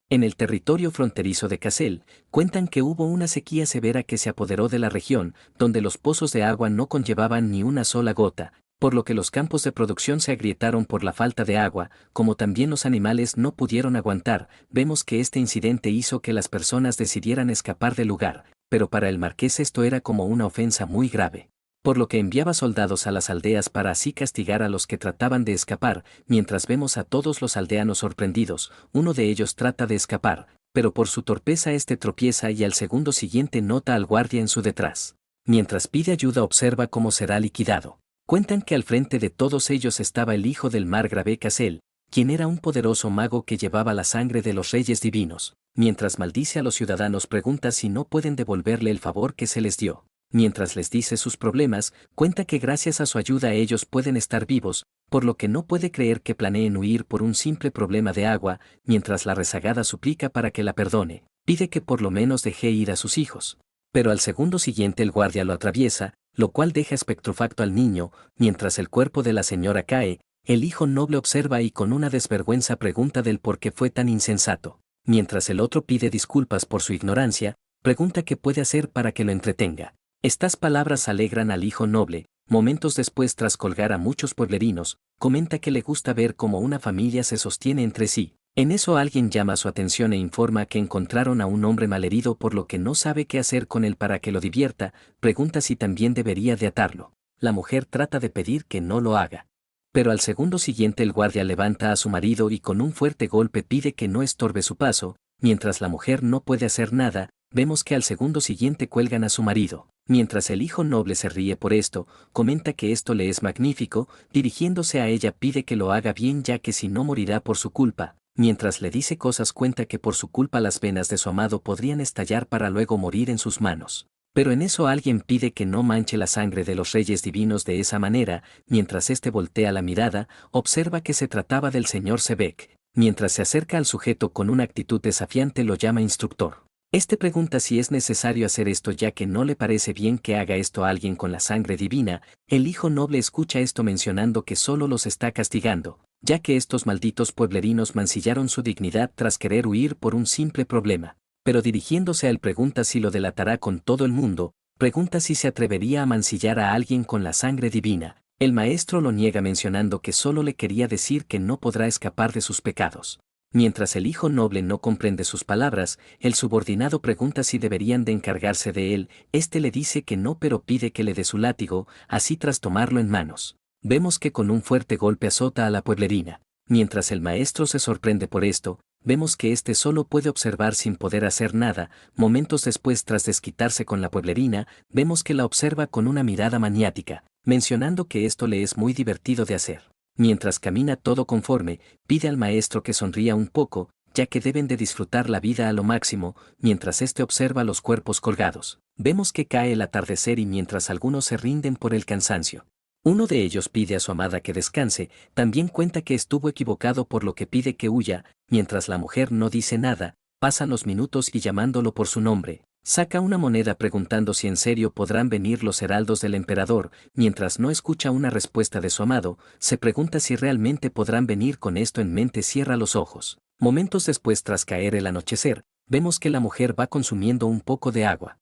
En el territorio fronterizo de Kassel, cuentan que hubo una sequía severa que se apoderó de la región, donde los pozos de agua no conllevaban ni una sola gota, por lo que los campos de producción se agrietaron por la falta de agua, como también los animales no pudieron aguantar. Vemos que este incidente hizo que las personas decidieran escapar del lugar, pero para el marqués esto era como una ofensa muy grave, por lo que enviaba soldados a las aldeas para así castigar a los que trataban de escapar. Mientras vemos a todos los aldeanos sorprendidos, uno de ellos trata de escapar, pero por su torpeza este tropieza y al segundo siguiente nota al guardia en su detrás. Mientras pide ayuda observa cómo será liquidado. Cuentan que al frente de todos ellos estaba el hijo del margrave Kassel, quien era un poderoso mago que llevaba la sangre de los reyes divinos. Mientras maldice a los ciudadanos pregunta si no pueden devolverle el favor que se les dio. Mientras les dice sus problemas, cuenta que gracias a su ayuda ellos pueden estar vivos, por lo que no puede creer que planeen huir por un simple problema de agua. Mientras la rezagada suplica para que la perdone, pide que por lo menos deje ir a sus hijos. Pero al segundo siguiente el guardia lo atraviesa, lo cual deja espectrofacto al niño. Mientras el cuerpo de la señora cae, el hijo noble observa y con una desvergüenza pregunta del por qué fue tan insensato. Mientras el otro pide disculpas por su ignorancia, pregunta qué puede hacer para que lo entretenga. Estas palabras alegran al hijo noble. Momentos después, tras colgar a muchos pueblerinos, comenta que le gusta ver cómo una familia se sostiene entre sí. En eso alguien llama su atención e informa que encontraron a un hombre malherido, por lo que no sabe qué hacer con él para que lo divierta. Pregunta si también debería de atarlo. La mujer trata de pedir que no lo haga, pero al segundo siguiente el guardia levanta a su marido y con un fuerte golpe pide que no estorbe su paso. Mientras la mujer no puede hacer nada, vemos que al segundo siguiente cuelgan a su marido. Mientras el hijo noble se ríe por esto, comenta que esto le es magnífico. Dirigiéndose a ella pide que lo haga bien, ya que si no morirá por su culpa. Mientras le dice cosas, cuenta que por su culpa las venas de su amado podrían estallar para luego morir en sus manos. Pero en eso alguien pide que no manche la sangre de los reyes divinos de esa manera. Mientras este voltea la mirada, observa que se trataba del señor Sebek. Mientras se acerca al sujeto con una actitud desafiante lo llama instructor. Este pregunta si es necesario hacer esto, ya que no le parece bien que haga esto a alguien con la sangre divina. El hijo noble escucha esto mencionando que solo los está castigando, ya que estos malditos pueblerinos mancillaron su dignidad tras querer huir por un simple problema. Pero dirigiéndose a él pregunta si lo delatará con todo el mundo. Pregunta si se atrevería a mancillar a alguien con la sangre divina. El maestro lo niega mencionando que solo le quería decir que no podrá escapar de sus pecados. Mientras el hijo noble no comprende sus palabras, el subordinado pregunta si deberían de encargarse de él. Este le dice que no, pero pide que le dé su látigo. Así, tras tomarlo en manos, vemos que con un fuerte golpe azota a la pueblerina. Mientras el maestro se sorprende por esto, vemos que este solo puede observar sin poder hacer nada. Momentos después, tras desquitarse con la pueblerina, vemos que la observa con una mirada maniática, mencionando que esto le es muy divertido de hacer. Mientras camina todo conforme, pide al maestro que sonría un poco, ya que deben de disfrutar la vida a lo máximo. Mientras este observa los cuerpos colgados, vemos que cae el atardecer y mientras algunos se rinden por el cansancio, uno de ellos pide a su amada que descanse. También cuenta que estuvo equivocado, por lo que pide que huya. Mientras la mujer no dice nada, pasan los minutos y llamándolo por su nombre, saca una moneda preguntando si en serio podrán venir los heraldos del emperador. Mientras no escucha una respuesta de su amado, se pregunta si realmente podrán venir. Con esto en mente cierra los ojos. Momentos después, tras caer el anochecer, vemos que la mujer va consumiendo un poco de agua.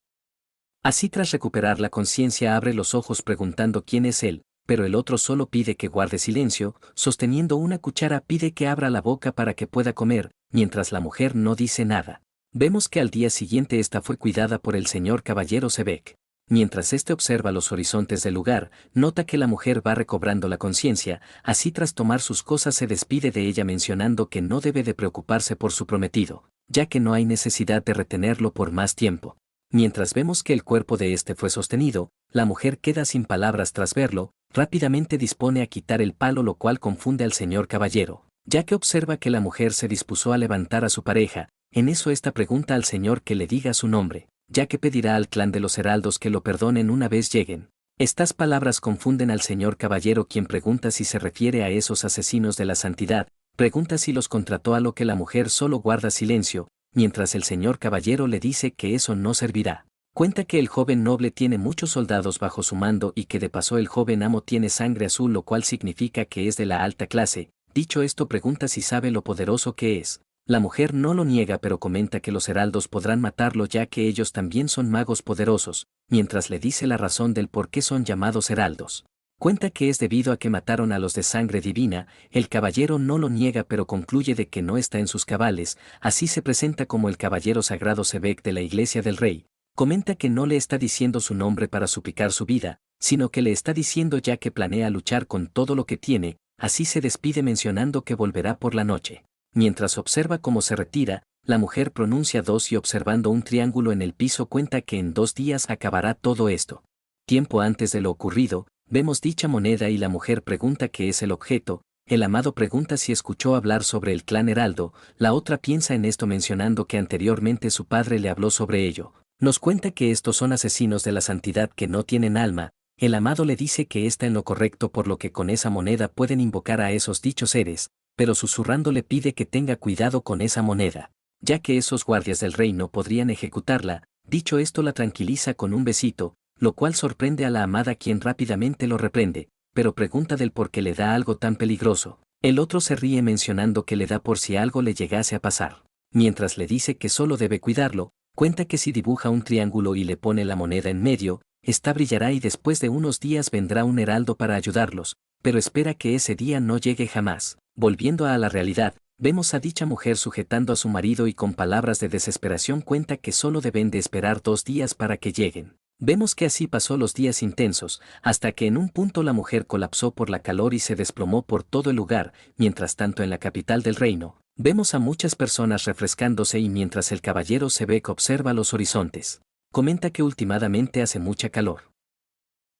Así, tras recuperar la conciencia, abre los ojos preguntando quién es él, pero el otro solo pide que guarde silencio. Sosteniendo una cuchara pide que abra la boca para que pueda comer. Mientras la mujer no dice nada, vemos que al día siguiente esta fue cuidada por el señor caballero Sebek. Mientras este observa los horizontes del lugar, nota que la mujer va recobrando la conciencia. Así, tras tomar sus cosas, se despide de ella mencionando que no debe de preocuparse por su prometido, ya que no hay necesidad de retenerlo por más tiempo. Mientras vemos que el cuerpo de este fue sostenido, la mujer queda sin palabras tras verlo. Rápidamente dispone a quitar el palo, lo cual confunde al señor caballero, ya que observa que la mujer se dispuso a levantar a su pareja. En eso esta pregunta al señor que le diga su nombre, ya que pedirá al clan de los heraldos que lo perdonen una vez lleguen. Estas palabras confunden al señor caballero, quien pregunta si se refiere a esos asesinos de la santidad. Pregunta si los contrató, a lo que la mujer solo guarda silencio, mientras el señor caballero le dice que eso no servirá. Cuenta que el joven noble tiene muchos soldados bajo su mando y que de paso el joven amo tiene sangre azul, lo cual significa que es de la alta clase. Dicho esto, pregunta si sabe lo poderoso que es. La mujer no lo niega pero comenta que los heraldos podrán matarlo ya que ellos también son magos poderosos, mientras le dice la razón del por qué son llamados heraldos. Cuenta que es debido a que mataron a los de sangre divina. El caballero no lo niega pero concluye de que no está en sus cabales, así se presenta como el caballero sagrado Sebek de la iglesia del rey. Comenta que no le está diciendo su nombre para suplicar su vida, sino que le está diciendo ya que planea luchar con todo lo que tiene, así se despide mencionando que volverá por la noche. Mientras observa cómo se retira, la mujer pronuncia dos y observando un triángulo en el piso cuenta que en 2 días acabará todo esto. Tiempo antes de lo ocurrido, vemos dicha moneda y la mujer pregunta qué es el objeto, el amado pregunta si escuchó hablar sobre el clan Heraldo, la otra piensa en esto mencionando que anteriormente su padre le habló sobre ello. Nos cuenta que estos son asesinos de la santidad que no tienen alma, el amado le dice que está en lo correcto por lo que con esa moneda pueden invocar a esos dichos seres, pero susurrando le pide que tenga cuidado con esa moneda, ya que esos guardias del rey no podrían ejecutarla. Dicho esto la tranquiliza con un besito, lo cual sorprende a la amada quien rápidamente lo reprende, pero pregunta del por qué le da algo tan peligroso. El otro se ríe mencionando que le da por si algo le llegase a pasar. Mientras le dice que solo debe cuidarlo, cuenta que si dibuja un triángulo y le pone la moneda en medio, esta brillará y después de unos días vendrá un heraldo para ayudarlos, pero espera que ese día no llegue jamás. Volviendo a la realidad, vemos a dicha mujer sujetando a su marido y con palabras de desesperación cuenta que solo deben de esperar 2 días para que lleguen. Vemos que así pasó los días intensos, hasta que en un punto la mujer colapsó por la calor y se desplomó por todo el lugar. Mientras tanto en la capital del reino, vemos a muchas personas refrescándose y mientras el caballero Sebek observa los horizontes. Comenta que últimamente hace mucha calor.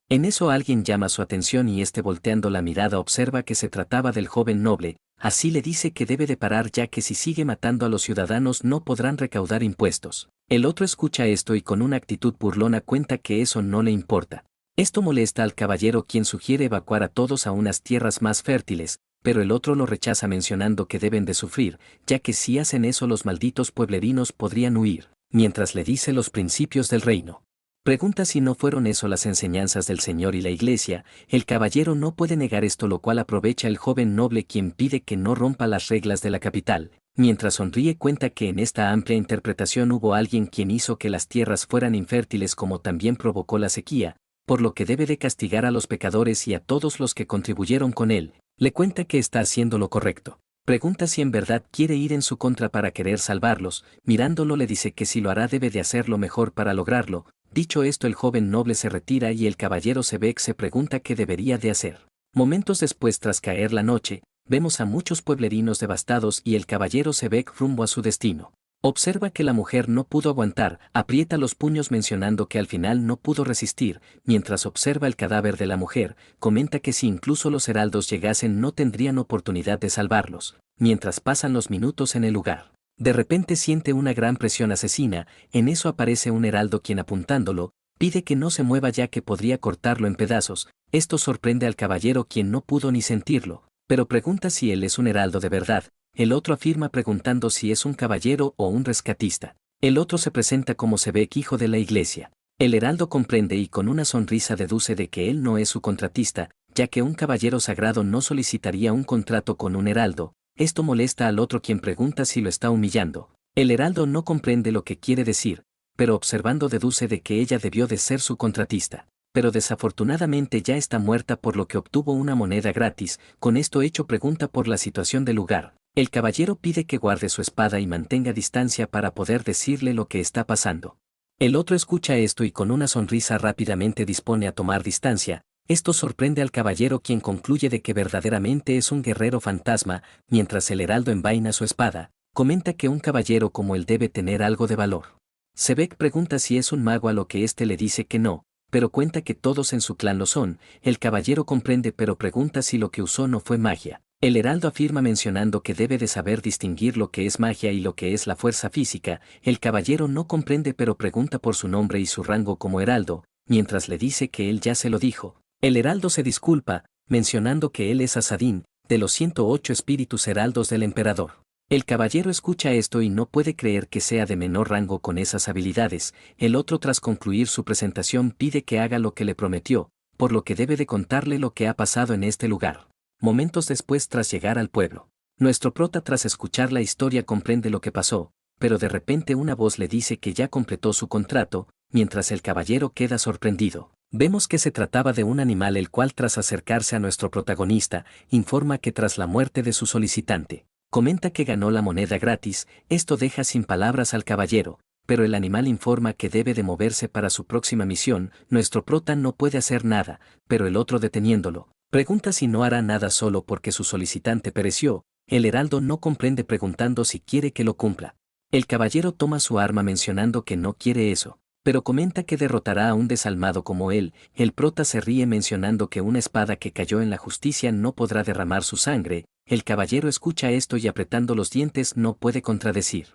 En eso alguien llama su atención y volteando la mirada observa que se trataba del joven noble, así le dice que debe de parar ya que si sigue matando a los ciudadanos no podrán recaudar impuestos. El otro escucha esto y con una actitud burlona cuenta que eso no le importa. Esto molesta al caballero quien sugiere evacuar a todos a unas tierras más fértiles, pero el otro lo rechaza mencionando que deben de sufrir, ya que si hacen eso los malditos pueblerinos podrían huir, mientras le dice los principios del reino. Pregunta si no fueron eso las enseñanzas del Señor y la Iglesia. El caballero no puede negar esto, lo cual aprovecha el joven noble quien pide que no rompa las reglas de la capital. Mientras sonríe cuenta que en esta amplia interpretación hubo alguien quien hizo que las tierras fueran infértiles como también provocó la sequía, por lo que debe de castigar a los pecadores y a todos los que contribuyeron con él. Le cuenta que está haciendo lo correcto. Pregunta si en verdad quiere ir en su contra para querer salvarlos. Mirándolo le dice que si lo hará debe de hacerlo mejor para lograrlo. Dicho esto el joven noble se retira y el caballero Sebek se pregunta qué debería de hacer. Momentos después tras caer la noche, vemos a muchos pueblerinos devastados y el caballero Sebek rumbo a su destino. Observa que la mujer no pudo aguantar, aprieta los puños mencionando que al final no pudo resistir. Mientras observa el cadáver de la mujer, comenta que si incluso los heraldos llegasen no tendrían oportunidad de salvarlos. Mientras pasan los minutos en el lugar, de repente siente una gran presión asesina. En eso aparece un heraldo quien apuntándolo, pide que no se mueva ya que podría cortarlo en pedazos. Esto sorprende al caballero quien no pudo ni sentirlo, pero pregunta si él es un heraldo de verdad. El otro afirma preguntando si es un caballero o un rescatista. El otro se presenta como Sebek, hijo de la iglesia. El heraldo comprende y con una sonrisa deduce de que él no es su contratista, ya que un caballero sagrado no solicitaría un contrato con un heraldo. Esto molesta al otro quien pregunta si lo está humillando. El heraldo no comprende lo que quiere decir, pero observando deduce de que ella debió de ser su contratista. Pero desafortunadamente ya está muerta por lo que obtuvo una moneda gratis. Con esto hecho pregunta por la situación del lugar. El caballero pide que guarde su espada y mantenga distancia para poder decirle lo que está pasando. El otro escucha esto y con una sonrisa rápidamente dispone a tomar distancia. Esto sorprende al caballero quien concluye de que verdaderamente es un guerrero fantasma. Mientras el heraldo envaina su espada, comenta que un caballero como él debe tener algo de valor. Sebek pregunta si es un mago a lo que éste le dice que no, pero cuenta que todos en su clan lo son. El caballero comprende pero pregunta si lo que usó no fue magia. El heraldo afirma mencionando que debe de saber distinguir lo que es magia y lo que es la fuerza física. El caballero no comprende pero pregunta por su nombre y su rango como heraldo, mientras le dice que él ya se lo dijo. El heraldo se disculpa, mencionando que él es Asadín, de los 108 espíritus heraldos del emperador. El caballero escucha esto y no puede creer que sea de menor rango con esas habilidades. El otro tras concluir su presentación pide que haga lo que le prometió, por lo que debe de contarle lo que ha pasado en este lugar. Momentos después tras llegar al pueblo, Nuestro prota tras escuchar la historia comprende lo que pasó, pero de repente una voz le dice que ya completó su contrato, mientras el caballero queda sorprendido. Vemos que se trataba de un animal el cual tras acercarse a nuestro protagonista, informa que tras la muerte de su solicitante, comenta que ganó la moneda gratis. Esto deja sin palabras al caballero, pero el animal informa que debe de moverse para su próxima misión. Nuestro prota no puede hacer nada, pero el otro deteniéndolo, pregunta si no hará nada solo porque su solicitante pereció. El heraldo no comprende preguntando si quiere que lo cumpla. El caballero toma su arma mencionando que no quiere eso, pero comenta que derrotará a un desalmado como él. El prota se ríe mencionando que una espada que cayó en la justicia no podrá derramar su sangre. El caballero escucha esto y apretando los dientes no puede contradecir.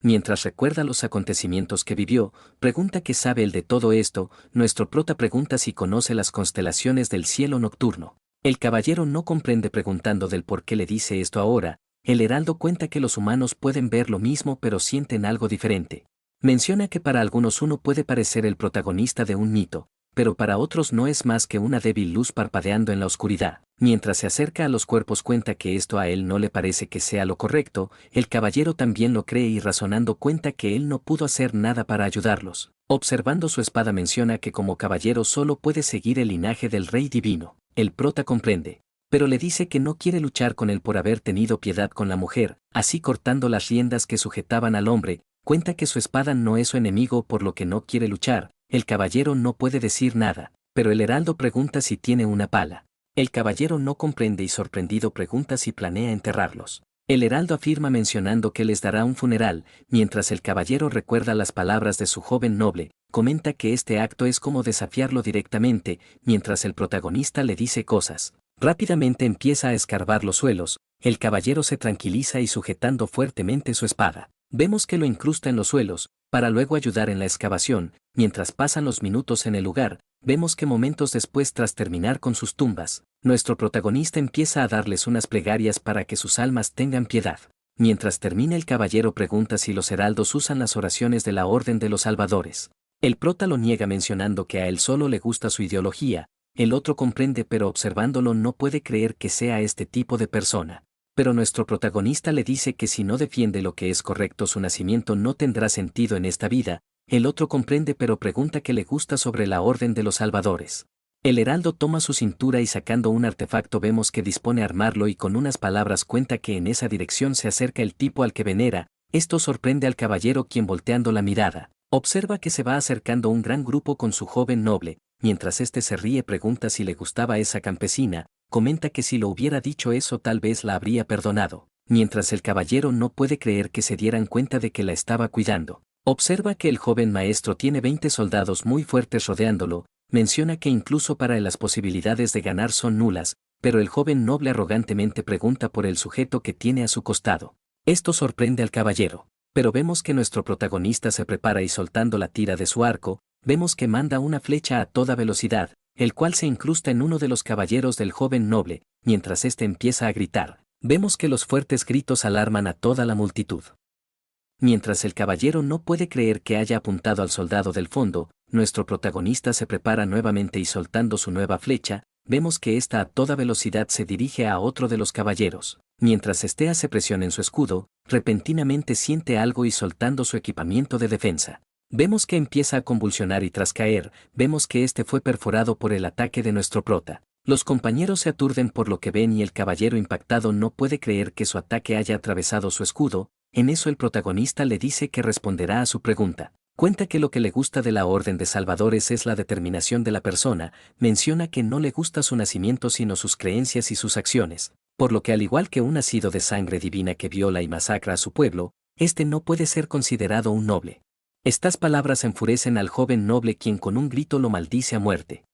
Mientras recuerda los acontecimientos que vivió, pregunta qué sabe él de todo esto. Nuestro prota pregunta si conoce las constelaciones del cielo nocturno. El caballero no comprende preguntando del por qué le dice esto ahora. El heraldo cuenta que los humanos pueden ver lo mismo pero sienten algo diferente. Menciona que para algunos uno puede parecer el protagonista de un mito, pero para otros no es más que una débil luz parpadeando en la oscuridad. Mientras se acerca a los cuerpos cuenta que esto a él no le parece que sea lo correcto. El caballero también lo cree y razonando cuenta que él no pudo hacer nada para ayudarlos. Observando su espada menciona que como caballero solo puede seguir el linaje del rey divino. El prota comprende, pero le dice que no quiere luchar con él por haber tenido piedad con la mujer. Así cortando las riendas que sujetaban al hombre, cuenta que su espada no es su enemigo por lo que no quiere luchar. El caballero no puede decir nada, pero el heraldo pregunta si tiene una pala. El caballero no comprende y sorprendido pregunta si planea enterrarlos. El heraldo afirma mencionando que les dará un funeral. Mientras el caballero recuerda las palabras de su joven noble, comenta que este acto es como desafiarlo directamente. Mientras el protagonista le dice cosas, rápidamente empieza a escarbar los suelos. El caballero se tranquiliza y sujetando fuertemente su espada, vemos que lo incrusta en los suelos, para luego ayudar en la excavación. Mientras pasan los minutos en el lugar, vemos que momentos después tras terminar con sus tumbas, nuestro protagonista empieza a darles unas plegarias para que sus almas tengan piedad. Mientras termina el caballero pregunta si los heraldos usan las oraciones de la Orden de los Salvadores. El prota lo niega mencionando que a él solo le gusta su ideología. El otro comprende pero observándolo no puede creer que sea este tipo de persona. Pero nuestro protagonista le dice que si no defiende lo que es correcto su nacimiento no tendrá sentido en esta vida. El otro comprende pero pregunta qué le gusta sobre la Orden de los Salvadores. El heraldo toma su cintura y sacando un artefacto vemos que dispone a armarlo y con unas palabras cuenta que en esa dirección se acerca el tipo al que venera. Esto sorprende al caballero quien volteando la mirada, observa que se va acercando un gran grupo con su joven noble. Mientras este se ríe pregunta si le gustaba esa campesina. Comenta que si lo hubiera dicho eso tal vez la habría perdonado. Mientras el caballero no puede creer que se dieran cuenta de que la estaba cuidando. Observa que el joven maestro tiene 20 soldados muy fuertes rodeándolo. Menciona que incluso para él las posibilidades de ganar son nulas, pero el joven noble arrogantemente pregunta por el sujeto que tiene a su costado. Esto sorprende al caballero, pero vemos que nuestro protagonista se prepara y soltando la tira de su arco, vemos que manda una flecha a toda velocidad, el cual se incrusta en uno de los caballeros del joven noble. Mientras éste empieza a gritar, vemos que los fuertes gritos alarman a toda la multitud. Mientras el caballero no puede creer que haya apuntado al soldado del fondo, nuestro protagonista se prepara nuevamente y soltando su nueva flecha, vemos que ésta a toda velocidad se dirige a otro de los caballeros. Mientras éste hace presión en su escudo, repentinamente siente algo y soltando su equipamiento de defensa. Vemos que empieza a convulsionar y tras caer, vemos que este fue perforado por el ataque de nuestro prota. Los compañeros se aturden por lo que ven y el caballero impactado no puede creer que su ataque haya atravesado su escudo. En eso el protagonista le dice que responderá a su pregunta. Cuenta que lo que le gusta de la Orden de Salvadores es la determinación de la persona. Menciona que no le gusta su nacimiento sino sus creencias y sus acciones, por lo que al igual que un nacido de sangre divina que viola y masacra a su pueblo, este no puede ser considerado un noble. Estas palabras enfurecen al joven noble quien con un grito lo maldice a muerte.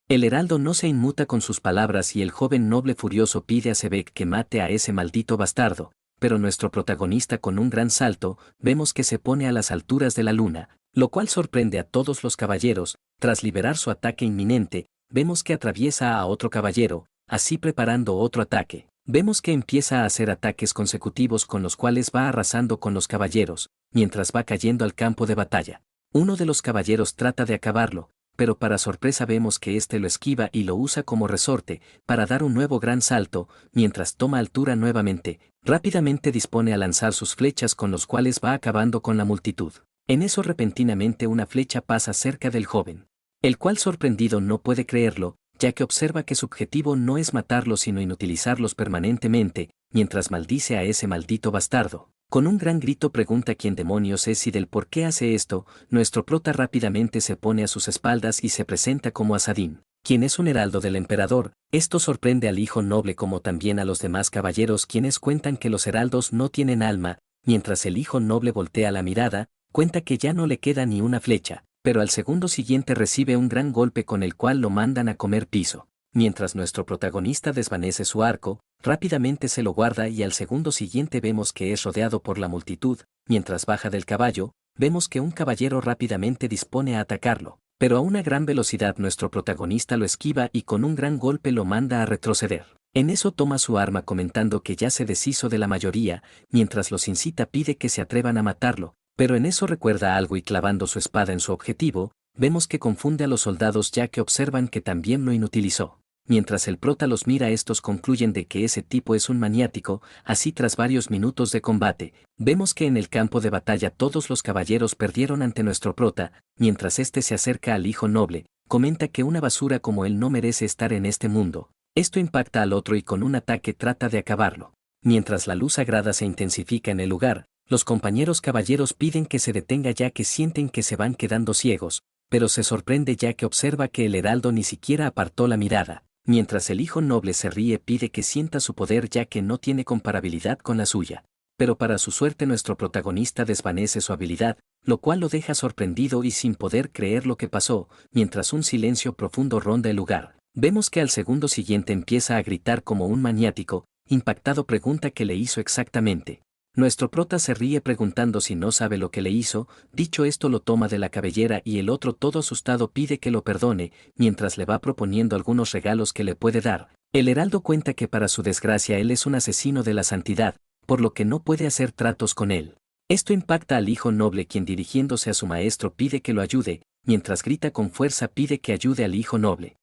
El heraldo no se inmuta con sus palabras y el joven noble furioso pide a Sebek que mate a ese maldito bastardo, pero nuestro protagonista con un gran salto, vemos que se pone a las alturas de la luna, lo cual sorprende a todos los caballeros. Tras liberar su ataque inminente, vemos que atraviesa a otro caballero, así preparando otro ataque. Vemos que empieza a hacer ataques consecutivos con los cuales va arrasando con los caballeros, mientras va cayendo al campo de batalla. Uno de los caballeros trata de acabarlo, pero para sorpresa vemos que éste lo esquiva y lo usa como resorte, para dar un nuevo gran salto, mientras toma altura nuevamente, rápidamente dispone a lanzar sus flechas con los cuales va acabando con la multitud. En eso repentinamente una flecha pasa cerca del joven, el cual sorprendido no puede creerlo, ya que observa que su objetivo no es matarlos sino inutilizarlos permanentemente, mientras maldice a ese maldito bastardo. Con un gran grito pregunta quién demonios es y del por qué hace esto. Nuestro prota rápidamente se pone a sus espaldas y se presenta como Asadín, quien es un heraldo del emperador. Esto sorprende al hijo noble como también a los demás caballeros, quienes cuentan que los heraldos no tienen alma. Mientras el hijo noble voltea la mirada, cuenta que ya no le queda ni una flecha, pero al segundo siguiente recibe un gran golpe con el cual lo mandan a comer piso. Mientras nuestro protagonista desvanece su arco, rápidamente se lo guarda y al segundo siguiente vemos que es rodeado por la multitud. Mientras baja del caballo, vemos que un caballero rápidamente dispone a atacarlo, pero a una gran velocidad nuestro protagonista lo esquiva y con un gran golpe lo manda a retroceder. En eso toma su arma comentando que ya se deshizo de la mayoría, mientras los incita pide que se atrevan a matarlo, pero en eso recuerda algo y clavando su espada en su objetivo, vemos que confunde a los soldados ya que observan que también lo inutilizó. Mientras el prota los mira, estos concluyen de que ese tipo es un maniático. Así tras varios minutos de combate, vemos que en el campo de batalla todos los caballeros perdieron ante nuestro prota. Mientras este se acerca al hijo noble, comenta que una basura como él no merece estar en este mundo. Esto impacta al otro y con un ataque trata de acabarlo. Mientras la luz sagrada se intensifica en el lugar, los compañeros caballeros piden que se detenga ya que sienten que se van quedando ciegos, pero se sorprende ya que observa que el heraldo ni siquiera apartó la mirada. Mientras el hijo noble se ríe pide que sienta su poder ya que no tiene comparabilidad con la suya. Pero para su suerte nuestro protagonista desvanece su habilidad, lo cual lo deja sorprendido y sin poder creer lo que pasó. Mientras un silencio profundo ronda el lugar, vemos que al segundo siguiente empieza a gritar como un maniático. Impactado pregunta qué le hizo exactamente. Nuestro prota se ríe preguntando si no sabe lo que le hizo. Dicho esto lo toma de la cabellera y el otro todo asustado pide que lo perdone, mientras le va proponiendo algunos regalos que le puede dar. El heraldo cuenta que para su desgracia él es un asesino de la santidad, por lo que no puede hacer tratos con él. Esto impacta al hijo noble, quien dirigiéndose a su maestro pide que lo ayude, mientras grita con fuerza pide que ayude al hijo noble.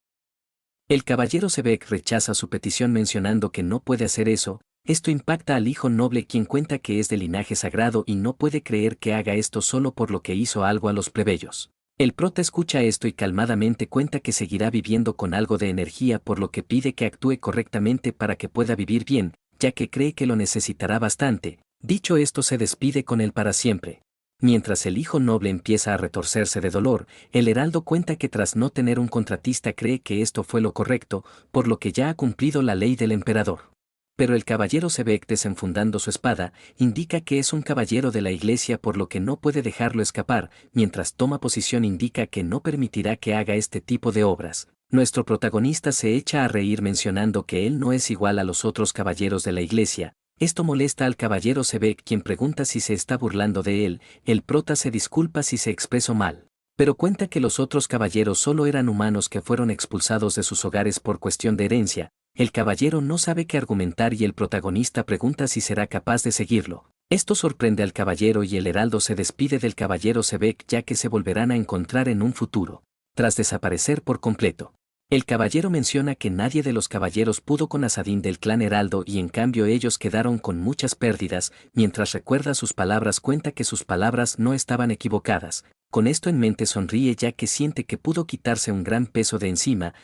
El caballero Sebek rechaza su petición mencionando que no puede hacer eso. Esto impacta al hijo noble, quien cuenta que es de linaje sagrado y no puede creer que haga esto solo por lo que hizo algo a los plebeyos. El prota escucha esto y calmadamente cuenta que seguirá viviendo con algo de energía, por lo que pide que actúe correctamente para que pueda vivir bien, ya que cree que lo necesitará bastante. Dicho esto se despide con él para siempre. Mientras el hijo noble empieza a retorcerse de dolor, el heraldo cuenta que tras no tener un contratista cree que esto fue lo correcto, por lo que ya ha cumplido la ley del emperador. Pero el caballero Sebek, desenfundando su espada, indica que es un caballero de la iglesia, por lo que no puede dejarlo escapar. Mientras toma posición indica que no permitirá que haga este tipo de obras. Nuestro protagonista se echa a reír mencionando que él no es igual a los otros caballeros de la iglesia. Esto molesta al caballero Sebek, quien pregunta si se está burlando de él. El prota se disculpa si se expresó mal, pero cuenta que los otros caballeros solo eran humanos que fueron expulsados de sus hogares por cuestión de herencia. El caballero no sabe qué argumentar y el protagonista pregunta si será capaz de seguirlo. Esto sorprende al caballero y el heraldo se despide del caballero Sebek ya que se volverán a encontrar en un futuro, tras desaparecer por completo. El caballero menciona que nadie de los caballeros pudo con Asadín del clan Heraldo y en cambio ellos quedaron con muchas pérdidas. Mientras recuerda sus palabras cuenta que sus palabras no estaban equivocadas. Con esto en mente sonríe ya que siente que pudo quitarse un gran peso de encima.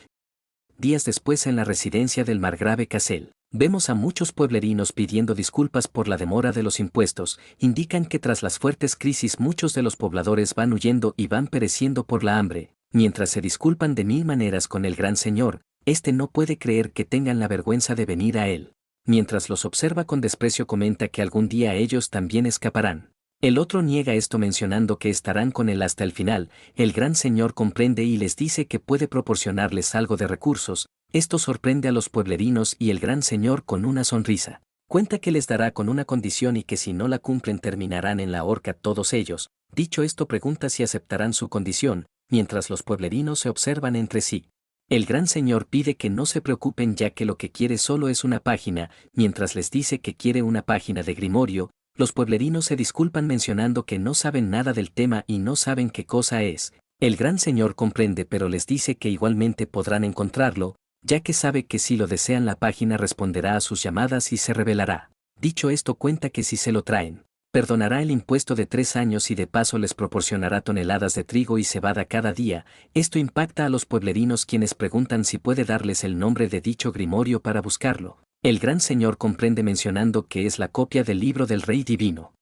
Días después, en la residencia del margrave Cassel, vemos a muchos pueblerinos pidiendo disculpas por la demora de los impuestos. Indican que tras las fuertes crisis muchos de los pobladores van huyendo y van pereciendo por la hambre. Mientras se disculpan de mil maneras con el gran señor, este no puede creer que tengan la vergüenza de venir a él. Mientras los observa con desprecio comenta que algún día ellos también escaparán. El otro niega esto mencionando que estarán con él hasta el final. El gran señor comprende y les dice que puede proporcionarles algo de recursos. Esto sorprende a los pueblerinos y el gran señor con una sonrisa cuenta que les dará con una condición y que si no la cumplen terminarán en la horca todos ellos. Dicho esto pregunta si aceptarán su condición, mientras los pueblerinos se observan entre sí. El gran señor pide que no se preocupen ya que lo que quiere solo es una página. Mientras les dice que quiere una página de grimorio, los pueblerinos se disculpan mencionando que no saben nada del tema y no saben qué cosa es. El gran señor comprende pero les dice que igualmente podrán encontrarlo, ya que sabe que si lo desean la página responderá a sus llamadas y se revelará. Dicho esto cuenta que si se lo traen, perdonará el impuesto de 3 años y de paso les proporcionará toneladas de trigo y cebada cada día. Esto impacta a los pueblerinos quienes preguntan si puede darles el nombre de dicho grimorio para buscarlo. El gran señor comprende mencionando que es la copia del libro del Rey Divino.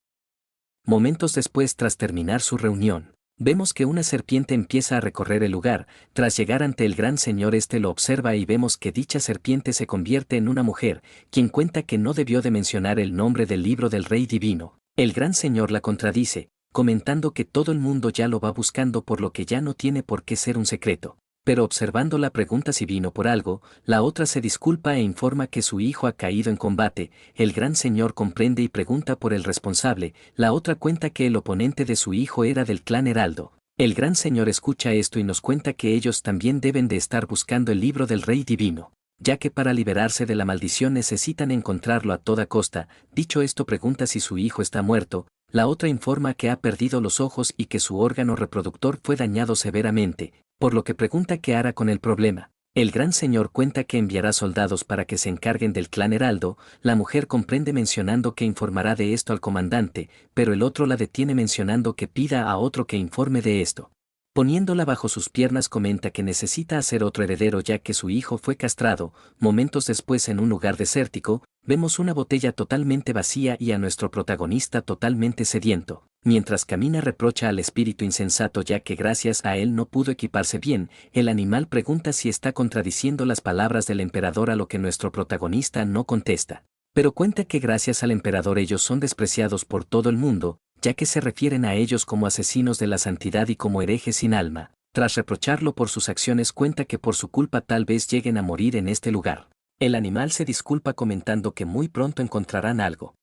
Momentos después tras terminar su reunión, vemos que una serpiente empieza a recorrer el lugar. Tras llegar ante el gran señor este lo observa y vemos que dicha serpiente se convierte en una mujer, quien cuenta que no debió de mencionar el nombre del libro del Rey Divino. El gran señor la contradice, comentando que todo el mundo ya lo va buscando por lo que ya no tiene por qué ser un secreto. Pero observándola pregunta si vino por algo, la otra se disculpa e informa que su hijo ha caído en combate. El gran señor comprende y pregunta por el responsable. La otra cuenta que el oponente de su hijo era del clan Heraldo. El gran señor escucha esto y nos cuenta que ellos también deben de estar buscando el libro del Rey Divino, ya que para liberarse de la maldición necesitan encontrarlo a toda costa. Dicho esto pregunta si su hijo está muerto. La otra informa que ha perdido los ojos y que su órgano reproductor fue dañado severamente, por lo que pregunta qué hará con el problema. El gran señor cuenta que enviará soldados para que se encarguen del clan Heraldo. La mujer comprende mencionando que informará de esto al comandante, pero el otro la detiene mencionando que pida a otro que informe de esto. Poniéndola bajo sus piernas comenta que necesita hacer otro heredero ya que su hijo fue castrado. Momentos después en un lugar desértico, vemos una botella totalmente vacía y a nuestro protagonista totalmente sediento. Mientras camina reprocha al espíritu insensato ya que gracias a él no pudo equiparse bien. El animal pregunta si está contradiciendo las palabras del emperador, a lo que nuestro protagonista no contesta. Pero cuenta que gracias al emperador ellos son despreciados por todo el mundo, ya que se refieren a ellos como asesinos de la santidad y como herejes sin alma. Tras reprocharlo por sus acciones cuenta que por su culpa tal vez lleguen a morir en este lugar. El animal se disculpa comentando que muy pronto encontrarán algo.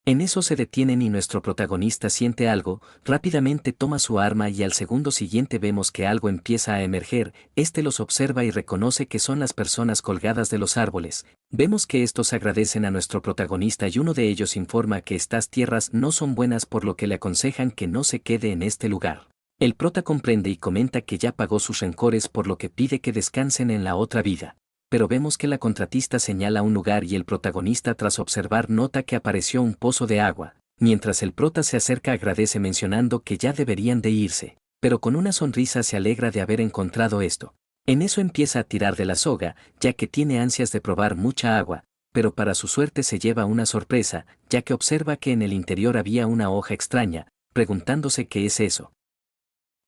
En eso se detienen y nuestro protagonista siente algo, rápidamente toma su arma y al segundo siguiente vemos que algo empieza a emerger. Este los observa y reconoce que son las personas colgadas de los árboles. Vemos que estos agradecen a nuestro protagonista y uno de ellos informa que estas tierras no son buenas, por lo que le aconsejan que no se quede en este lugar. El prota comprende y comenta que ya pagó sus rencores, por lo que pide que descansen en la otra vida. Pero vemos que la contratista señala un lugar y el protagonista tras observar nota que apareció un pozo de agua. Mientras el prota se acerca agradece mencionando que ya deberían de irse, pero con una sonrisa se alegra de haber encontrado esto. En eso empieza a tirar de la soga, ya que tiene ansias de probar mucha agua, pero para su suerte se lleva una sorpresa, ya que observa que en el interior había una hoja extraña, preguntándose qué es eso.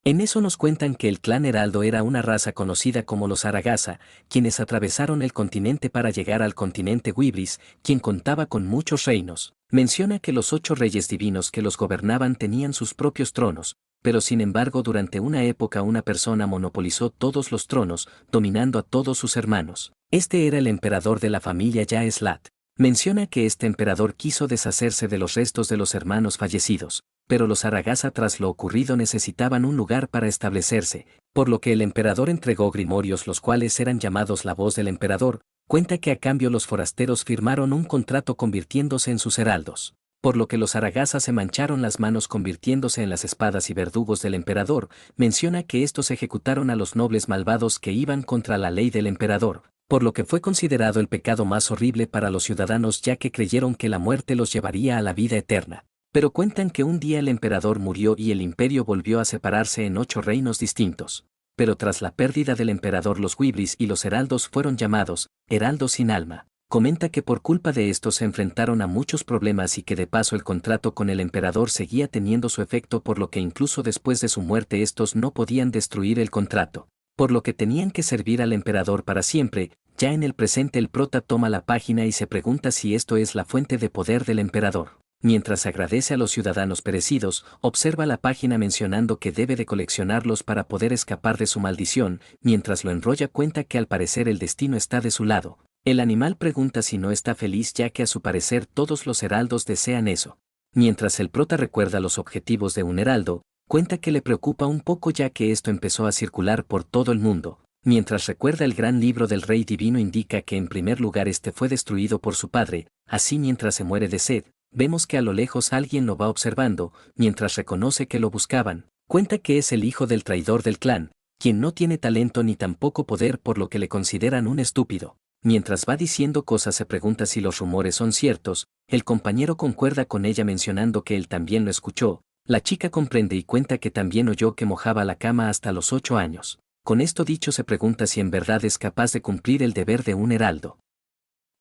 En eso nos cuentan que el clan Heraldo era una raza conocida como los Aragasa, quienes atravesaron el continente para llegar al continente Wibris, quien contaba con muchos reinos. Menciona que los 8 reyes divinos que los gobernaban tenían sus propios tronos, pero sin embargo durante una época una persona monopolizó todos los tronos, dominando a todos sus hermanos. Este era el emperador de la familia Yaeslat. Menciona que este emperador quiso deshacerse de los restos de los hermanos fallecidos, pero los Aragasa tras lo ocurrido necesitaban un lugar para establecerse, por lo que el emperador entregó grimorios, los cuales eran llamados la voz del emperador. Cuenta que a cambio los forasteros firmaron un contrato convirtiéndose en sus heraldos, por lo que los Aragasa se mancharon las manos convirtiéndose en las espadas y verdugos del emperador. Menciona que estos ejecutaron a los nobles malvados que iban contra la ley del emperador, por lo que fue considerado el pecado más horrible para los ciudadanos, ya que creyeron que la muerte los llevaría a la vida eterna. Pero cuentan que un día el emperador murió y el imperio volvió a separarse en 8 reinos distintos. Pero tras la pérdida del emperador los Wibris y los heraldos fueron llamados heraldos sin alma. Comenta que por culpa de esto se enfrentaron a muchos problemas y que de paso el contrato con el emperador seguía teniendo su efecto, por lo que incluso después de su muerte estos no podían destruir el contrato, por lo que tenían que servir al emperador para siempre. Ya en el presente el prota toma la página y se pregunta si esto es la fuente de poder del emperador. Mientras agradece a los ciudadanos perecidos, observa la página mencionando que debe de coleccionarlos para poder escapar de su maldición. Mientras lo enrolla cuenta que al parecer el destino está de su lado. El animal pregunta si no está feliz, ya que a su parecer todos los heraldos desean eso. Mientras el prota recuerda los objetivos de un heraldo, cuenta que le preocupa un poco ya que esto empezó a circular por todo el mundo. Mientras recuerda el gran libro del Rey Divino, indica que en primer lugar este fue destruido por su padre. Así mientras se muere de sed, vemos que a lo lejos alguien lo va observando. Mientras reconoce que lo buscaban, Cuenta que es el hijo del traidor del clan, quien no tiene talento ni tampoco poder por lo que le consideran un estúpido. Mientras va diciendo cosas se pregunta si los rumores son ciertos, el compañero concuerda con ella mencionando que él también lo escuchó, la chica comprende y cuenta que también oyó que mojaba la cama hasta los 8 años. Con esto dicho se pregunta si en verdad es capaz de cumplir el deber de un heraldo.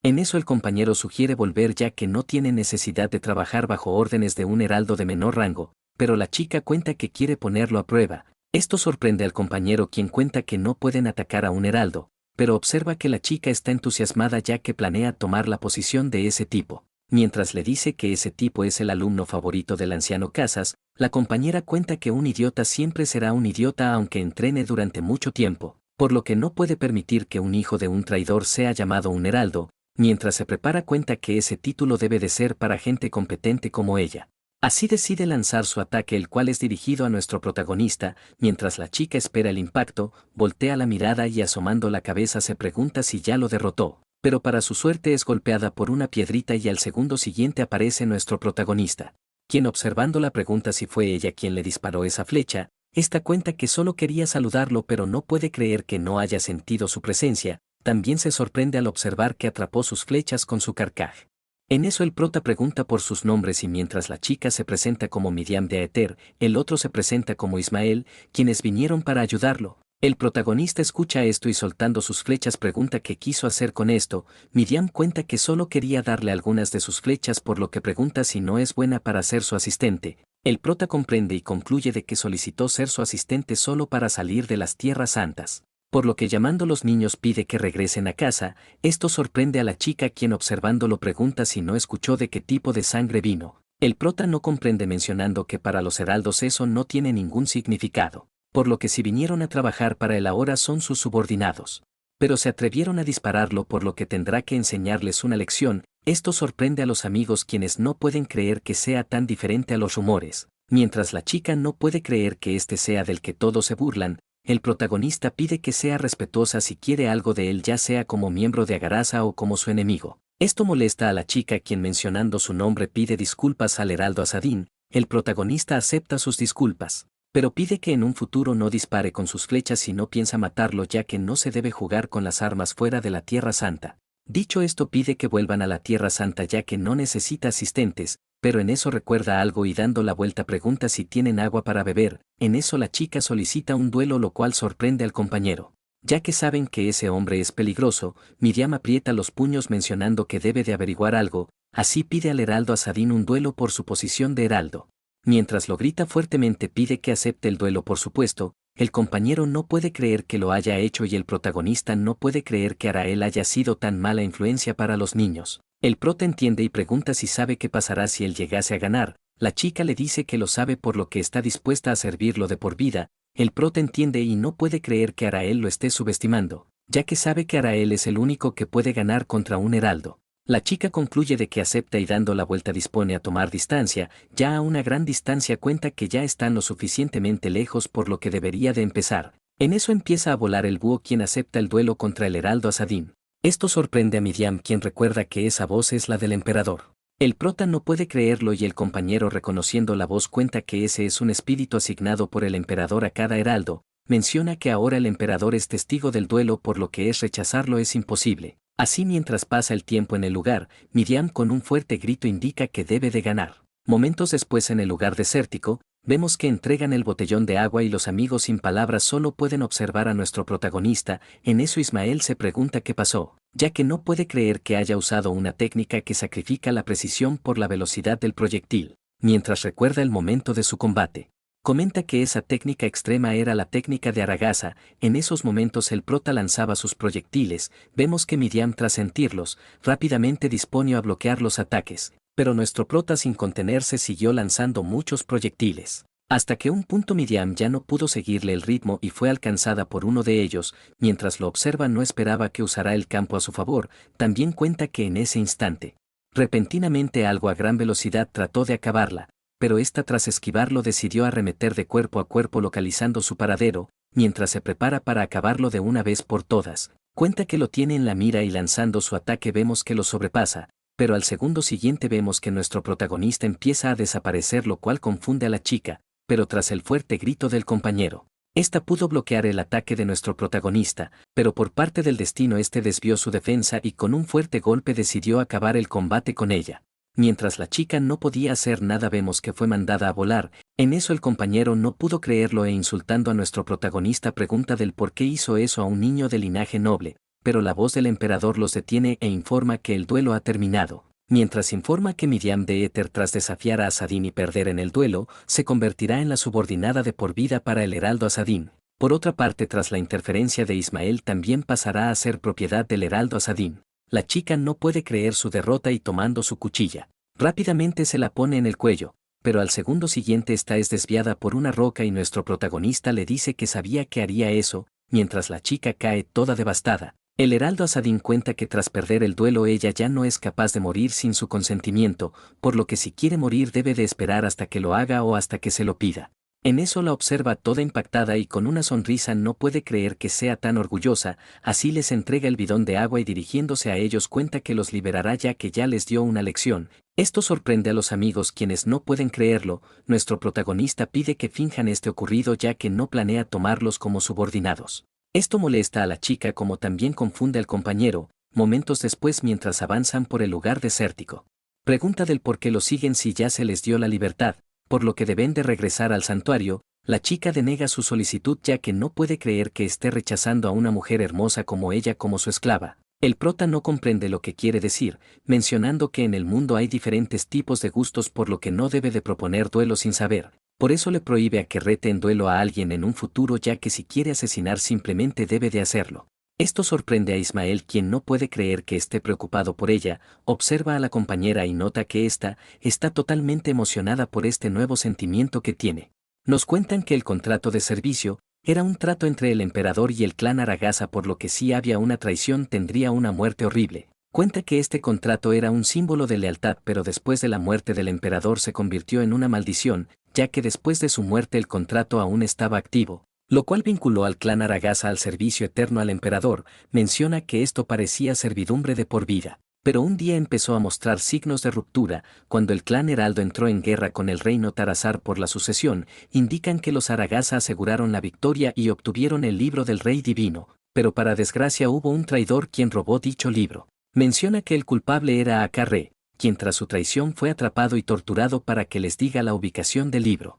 En eso el compañero sugiere volver ya que no tiene necesidad de trabajar bajo órdenes de un heraldo de menor rango, pero la chica cuenta que quiere ponerlo a prueba. Esto sorprende al compañero quien cuenta que no pueden atacar a un heraldo, pero observa que la chica está entusiasmada ya que planea tomar la posición de ese tipo. Mientras le dice que ese tipo es el alumno favorito del anciano Casas, la compañera cuenta que un idiota siempre será un idiota aunque entrene durante mucho tiempo, por lo que no puede permitir que un hijo de un traidor sea llamado un heraldo. Mientras se prepara cuenta que ese título debe de ser para gente competente como ella. Así decide lanzar su ataque el cual es dirigido a nuestro protagonista, mientras la chica espera el impacto, voltea la mirada y asomando la cabeza se pregunta si ya lo derrotó, pero para su suerte es golpeada por una piedrita y al segundo siguiente aparece nuestro protagonista, quien observando la pregunta si fue ella quien le disparó esa flecha, esta cuenta que solo quería saludarlo pero no puede creer que no haya sentido su presencia. También se sorprende al observar que atrapó sus flechas con su carcaj. En eso el prota pregunta por sus nombres y mientras la chica se presenta como Miriam de Aether, el otro se presenta como Ismael, quienes vinieron para ayudarlo. El protagonista escucha esto y soltando sus flechas pregunta qué quiso hacer con esto. Miriam cuenta que solo quería darle algunas de sus flechas por lo que pregunta si no es buena para ser su asistente. El prota comprende y concluye de que solicitó ser su asistente solo para salir de las tierras santas. Por lo que llamando a los niños pide que regresen a casa, esto sorprende a la chica quien observándolo pregunta si no escuchó de qué tipo de sangre vino. El prota no comprende mencionando que para los heraldos eso no tiene ningún significado, por lo que si vinieron a trabajar para él ahora son sus subordinados. Pero se atrevieron a dispararlo por lo que tendrá que enseñarles una lección, esto sorprende a los amigos quienes no pueden creer que sea tan diferente a los rumores, mientras la chica no puede creer que este sea del que todos se burlan. El protagonista pide que sea respetuosa si quiere algo de él ya sea como miembro de Agarasa o como su enemigo. Esto molesta a la chica quien mencionando su nombre pide disculpas al heraldo Asadín, el protagonista acepta sus disculpas, pero pide que en un futuro no dispare con sus flechas si no piensa matarlo ya que no se debe jugar con las armas fuera de la Tierra Santa. Dicho esto pide que vuelvan a la Tierra Santa ya que no necesita asistentes, pero en eso recuerda algo y dando la vuelta pregunta si tienen agua para beber. En eso la chica solicita un duelo lo cual sorprende al compañero. Ya que saben que ese hombre es peligroso, Miriam aprieta los puños mencionando que debe de averiguar algo, así pide al heraldo Asadín un duelo por su posición de heraldo. Mientras lo grita fuertemente pide que acepte el duelo por supuesto, el compañero no puede creer que lo haya hecho y el protagonista no puede creer que Arael haya sido tan mala influencia para los niños. El prota entiende y pregunta si sabe qué pasará si él llegase a ganar, la chica le dice que lo sabe por lo que está dispuesta a servirlo de por vida, el prota entiende y no puede creer que Arael lo esté subestimando, ya que sabe que Arael es el único que puede ganar contra un heraldo. La chica concluye de que acepta y dando la vuelta dispone a tomar distancia, ya a una gran distancia cuenta que ya están lo suficientemente lejos por lo que debería de empezar. En eso empieza a volar el búho quien acepta el duelo contra el heraldo Asadín. Esto sorprende a Miriam quien recuerda que esa voz es la del emperador. El prota no puede creerlo y el compañero reconociendo la voz cuenta que ese es un espíritu asignado por el emperador a cada heraldo, menciona que ahora el emperador es testigo del duelo por lo que rechazarlo es imposible. Así mientras pasa el tiempo en el lugar, Miriam con un fuerte grito indica que debe de ganar. Momentos después en el lugar desértico, vemos que entregan el botellón de agua y los amigos sin palabras solo pueden observar a nuestro protagonista. En eso Ismael se pregunta qué pasó, ya que no puede creer que haya usado una técnica que sacrifica la precisión por la velocidad del proyectil, mientras recuerda el momento de su combate. Comenta que esa técnica extrema era la técnica de Aragasa, en esos momentos el prota lanzaba sus proyectiles, vemos que Miriam tras sentirlos, rápidamente dispone a bloquear los ataques, pero nuestro prota sin contenerse siguió lanzando muchos proyectiles. Hasta que un punto Miriam ya no pudo seguirle el ritmo y fue alcanzada por uno de ellos, mientras lo observa no esperaba que usara el campo a su favor, también cuenta que en ese instante, repentinamente algo a gran velocidad trató de acabarla, pero esta tras esquivarlo decidió arremeter de cuerpo a cuerpo localizando su paradero, mientras se prepara para acabarlo de una vez por todas. Cuenta que lo tiene en la mira y lanzando su ataque vemos que lo sobrepasa, pero al segundo siguiente vemos que nuestro protagonista empieza a desaparecer lo cual confunde a la chica, pero tras el fuerte grito del compañero, esta pudo bloquear el ataque de nuestro protagonista, pero por parte del destino este desvió su defensa y con un fuerte golpe decidió acabar el combate con ella. Mientras la chica no podía hacer nada vemos que fue mandada a volar, en eso el compañero no pudo creerlo e insultando a nuestro protagonista pregunta del por qué hizo eso a un niño de linaje noble, pero la voz del emperador los detiene e informa que el duelo ha terminado. Mientras informa que Miriam de Éter tras desafiar a Asadín y perder en el duelo, se convertirá en la subordinada de por vida para el heraldo Asadín. Por otra parte tras la interferencia de Ismael también pasará a ser propiedad del heraldo Asadín. La chica no puede creer su derrota y tomando su cuchilla, rápidamente se la pone en el cuello, pero al segundo siguiente esta es desviada por una roca y nuestro protagonista le dice que sabía que haría eso, mientras la chica cae toda devastada. El heraldo Asadín cuenta que tras perder el duelo ella ya no es capaz de morir sin su consentimiento, por lo que si quiere morir debe de esperar hasta que lo haga o hasta que se lo pida. En eso la observa toda impactada y con una sonrisa no puede creer que sea tan orgullosa, así les entrega el bidón de agua y dirigiéndose a ellos cuenta que los liberará ya que ya les dio una lección. Esto sorprende a los amigos quienes no pueden creerlo, nuestro protagonista pide que finjan este ocurrido ya que no planea tomarlos como subordinados. Esto molesta a la chica como también confunde al compañero, momentos después mientras avanzan por el lugar desértico. Pregunta del por qué lo siguen si ya se les dio la libertad, por lo que deben de regresar al santuario, la chica denega su solicitud ya que no puede creer que esté rechazando a una mujer hermosa como ella como su esclava. El prota no comprende lo que quiere decir, mencionando que en el mundo hay diferentes tipos de gustos por lo que no debe de proponer duelo sin saber. Por eso le prohíbe a que rete en duelo a alguien en un futuro ya que si quiere asesinar simplemente debe de hacerlo. Esto sorprende a Ismael quien no puede creer que esté preocupado por ella, observa a la compañera y nota que ésta está totalmente emocionada por este nuevo sentimiento que tiene. Nos cuentan que el contrato de servicio era un trato entre el emperador y el clan Aragasa por lo que si había una traición tendría una muerte horrible. Cuenta que este contrato era un símbolo de lealtad pero después de la muerte del emperador se convirtió en una maldición, ya que después de su muerte el contrato aún estaba activo, lo cual vinculó al clan Aragasa al servicio eterno al emperador, menciona que esto parecía servidumbre de por vida. Pero un día empezó a mostrar signos de ruptura, cuando el clan Heraldo entró en guerra con el reino Tarazar por la sucesión, indican que los Aragasa aseguraron la victoria y obtuvieron el libro del rey divino, pero para desgracia hubo un traidor quien robó dicho libro. Menciona que el culpable era Akarre, quien tras su traición fue atrapado y torturado para que les diga la ubicación del libro.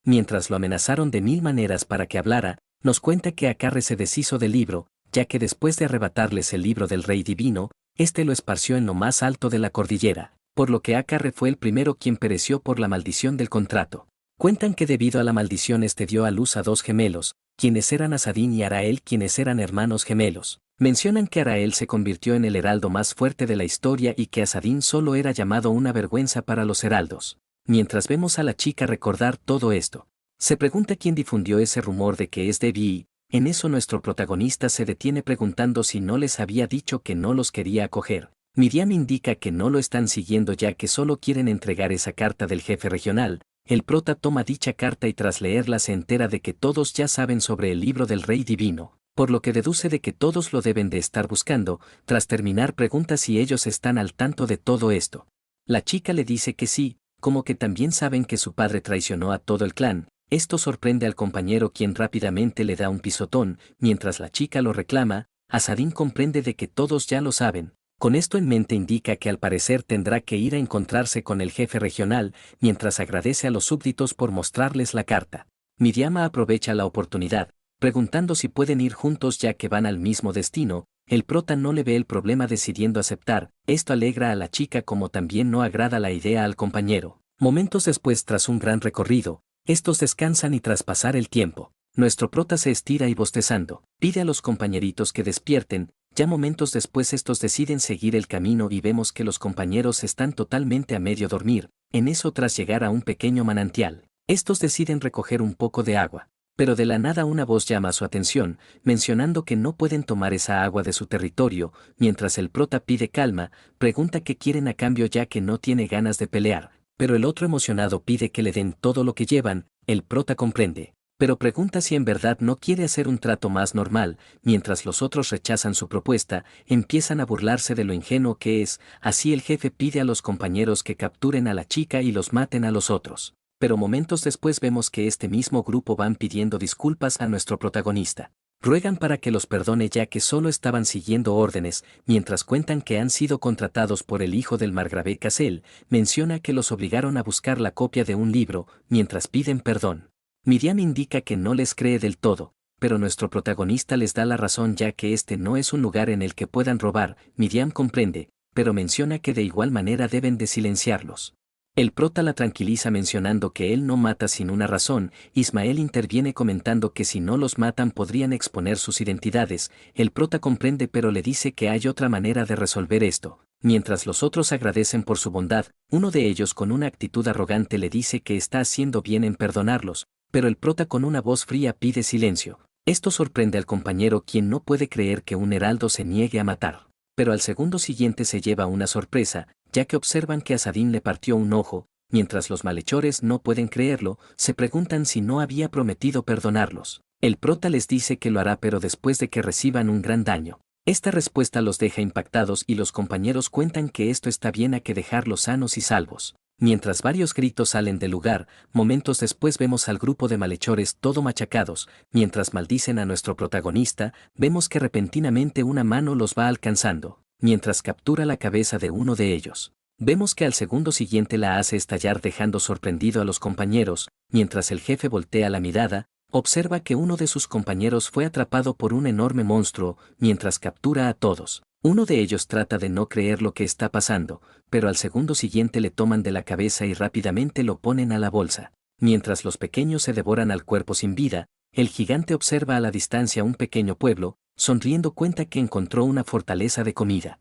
Mientras lo amenazaron de mil maneras para que hablara, nos cuenta que Akarre se deshizo del libro, ya que después de arrebatarles el libro del rey divino, este lo esparció en lo más alto de la cordillera, por lo que Akarre fue el primero quien pereció por la maldición del contrato. Cuentan que debido a la maldición este dio a luz a dos gemelos, quienes eran Asadín y Arael quienes eran hermanos gemelos. Mencionan que Arael se convirtió en el heraldo más fuerte de la historia y que Asadín solo era llamado una vergüenza para los heraldos. Mientras vemos a la chica recordar todo esto, se pregunta quién difundió ese rumor de que es Debbie y, en eso nuestro protagonista se detiene preguntando si no les había dicho que no los quería acoger. Miriam indica que no lo están siguiendo ya que solo quieren entregar esa carta del jefe regional. El prota toma dicha carta y tras leerla se entera de que todos ya saben sobre el libro del rey divino, por lo que deduce de que todos lo deben de estar buscando. Tras terminar pregunta si ellos están al tanto de todo esto. La chica le dice que sí, como que también saben que su padre traicionó a todo el clan. Esto sorprende al compañero quien rápidamente le da un pisotón, mientras la chica lo reclama. Asadín comprende de que todos ya lo saben. Con esto en mente indica que al parecer tendrá que ir a encontrarse con el jefe regional, mientras agradece a los súbditos por mostrarles la carta. Miriam aprovecha la oportunidad, preguntando si pueden ir juntos ya que van al mismo destino. El prota no le ve el problema decidiendo aceptar, esto alegra a la chica como también no agrada la idea al compañero. Momentos después tras un gran recorrido, estos descansan y tras pasar el tiempo, nuestro prota se estira y bostezando, pide a los compañeritos que despierten. Ya momentos después estos deciden seguir el camino y vemos que los compañeros están totalmente a medio dormir. En eso tras llegar a un pequeño manantial, estos deciden recoger un poco de agua. Pero de la nada una voz llama su atención, mencionando que no pueden tomar esa agua de su territorio. Mientras el prota pide calma, pregunta qué quieren a cambio ya que no tiene ganas de pelear. Pero el otro emocionado pide que le den todo lo que llevan. El prota comprende, pero pregunta si en verdad no quiere hacer un trato más normal. Mientras los otros rechazan su propuesta, empiezan a burlarse de lo ingenuo que es. Así el jefe pide a los compañeros que capturen a la chica y los maten a los otros. Pero momentos después vemos que este mismo grupo van pidiendo disculpas a nuestro protagonista. Ruegan para que los perdone ya que solo estaban siguiendo órdenes, mientras cuentan que han sido contratados por el hijo del margrave Cassel, menciona que los obligaron a buscar la copia de un libro, mientras piden perdón. Miriam indica que no les cree del todo, pero nuestro protagonista les da la razón ya que este no es un lugar en el que puedan robar. Miriam comprende, pero menciona que de igual manera deben de silenciarlos. El prota la tranquiliza mencionando que él no mata sin una razón. Ismael interviene comentando que si no los matan podrían exponer sus identidades. El prota comprende pero le dice que hay otra manera de resolver esto. Mientras los otros agradecen por su bondad, uno de ellos con una actitud arrogante le dice que está haciendo bien en perdonarlos, pero el prota con una voz fría pide silencio. Esto sorprende al compañero quien no puede creer que un heraldo se niegue a matar. Pero al segundo siguiente se lleva una sorpresa, ya que observan que Asadín le partió un ojo. Mientras los malhechores no pueden creerlo, se preguntan si no había prometido perdonarlos. El prota les dice que lo hará pero después de que reciban un gran daño. Esta respuesta los deja impactados y los compañeros cuentan que esto está bien a que dejarlos sanos y salvos. Mientras varios gritos salen del lugar, momentos después vemos al grupo de malhechores todo machacados. Mientras maldicen a nuestro protagonista, vemos que repentinamente una mano los va alcanzando, mientras captura la cabeza de uno de ellos. Vemos que al segundo siguiente la hace estallar dejando sorprendido a los compañeros. Mientras el jefe voltea la mirada, observa que uno de sus compañeros fue atrapado por un enorme monstruo, mientras captura a todos. Uno de ellos trata de no creer lo que está pasando, pero al segundo siguiente le toman de la cabeza y rápidamente lo ponen a la bolsa. Mientras los pequeños se devoran al cuerpo sin vida, el gigante observa a la distancia un pequeño pueblo, sonriendo cuenta que encontró una fortaleza de comida.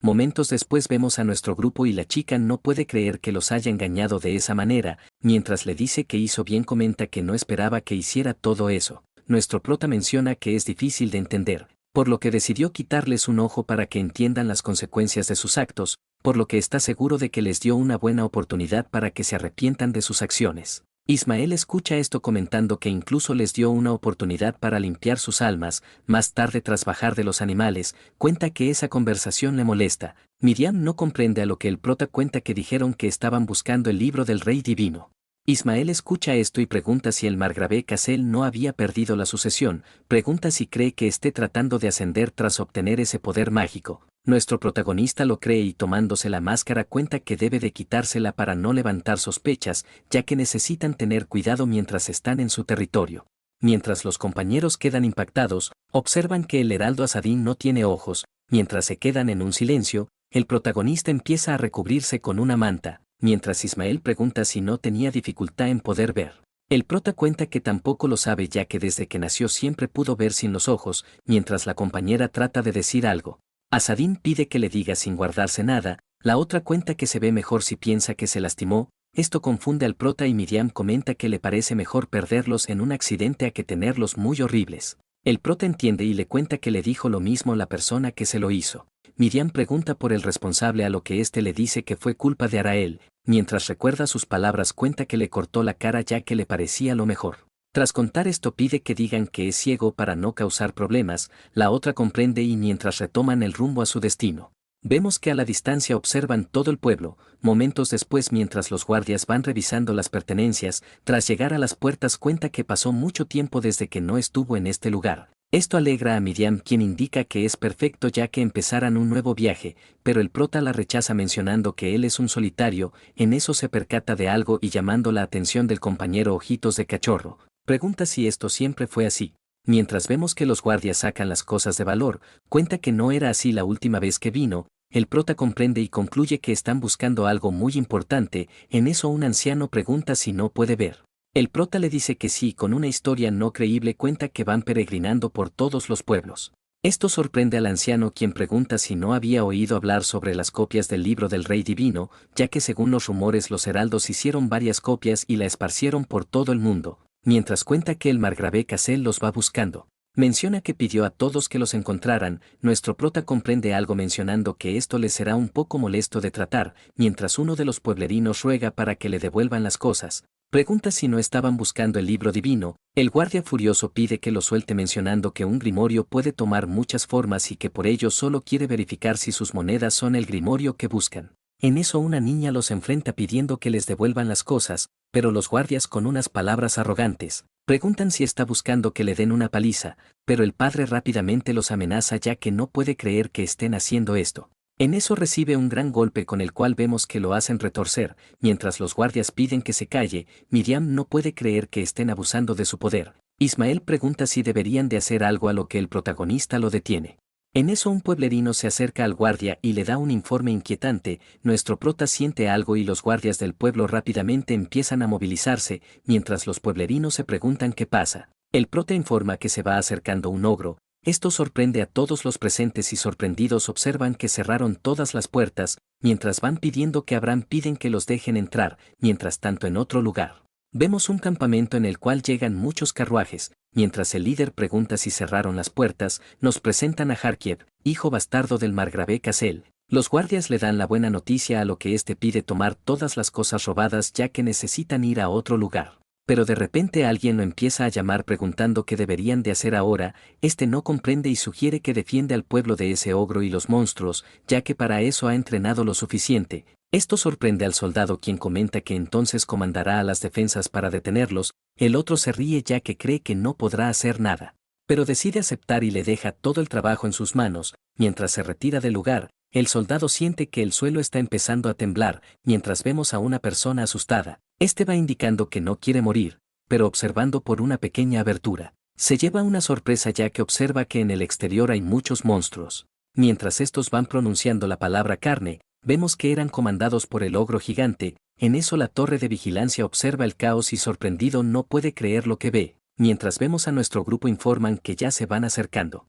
Momentos después vemos a nuestro grupo y la chica no puede creer que los haya engañado de esa manera. Mientras le dice que hizo bien comenta que no esperaba que hiciera todo eso. Nuestro prota menciona que es difícil de entender, por lo que decidió quitarles un ojo para que entiendan las consecuencias de sus actos, por lo que está seguro de que les dio una buena oportunidad para que se arrepientan de sus acciones. Ismael escucha esto comentando que incluso les dio una oportunidad para limpiar sus almas. Más tarde, tras bajar de los animales, cuenta que esa conversación le molesta. Miriam no comprende a lo que el prota cuenta que dijeron que estaban buscando el libro del rey divino. Ismael escucha esto y pregunta si el margrave Cassel no había perdido la sucesión. Pregunta si cree que esté tratando de ascender tras obtener ese poder mágico. Nuestro protagonista lo cree y tomándose la máscara cuenta que debe de quitársela para no levantar sospechas, ya que necesitan tener cuidado mientras están en su territorio. Mientras los compañeros quedan impactados, observan que el heraldo Asadín no tiene ojos. Mientras se quedan en un silencio, el protagonista empieza a recubrirse con una manta, mientras Ismael pregunta si no tenía dificultad en poder ver. El prota cuenta que tampoco lo sabe ya que desde que nació siempre pudo ver sin los ojos. Mientras la compañera trata de decir algo, Asadín pide que le diga sin guardarse nada. La otra cuenta que se ve mejor si piensa que se lastimó. Esto confunde al prota y Miriam comenta que le parece mejor perderlos en un accidente a que tenerlos muy horribles. El prota entiende y le cuenta que le dijo lo mismo la persona que se lo hizo. Miriam pregunta por el responsable a lo que éste le dice que fue culpa de Arael. Mientras recuerda sus palabras cuenta que le cortó la cara ya que le parecía lo mejor. Tras contar esto pide que digan que es ciego para no causar problemas. La otra comprende y mientras retoman el rumbo a su destino. Vemos que a la distancia observan todo el pueblo. Momentos después mientras los guardias van revisando las pertenencias, tras llegar a las puertas cuenta que pasó mucho tiempo desde que no estuvo en este lugar. Esto alegra a Miriam quien indica que es perfecto ya que empezaran un nuevo viaje, pero el prota la rechaza mencionando que él es un solitario. En eso se percata de algo y llamando la atención del compañero Ojitos de Cachorro, pregunta si esto siempre fue así. Mientras vemos que los guardias sacan las cosas de valor, cuenta que no era así la última vez que vino. El prota comprende y concluye que están buscando algo muy importante. En eso un anciano pregunta si no puede ver. El prota le dice que sí, con una historia no creíble cuenta que van peregrinando por todos los pueblos. Esto sorprende al anciano quien pregunta si no había oído hablar sobre las copias del libro del rey divino, ya que según los rumores los heraldos hicieron varias copias y la esparcieron por todo el mundo. Mientras cuenta que el margrave Cassel los va buscando. Menciona que pidió a todos que los encontraran. Nuestro prota comprende algo mencionando que esto les será un poco molesto de tratar, mientras uno de los pueblerinos ruega para que le devuelvan las cosas. Pregunta si no estaban buscando el libro divino. El guardia furioso pide que lo suelte mencionando que un grimorio puede tomar muchas formas y que por ello solo quiere verificar si sus monedas son el grimorio que buscan. En eso una niña los enfrenta pidiendo que les devuelvan las cosas, pero los guardias con unas palabras arrogantes preguntan si está buscando que le den una paliza, pero el padre rápidamente los amenaza ya que no puede creer que estén haciendo esto. En eso recibe un gran golpe con el cual vemos que lo hacen retorcer, mientras los guardias piden que se calle. Miriam no puede creer que estén abusando de su poder. Ismael pregunta si deberían de hacer algo, a lo que el protagonista lo detiene. En eso un pueblerino se acerca al guardia y le da un informe inquietante. Nuestro prota siente algo y los guardias del pueblo rápidamente empiezan a movilizarse, mientras los pueblerinos se preguntan qué pasa. El prota informa que se va acercando un ogro. Esto sorprende a todos los presentes y sorprendidos observan que cerraron todas las puertas, mientras van pidiendo que Abraham piden que los dejen entrar. Mientras tanto, en otro lugar vemos un campamento en el cual llegan muchos carruajes. Mientras el líder pregunta si cerraron las puertas, nos presentan a Jarkiev, hijo bastardo del margrave Casel. Los guardias le dan la buena noticia, a lo que éste pide tomar todas las cosas robadas ya que necesitan ir a otro lugar. Pero de repente alguien lo empieza a llamar preguntando qué deberían de hacer ahora. Este no comprende y sugiere que defiende al pueblo de ese ogro y los monstruos, ya que para eso ha entrenado lo suficiente. Esto sorprende al soldado, quien comenta que entonces comandará a las defensas para detenerlos. El otro se ríe ya que cree que no podrá hacer nada, pero decide aceptar y le deja todo el trabajo en sus manos. Mientras se retira del lugar, el soldado siente que el suelo está empezando a temblar, mientras vemos a una persona asustada. Este va indicando que no quiere morir, pero observando por una pequeña abertura, se lleva una sorpresa ya que observa que en el exterior hay muchos monstruos. Mientras estos van pronunciando la palabra carne, vemos que eran comandados por el ogro gigante. En eso la torre de vigilancia observa el caos y sorprendido no puede creer lo que ve, mientras vemos a nuestro grupo informan que ya se van acercando.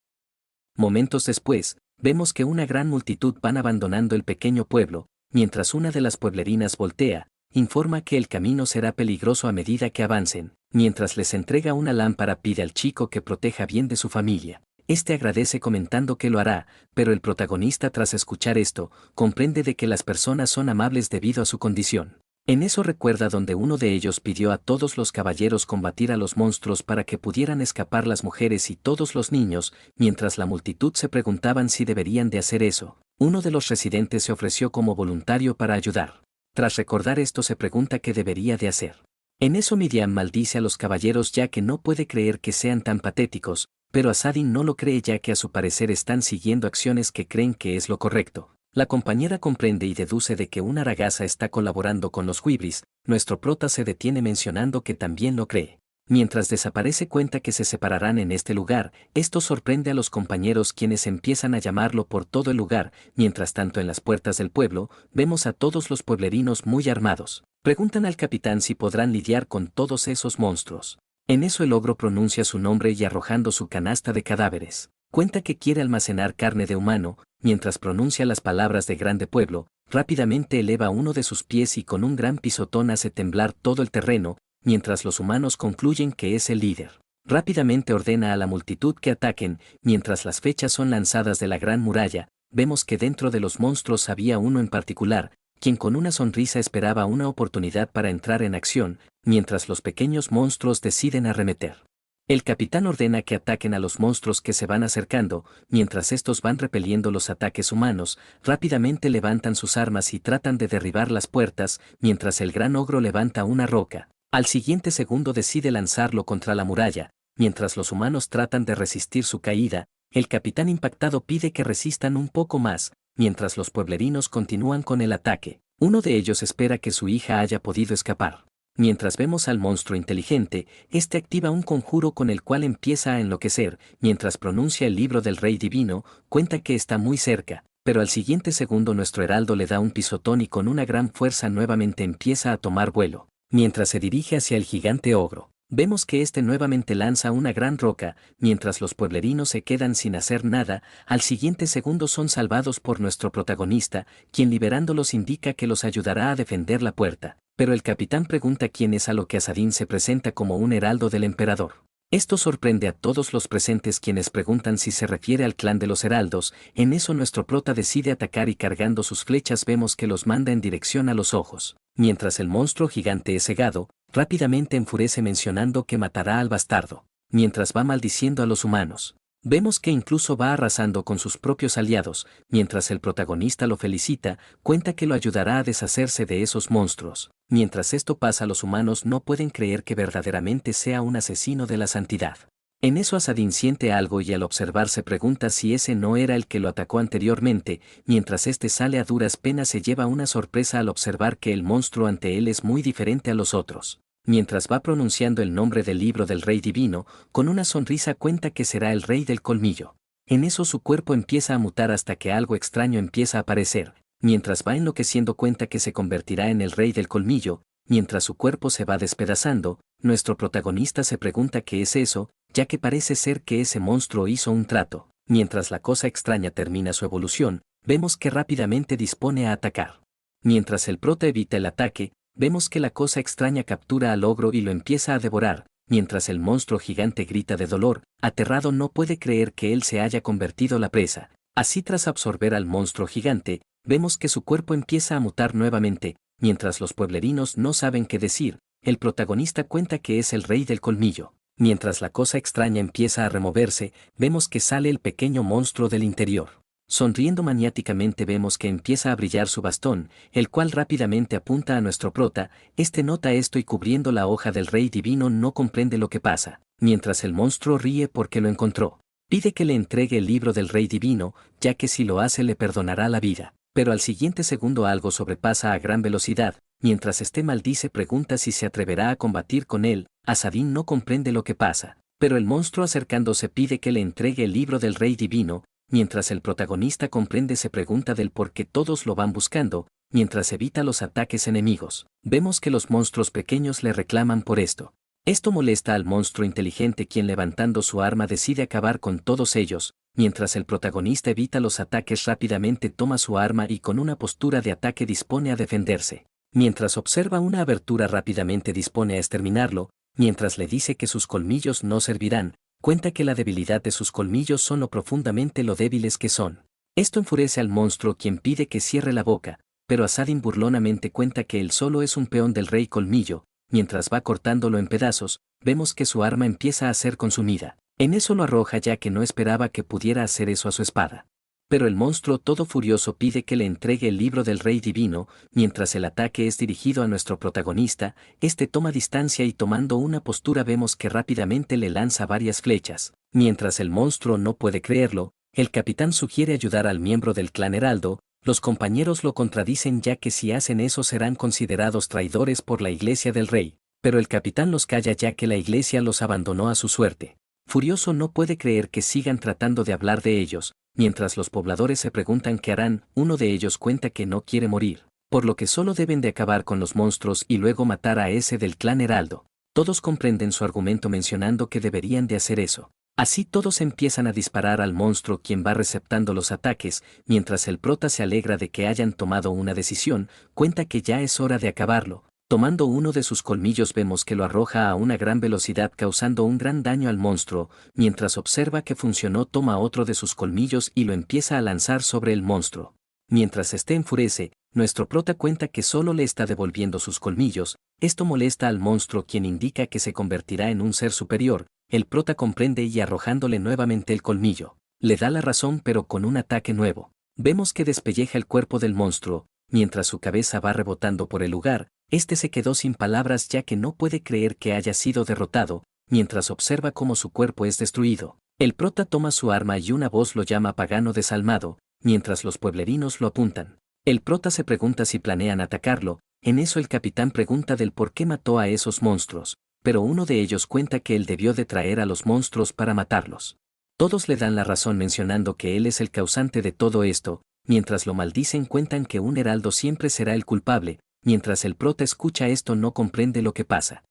Momentos después, vemos que una gran multitud van abandonando el pequeño pueblo, mientras una de las pueblerinas voltea, informa que el camino será peligroso a medida que avancen. Mientras les entrega una lámpara, pide al chico que proteja bien de su familia. Este agradece comentando que lo hará, pero el protagonista, tras escuchar esto, comprende de que las personas son amables debido a su condición. En eso recuerda donde uno de ellos pidió a todos los caballeros combatir a los monstruos para que pudieran escapar las mujeres y todos los niños. Mientras la multitud se preguntaban si deberían de hacer eso, uno de los residentes se ofreció como voluntario para ayudar. Tras recordar esto, se pregunta qué debería de hacer. En eso Miriam maldice a los caballeros ya que no puede creer que sean tan patéticos, pero Asadin no lo cree ya que a su parecer están siguiendo acciones que creen que es lo correcto. La compañera comprende y deduce de que una ragazza está colaborando con los Wibris. Nuestro prota se detiene mencionando que también lo cree. Mientras desaparece cuenta que se separarán en este lugar. Esto sorprende a los compañeros, quienes empiezan a llamarlo por todo el lugar. Mientras tanto, en las puertas del pueblo, vemos a todos los pueblerinos muy armados. Preguntan al capitán si podrán lidiar con todos esos monstruos. En eso el ogro pronuncia su nombre y, arrojando su canasta de cadáveres, cuenta que quiere almacenar carne de humano. Mientras pronuncia las palabras de grande pueblo, rápidamente eleva uno de sus pies y con un gran pisotón hace temblar todo el terreno. Mientras los humanos concluyen que es el líder, rápidamente ordena a la multitud que ataquen. Mientras las flechas son lanzadas de la gran muralla, vemos que dentro de los monstruos había uno en particular, quien con una sonrisa esperaba una oportunidad para entrar en acción. Mientras los pequeños monstruos deciden arremeter, el capitán ordena que ataquen a los monstruos que se van acercando. Mientras estos van repeliendo los ataques humanos, rápidamente levantan sus armas y tratan de derribar las puertas. Mientras el gran ogro levanta una roca, al siguiente segundo decide lanzarlo contra la muralla. Mientras los humanos tratan de resistir su caída, el capitán impactado pide que resistan un poco más. Mientras los pueblerinos continúan con el ataque, uno de ellos espera que su hija haya podido escapar. Mientras vemos al monstruo inteligente, este activa un conjuro con el cual empieza a enloquecer. Mientras pronuncia el libro del rey divino, cuenta que está muy cerca, pero al siguiente segundo nuestro heraldo le da un pisotón y con una gran fuerza nuevamente empieza a tomar vuelo. Mientras se dirige hacia el gigante ogro, vemos que este nuevamente lanza una gran roca. Mientras los pueblerinos se quedan sin hacer nada, al siguiente segundo son salvados por nuestro protagonista, quien liberándolos indica que los ayudará a defender la puerta. Pero el capitán pregunta quién es, a lo que Asadin se presenta como un heraldo del emperador. Esto sorprende a todos los presentes, quienes preguntan si se refiere al clan de los heraldos. En eso nuestro prota decide atacar y cargando sus flechas vemos que los manda en dirección a los ojos. Mientras el monstruo gigante es cegado, rápidamente enfurece mencionando que matará al bastardo. Mientras va maldiciendo a los humanos, Vemos que incluso va arrasando con sus propios aliados, mientras el protagonista lo felicita, cuenta que lo ayudará a deshacerse de esos monstruos. Mientras esto pasa, los humanos no pueden creer que verdaderamente sea un asesino de la santidad. En eso Asadin siente algo y al observar se pregunta si ese no era el que lo atacó anteriormente, mientras este sale a duras penas se lleva una sorpresa al observar que el monstruo ante él es muy diferente a los otros. Mientras va pronunciando el nombre del libro del Rey Divino, con una sonrisa cuenta que será el Rey del Colmillo. En eso su cuerpo empieza a mutar hasta que algo extraño empieza a aparecer. Mientras va enloqueciendo cuenta que se convertirá en el Rey del Colmillo, mientras su cuerpo se va despedazando, nuestro protagonista se pregunta qué es eso, ya que parece ser que ese monstruo hizo un trato. Mientras la cosa extraña termina su evolución, vemos que rápidamente dispone a atacar. Mientras el prota evita el ataque, vemos que la cosa extraña captura al ogro y lo empieza a devorar, mientras el monstruo gigante grita de dolor, aterrado no puede creer que él se haya convertido la presa. Así tras absorber al monstruo gigante, vemos que su cuerpo empieza a mutar nuevamente, mientras los pueblerinos no saben qué decir, el protagonista cuenta que es el Rey del Colmillo. Mientras la cosa extraña empieza a removerse, vemos que sale el pequeño monstruo del interior. Sonriendo maniáticamente vemos que empieza a brillar su bastón, el cual rápidamente apunta a nuestro prota, este nota esto y cubriendo la hoja del Rey Divino no comprende lo que pasa, mientras el monstruo ríe porque lo encontró. Pide que le entregue el libro del Rey Divino, ya que si lo hace le perdonará la vida, pero al siguiente segundo algo sobrepasa a gran velocidad, mientras este maldice pregunta si se atreverá a combatir con él, Asadin no comprende lo que pasa, pero el monstruo acercándose pide que le entregue el libro del Rey Divino, mientras el protagonista comprende se pregunta del por qué todos lo van buscando, mientras evita los ataques enemigos. Vemos que los monstruos pequeños le reclaman por esto. Esto molesta al monstruo inteligente quien levantando su arma decide acabar con todos ellos, mientras el protagonista evita los ataques rápidamente toma su arma y con una postura de ataque dispone a defenderse. Mientras observa una abertura rápidamente dispone a exterminarlo, mientras le dice que sus colmillos no servirán, cuenta que la debilidad de sus colmillos son lo profundamente lo débiles que son. Esto enfurece al monstruo quien pide que cierre la boca, pero Asadin burlonamente cuenta que él solo es un peón del Rey Colmillo, mientras va cortándolo en pedazos, vemos que su arma empieza a ser consumida. En eso lo arroja ya que no esperaba que pudiera hacer eso a su espada. Pero el monstruo todo furioso pide que le entregue el libro del Rey Divino, mientras el ataque es dirigido a nuestro protagonista, este toma distancia y tomando una postura vemos que rápidamente le lanza varias flechas. Mientras el monstruo no puede creerlo, el capitán sugiere ayudar al miembro del clan Heraldo, los compañeros lo contradicen ya que si hacen eso serán considerados traidores por la iglesia del rey, pero el capitán los calla ya que la iglesia los abandonó a su suerte. Furioso no puede creer que sigan tratando de hablar de ellos, mientras los pobladores se preguntan qué harán, uno de ellos cuenta que no quiere morir, por lo que solo deben de acabar con los monstruos y luego matar a ese del clan Heraldo. Todos comprenden su argumento mencionando que deberían de hacer eso. Así todos empiezan a disparar al monstruo quien va receptando los ataques, mientras el prota se alegra de que hayan tomado una decisión, cuenta que ya es hora de acabarlo. Tomando uno de sus colmillos vemos que lo arroja a una gran velocidad causando un gran daño al monstruo, mientras observa que funcionó toma otro de sus colmillos y lo empieza a lanzar sobre el monstruo. Mientras este enfurece, nuestro prota cuenta que solo le está devolviendo sus colmillos, esto molesta al monstruo quien indica que se convertirá en un ser superior, el prota comprende y arrojándole nuevamente el colmillo, le da la razón pero con un ataque nuevo. Vemos que despelleja el cuerpo del monstruo, mientras su cabeza va rebotando por el lugar, este se quedó sin palabras ya que no puede creer que haya sido derrotado, mientras observa cómo su cuerpo es destruido. El prota toma su arma y una voz lo llama pagano desalmado, mientras los pueblerinos lo apuntan. El prota se pregunta si planean atacarlo, en eso el capitán pregunta del por qué mató a esos monstruos, pero uno de ellos cuenta que él debió de traer a los monstruos para matarlos. Todos le dan la razón mencionando que él es el causante de todo esto, mientras lo maldicen cuentan que un heraldo siempre será el culpable, mientras el prota escucha esto no comprende lo que pasa.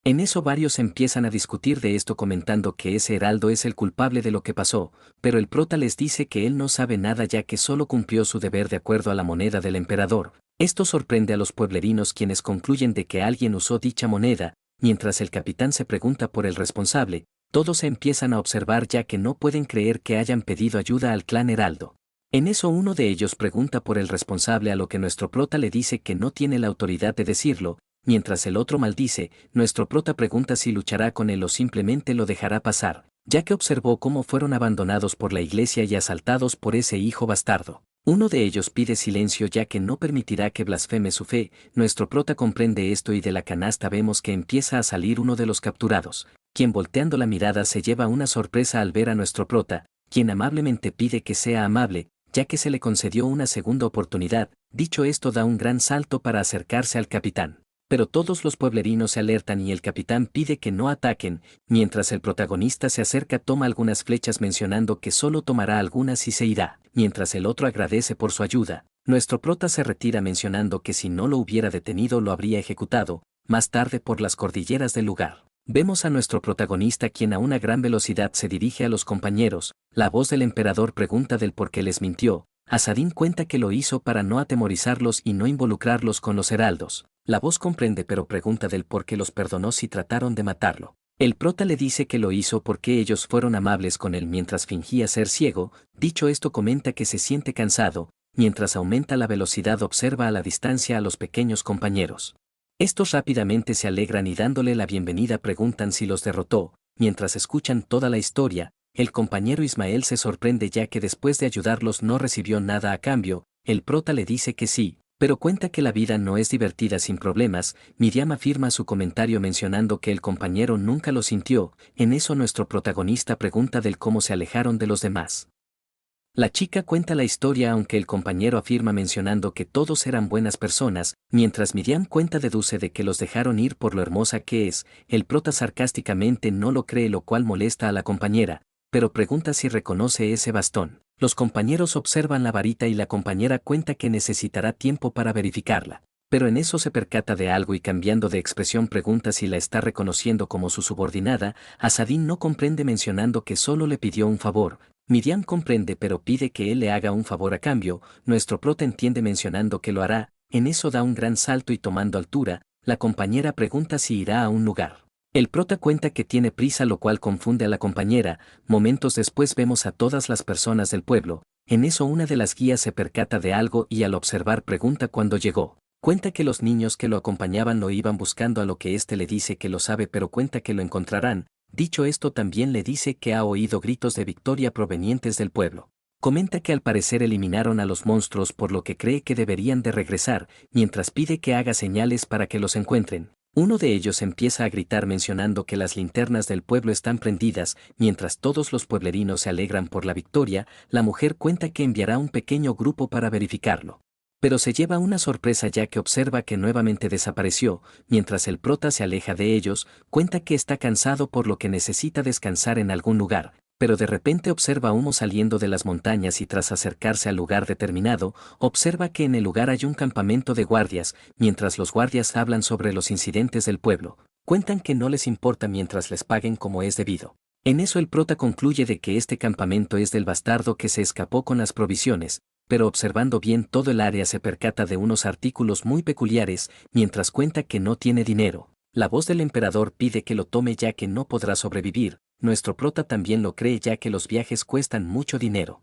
En eso varios empiezan a discutir de esto comentando que ese heraldo es el culpable de lo que pasó, pero el prota les dice que él no sabe nada ya que solo cumplió su deber de acuerdo a la moneda del emperador. Esto sorprende a los pueblerinos quienes concluyen de que alguien usó dicha moneda, mientras el capitán se pregunta por el responsable, todos se empiezan a observar ya que no pueden creer que hayan pedido ayuda al clan Heraldo. En eso uno de ellos pregunta por el responsable a lo que nuestro prota le dice que no tiene la autoridad de decirlo, mientras el otro maldice, nuestro prota pregunta si luchará con él o simplemente lo dejará pasar. ya que observó cómo fueron abandonados por la iglesia y asaltados por ese hijo bastardo. Uno de ellos pide silencio ya que no permitirá que blasfeme su fe. Nuestro prota comprende esto y de la canasta vemos que empieza a salir uno de los capturados, quien volteando la mirada se lleva una sorpresa al ver a nuestro prota, quien amablemente pide que sea amable, ya que se le concedió una segunda oportunidad. Dicho esto da un gran salto para acercarse al capitán. Pero todos los pueblerinos se alertan y el capitán pide que no ataquen. Mientras el protagonista se acerca toma algunas flechas mencionando que solo tomará algunas y se irá. Mientras el otro agradece por su ayuda, nuestro prota se retira mencionando que si no lo hubiera detenido lo habría ejecutado. Más tarde por las cordilleras del lugar, vemos a nuestro protagonista quien a una gran velocidad se dirige a los compañeros. La voz del emperador pregunta del por qué les mintió. Asadín cuenta que lo hizo para no atemorizarlos y no involucrarlos con los heraldos. La voz comprende pero pregunta del por qué los perdonó si trataron de matarlo. El prota le dice que lo hizo porque ellos fueron amables con él mientras fingía ser ciego. Dicho esto comenta que se siente cansado, mientras aumenta la velocidad observa a la distancia a los pequeños compañeros. Estos rápidamente se alegran y dándole la bienvenida preguntan si los derrotó. Mientras escuchan toda la historia, el compañero Ismael se sorprende ya que después de ayudarlos no recibió nada a cambio. El prota le dice que sí, pero cuenta que la vida no es divertida sin problemas. Miriam afirma su comentario mencionando que el compañero nunca lo sintió. En eso nuestro protagonista pregunta del cómo se alejaron de los demás. La chica cuenta la historia aunque el compañero afirma mencionando que todos eran buenas personas, mientras Miriam cuenta deduce de que los dejaron ir por lo hermosa que es. El prota sarcásticamente no lo cree lo cual molesta a la compañera, pero pregunta si reconoce ese bastón. Los compañeros observan la varita y la compañera cuenta que necesitará tiempo para verificarla. Pero en eso se percata de algo y cambiando de expresión pregunta si la está reconociendo como su subordinada. Asadín no comprende mencionando que solo le pidió un favor. Miriam comprende pero pide que él le haga un favor a cambio. Nuestro prota entiende mencionando que lo hará. En eso da un gran salto y tomando altura, la compañera pregunta si irá a un lugar. El prota cuenta que tiene prisa lo cual confunde a la compañera. Momentos después vemos a todas las personas del pueblo. En eso una de las guías se percata de algo y al observar pregunta cuándo llegó. Cuenta que los niños que lo acompañaban lo iban buscando a lo que éste le dice que lo sabe pero cuenta que lo encontrarán. Dicho esto también le dice que ha oído gritos de victoria provenientes del pueblo. Comenta que al parecer eliminaron a los monstruos por lo que cree que deberían de regresar, mientras pide que haga señales para que los encuentren. Uno de ellos empieza a gritar mencionando que las linternas del pueblo están prendidas. Mientras todos los pueblerinos se alegran por la victoria, la mujer cuenta que enviará un pequeño grupo para verificarlo. Pero se lleva una sorpresa ya que observa que nuevamente desapareció. Mientras el prota se aleja de ellos, cuenta que está cansado por lo que necesita descansar en algún lugar, pero de repente observa humo saliendo de las montañas y tras acercarse al lugar determinado, observa que en el lugar hay un campamento de guardias. Mientras los guardias hablan sobre los incidentes del pueblo, cuentan que no les importa mientras les paguen como es debido. En eso el prota concluye de que este campamento es del bastardo que se escapó con las provisiones, pero observando bien todo el área se percata de unos artículos muy peculiares. Mientras cuenta que no tiene dinero. La voz del emperador pide que lo tome ya que no podrá sobrevivir. Nuestro prota también lo cree ya que los viajes cuestan mucho dinero.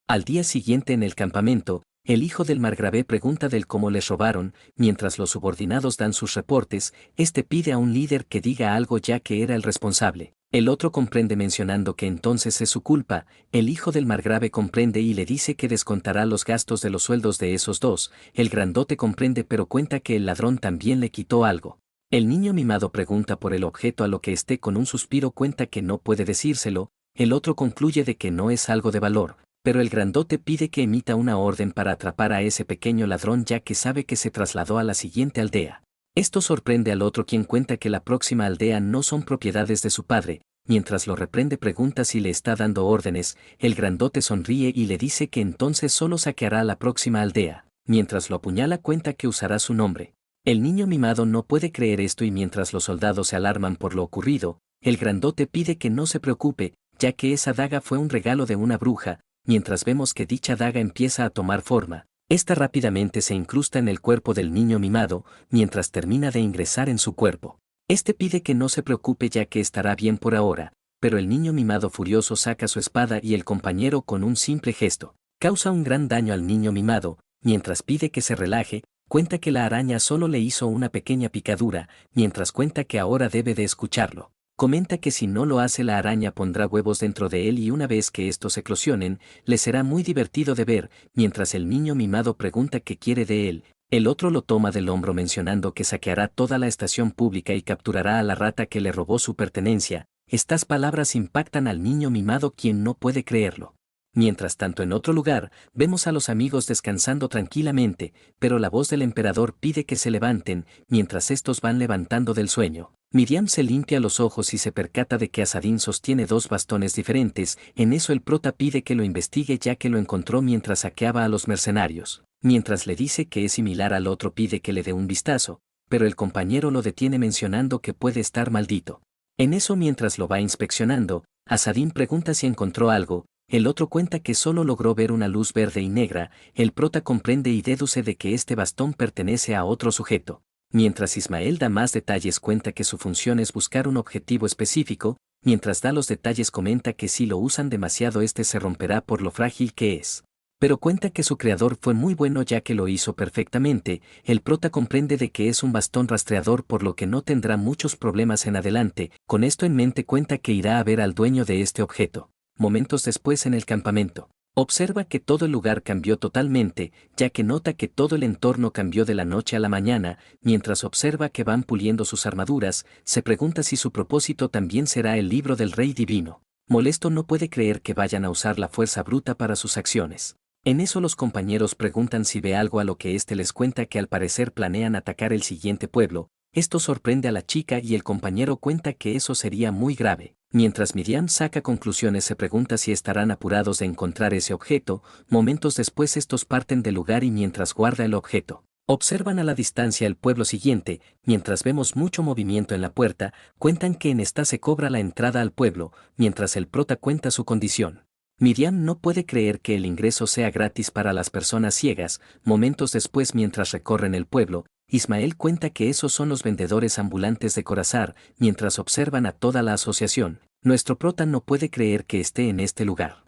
Al día siguiente en el campamento, el hijo del margrave pregunta del cómo les robaron. Mientras los subordinados dan sus reportes, este pide a un líder que diga algo ya que era el responsable. El otro comprende mencionando que entonces es su culpa. El hijo del margrave comprende y le dice que descontará los gastos de los sueldos de esos dos. El grandote comprende pero cuenta que el ladrón también le quitó algo. El niño mimado pregunta por el objeto a lo que este con un suspiro cuenta que no puede decírselo. El otro concluye de que no es algo de valor, pero el grandote pide que emita una orden para atrapar a ese pequeño ladrón ya que sabe que se trasladó a la siguiente aldea. Esto sorprende al otro quien cuenta que la próxima aldea no son propiedades de su padre. Mientras lo reprende pregunta si le está dando órdenes. El grandote sonríe y le dice que entonces solo saqueará la próxima aldea. Mientras lo apuñala cuenta que usará su nombre. El niño mimado no puede creer esto y mientras los soldados se alarman por lo ocurrido, el grandote pide que no se preocupe, ya que esa daga fue un regalo de una bruja. Mientras vemos que dicha daga empieza a tomar forma, esta rápidamente se incrusta en el cuerpo del niño mimado, mientras termina de ingresar en su cuerpo. Este pide que no se preocupe ya que estará bien por ahora, pero el niño mimado furioso saca su espada y el compañero con un simple gesto causa un gran daño al niño mimado. Mientras pide que se relaje, cuenta que la araña solo le hizo una pequeña picadura. Mientras cuenta que ahora debe de escucharlo. comenta que si no lo hace la araña pondrá huevos dentro de él y una vez que estos eclosionen, le será muy divertido de ver, mientras el niño mimado pregunta qué quiere de él. El otro lo toma del hombro mencionando que saqueará toda la estación pública y capturará a la rata que le robó su pertenencia. Estas palabras impactan al niño mimado quien no puede creerlo. Mientras tanto en otro lugar, vemos a los amigos descansando tranquilamente, pero la voz del emperador pide que se levanten, mientras estos van levantando del sueño. Miriam se limpia los ojos y se percata de que Asadín sostiene dos bastones diferentes, en eso el prota pide que lo investigue ya que lo encontró mientras saqueaba a los mercenarios. Mientras le dice que es similar al otro pide que le dé un vistazo, pero el compañero lo detiene mencionando que puede estar maldito. En eso mientras lo va inspeccionando, Asadín pregunta si encontró algo. El otro cuenta que solo logró ver una luz verde y negra, el prota comprende y deduce de que este bastón pertenece a otro sujeto. Mientras Ismael da más detalles cuenta que su función es buscar un objetivo específico, mientras da los detalles comenta que si lo usan demasiado este se romperá por lo frágil que es. Pero cuenta que su creador fue muy bueno ya que lo hizo perfectamente, el prota comprende de que es un bastón rastreador por lo que no tendrá muchos problemas en adelante, con esto en mente cuenta que irá a ver al dueño de este objeto. Momentos después en el campamento, observa que todo el lugar cambió totalmente, ya que nota que todo el entorno cambió de la noche a la mañana, mientras observa que van puliendo sus armaduras, se pregunta si su propósito también será el libro del Rey Divino. Molesto no puede creer que vayan a usar la fuerza bruta para sus acciones. En eso los compañeros preguntan si ve algo a lo que éste les cuenta que al parecer planean atacar el siguiente pueblo. Esto sorprende a la chica y el compañero cuenta que eso sería muy grave. Mientras Miriam saca conclusiones se pregunta si estarán apurados de encontrar ese objeto, momentos después estos parten del lugar y mientras guarda el objeto, observan a la distancia el pueblo siguiente, mientras vemos mucho movimiento en la puerta, cuentan que en esta se cobra la entrada al pueblo, mientras el prota cuenta su condición. Miriam no puede creer que el ingreso sea gratis para las personas ciegas, momentos después mientras recorren el pueblo, Ismael cuenta que esos son los vendedores ambulantes de Corázar, mientras observan a toda la asociación, nuestro prota no puede creer que esté en este lugar.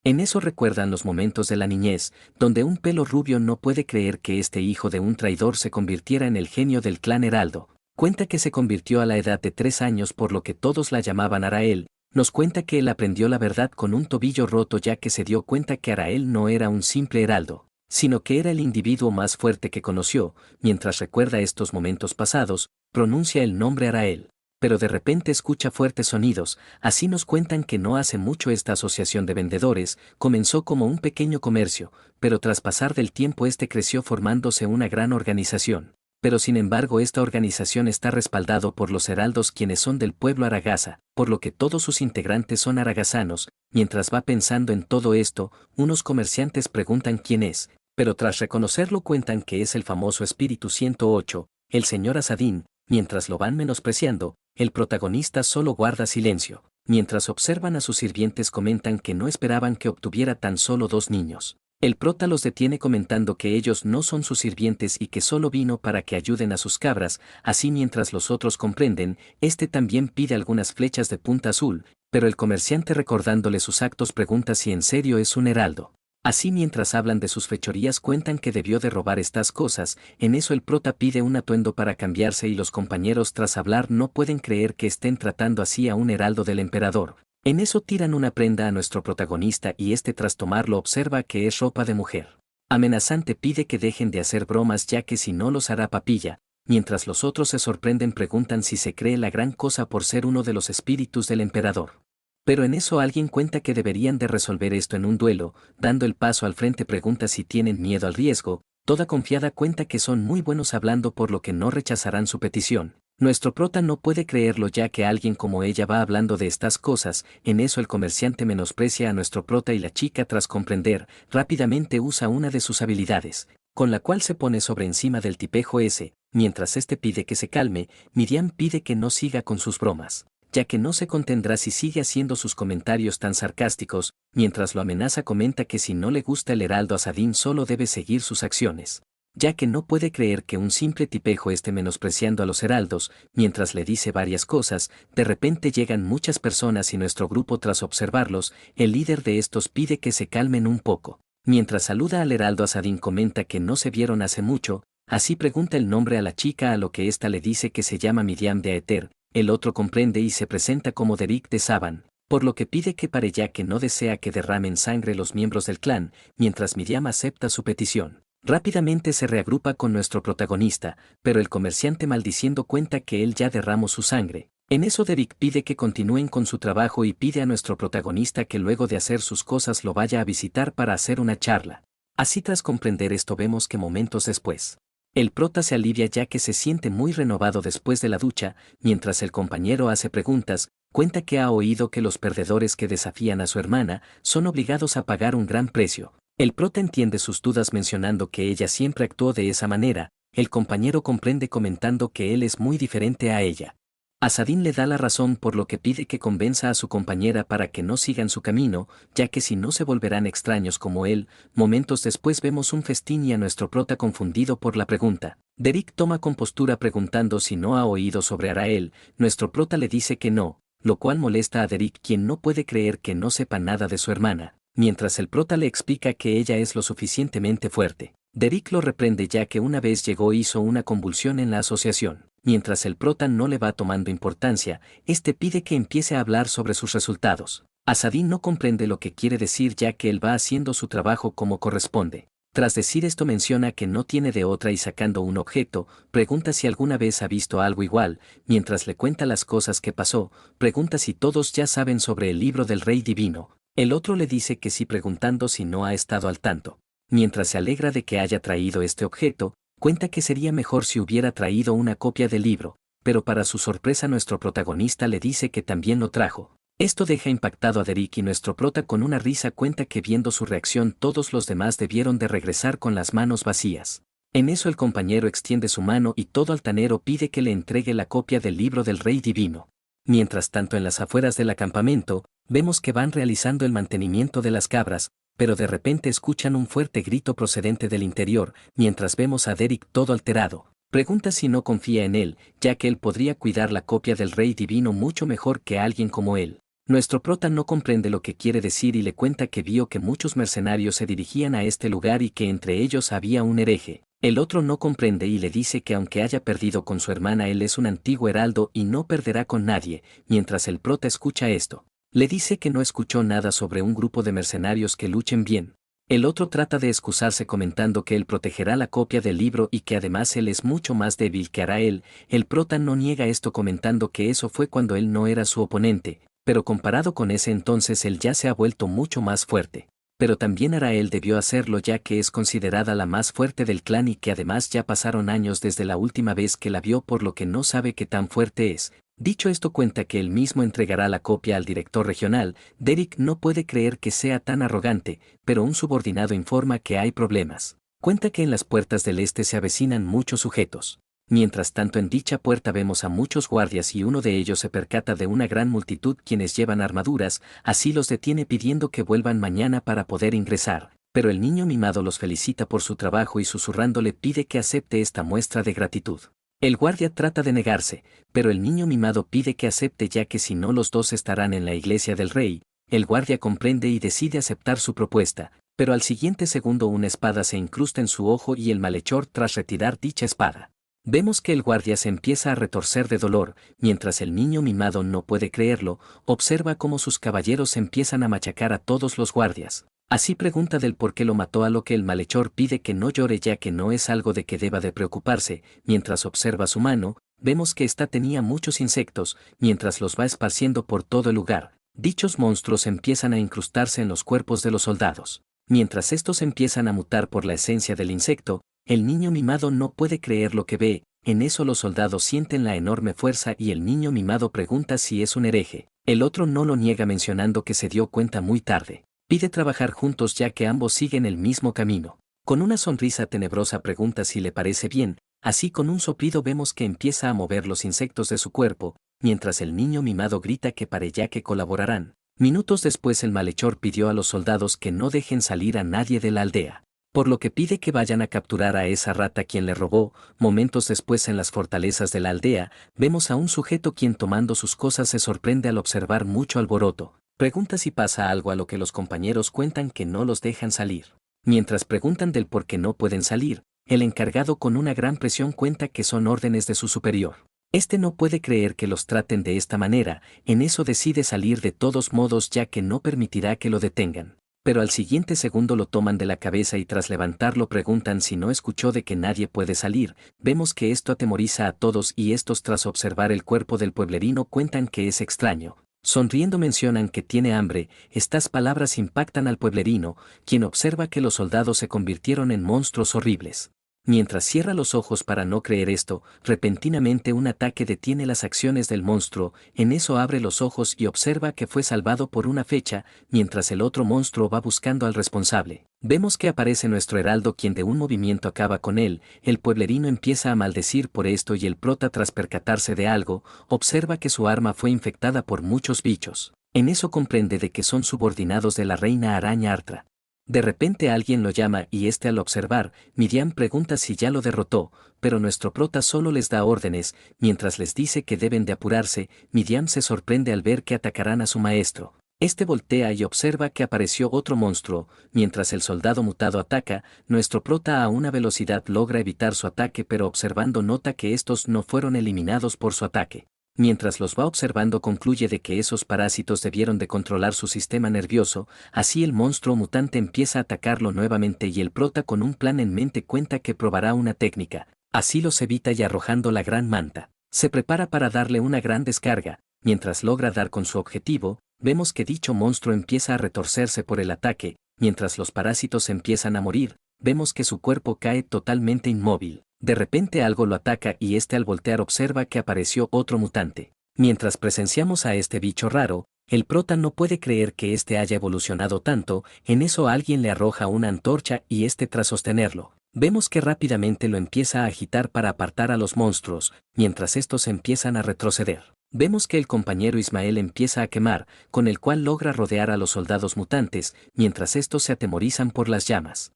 En eso recuerdan los momentos de la niñez, donde un pelo rubio no puede creer que este hijo de un traidor se convirtiera en el genio del clan Heraldo. Cuenta que se convirtió a la edad de 3 años por lo que todos la llamaban Arael, nos cuenta que él aprendió la verdad con un tobillo roto ya que se dio cuenta que Arael no era un simple heraldo, sino que era el individuo más fuerte que conoció, mientras recuerda estos momentos pasados, pronuncia el nombre Arael. Pero de repente escucha fuertes sonidos, así nos cuentan que no hace mucho esta asociación de vendedores, comenzó como un pequeño comercio, pero tras pasar del tiempo este creció formándose una gran organización. Pero sin embargo esta organización está respaldado por los heraldos quienes son del pueblo Aragaza, por lo que todos sus integrantes son aragazanos. Mientras va pensando en todo esto, unos comerciantes preguntan quién es, pero tras reconocerlo cuentan que es el famoso Espíritu 108, el señor Asadín. Mientras lo van menospreciando, el protagonista solo guarda silencio. Mientras observan a sus sirvientes comentan que no esperaban que obtuviera tan solo 2 niños. El prota los detiene comentando que ellos no son sus sirvientes y que solo vino para que ayuden a sus cabras, así mientras los otros comprenden, este también pide algunas flechas de punta azul, pero el comerciante recordándole sus actos pregunta si en serio es un heraldo. Así mientras hablan de sus fechorías cuentan que debió de robar estas cosas, en eso el prota pide un atuendo para cambiarse y los compañeros tras hablar no pueden creer que estén tratando así a un heraldo del emperador. En eso tiran una prenda a nuestro protagonista y este tras tomarlo observa que es ropa de mujer. Amenazante pide que dejen de hacer bromas ya que si no los hará papilla, mientras los otros se sorprenden preguntan si se cree la gran cosa por ser uno de los espíritus del emperador. Pero en eso alguien cuenta que deberían de resolver esto en un duelo, dando el paso al frente pregunta si tienen miedo al riesgo, toda confiada cuenta que son muy buenos hablando por lo que no rechazarán su petición. Nuestro prota no puede creerlo ya que alguien como ella va hablando de estas cosas, en eso el comerciante menosprecia a nuestro prota y la chica tras comprender, rápidamente usa una de sus habilidades, con la cual se pone sobre encima del tipejo ese, mientras este pide que se calme, Miriam pide que no siga con sus bromas, ya que no se contendrá si sigue haciendo sus comentarios tan sarcásticos, mientras lo amenaza comenta que si no le gusta el heraldo Asadín solo debe seguir sus acciones, ya que no puede creer que un simple tipejo esté menospreciando a los heraldos, mientras le dice varias cosas, de repente llegan muchas personas y nuestro grupo tras observarlos, el líder de estos pide que se calmen un poco. Mientras saluda al heraldo Asadín comenta que no se vieron hace mucho, así pregunta el nombre a la chica a lo que ésta le dice que se llama Miriam de Aether. el otro comprende y se presenta como Derek de Saban, por lo que pide que pare ya que no desea que derramen sangre los miembros del clan, mientras Miriam acepta su petición. Rápidamente se reagrupa con nuestro protagonista, pero el comerciante maldiciendo cuenta que él ya derramó su sangre. En eso Derek pide que continúen con su trabajo y pide a nuestro protagonista que luego de hacer sus cosas lo vaya a visitar para hacer una charla. Así tras comprender esto vemos que momentos después, el prota se alivia ya que se siente muy renovado después de la ducha, mientras el compañero hace preguntas, cuenta que ha oído que los perdedores que desafían a su hermana son obligados a pagar un gran precio. El prota entiende sus dudas mencionando que ella siempre actuó de esa manera, el compañero comprende comentando que él es muy diferente a ella. Asadín le da la razón por lo que pide que convenza a su compañera para que no sigan su camino, ya que si no se volverán extraños como él. Momentos después vemos un festín y a nuestro prota confundido por la pregunta. Derek toma compostura preguntando si no ha oído sobre Arael, nuestro prota le dice que no, lo cual molesta a Derek quien no puede creer que no sepa nada de su hermana. Mientras el prota le explica que ella es lo suficientemente fuerte. Derek lo reprende ya que una vez llegó hizo una convulsión en la asociación. Mientras el prota no le va tomando importancia, este pide que empiece a hablar sobre sus resultados. Asadín no comprende lo que quiere decir ya que él va haciendo su trabajo como corresponde. Tras decir esto menciona que no tiene de otra y sacando un objeto, pregunta si alguna vez ha visto algo igual, mientras le cuenta las cosas que pasó, pregunta si todos ya saben sobre el libro del Rey Divino. El otro le dice que sí preguntando si no ha estado al tanto. Mientras se alegra de que haya traído este objeto, cuenta que sería mejor si hubiera traído una copia del libro, pero para su sorpresa nuestro protagonista le dice que también lo trajo. Esto deja impactado a Derek y nuestro prota con una risa cuenta que viendo su reacción todos los demás debieron de regresar con las manos vacías. En eso el compañero extiende su mano y todo altanero pide que le entregue la copia del libro del Rey Divino. Mientras tanto en las afueras del acampamento, vemos que van realizando el mantenimiento de las cabras, pero de repente escuchan un fuerte grito procedente del interior, mientras vemos a Derek todo alterado. Pregunta si no confía en él, ya que él podría cuidar la copia del Rey Divino mucho mejor que alguien como él. Nuestro prota no comprende lo que quiere decir y le cuenta que vio que muchos mercenarios se dirigían a este lugar y que entre ellos había un hereje. El otro no comprende y le dice que aunque haya perdido con su hermana él es un antiguo heraldo y no perderá con nadie. Mientras el prota escucha esto, le dice que no escuchó nada sobre un grupo de mercenarios que luchen bien. El otro trata de excusarse comentando que él protegerá la copia del libro y que además él es mucho más débil que Arael. El prota no niega esto comentando que eso fue cuando él no era su oponente, pero comparado con ese entonces él ya se ha vuelto mucho más fuerte. Pero también Arael debió hacerlo ya que es considerada la más fuerte del clan y que además ya pasaron años desde la última vez que la vio por lo que no sabe qué tan fuerte es. Dicho esto cuenta que él mismo entregará la copia al director regional. Derek no puede creer que sea tan arrogante, pero un subordinado informa que hay problemas. Cuenta que en las puertas del este se avecinan muchos sujetos. Mientras tanto en dicha puerta vemos a muchos guardias y uno de ellos se percata de una gran multitud quienes llevan armaduras, así los detiene pidiendo que vuelvan mañana para poder ingresar, pero el niño mimado los felicita por su trabajo y susurrando le pide que acepte esta muestra de gratitud. El guardia trata de negarse, pero el niño mimado pide que acepte ya que si no los dos estarán en la iglesia del rey. El guardia comprende y decide aceptar su propuesta, pero al siguiente segundo una espada se incrusta en su ojo y el malhechor tras retirar dicha espada. Vemos que el guardia se empieza a retorcer de dolor, mientras el niño mimado no puede creerlo, observa cómo sus caballeros empiezan a machacar a todos los guardias. Así pregunta del por qué lo mató a lo que el malhechor pide que no llore ya que no es algo de que deba de preocuparse. Mientras observa su mano, vemos que ésta tenía muchos insectos, mientras los va esparciendo por todo el lugar. Dichos monstruos empiezan a incrustarse en los cuerpos de los soldados. Mientras estos empiezan a mutar por la esencia del insecto, el niño mimado no puede creer lo que ve. En eso los soldados sienten la enorme fuerza y el niño mimado pregunta si es un hereje. El otro no lo niega mencionando que se dio cuenta muy tarde. Pide trabajar juntos ya que ambos siguen el mismo camino. Con una sonrisa tenebrosa pregunta si le parece bien, así con un soplido vemos que empieza a mover los insectos de su cuerpo, mientras el niño mimado grita que para ya que colaborarán. Minutos después el malhechor pidió a los soldados que no dejen salir a nadie de la aldea, por lo que pide que vayan a capturar a esa rata quien le robó. Momentos después en las fortalezas de la aldea, vemos a un sujeto quien tomando sus cosas se sorprende al observar mucho alboroto. Pregunta si pasa algo a lo que los compañeros cuentan que no los dejan salir. Mientras preguntan del por qué no pueden salir, el encargado con una gran presión cuenta que son órdenes de su superior. Este no puede creer que los traten de esta manera, en eso decide salir de todos modos ya que no permitirá que lo detengan. Pero al siguiente segundo lo toman de la cabeza y tras levantarlo preguntan si no escuchó de que nadie puede salir. Vemos que esto atemoriza a todos y estos tras observar el cuerpo del pueblerino cuentan que es extraño. Sonriendo mencionan que tiene hambre, estas palabras impactan al pueblerino, quien observa que los soldados se convirtieron en monstruos horribles. Mientras cierra los ojos para no creer esto, repentinamente un ataque detiene las acciones del monstruo, en eso abre los ojos y observa que fue salvado por una flecha, mientras el otro monstruo va buscando al responsable. Vemos que aparece nuestro heraldo quien de un movimiento acaba con él, el pueblerino empieza a maldecir por esto y el prota tras percatarse de algo, observa que su arma fue infectada por muchos bichos. En eso comprende de que son subordinados de la reina araña Artra. De repente alguien lo llama y este al observar, Miriam pregunta si ya lo derrotó, pero nuestro prota solo les da órdenes, mientras les dice que deben de apurarse, Miriam se sorprende al ver que atacarán a su maestro. Este voltea y observa que apareció otro monstruo, mientras el soldado mutado ataca, nuestro prota a una velocidad logra evitar su ataque pero observando nota que estos no fueron eliminados por su ataque. Mientras los va observando concluye de que esos parásitos debieron de controlar su sistema nervioso, así el monstruo mutante empieza a atacarlo nuevamente y el prota con un plan en mente cuenta que probará una técnica, así los evita y arrojando la gran manta, se prepara para darle una gran descarga, mientras logra dar con su objetivo, vemos que dicho monstruo empieza a retorcerse por el ataque, mientras los parásitos empiezan a morir, vemos que su cuerpo cae totalmente inmóvil. De repente algo lo ataca y este al voltear observa que apareció otro mutante. Mientras presenciamos a este bicho raro, el prota no puede creer que este haya evolucionado tanto, en eso alguien le arroja una antorcha y este tras sostenerlo. Vemos que rápidamente lo empieza a agitar para apartar a los monstruos, mientras estos empiezan a retroceder. Vemos que el compañero Ismael empieza a quemar, con el cual logra rodear a los soldados mutantes, mientras estos se atemorizan por las llamas.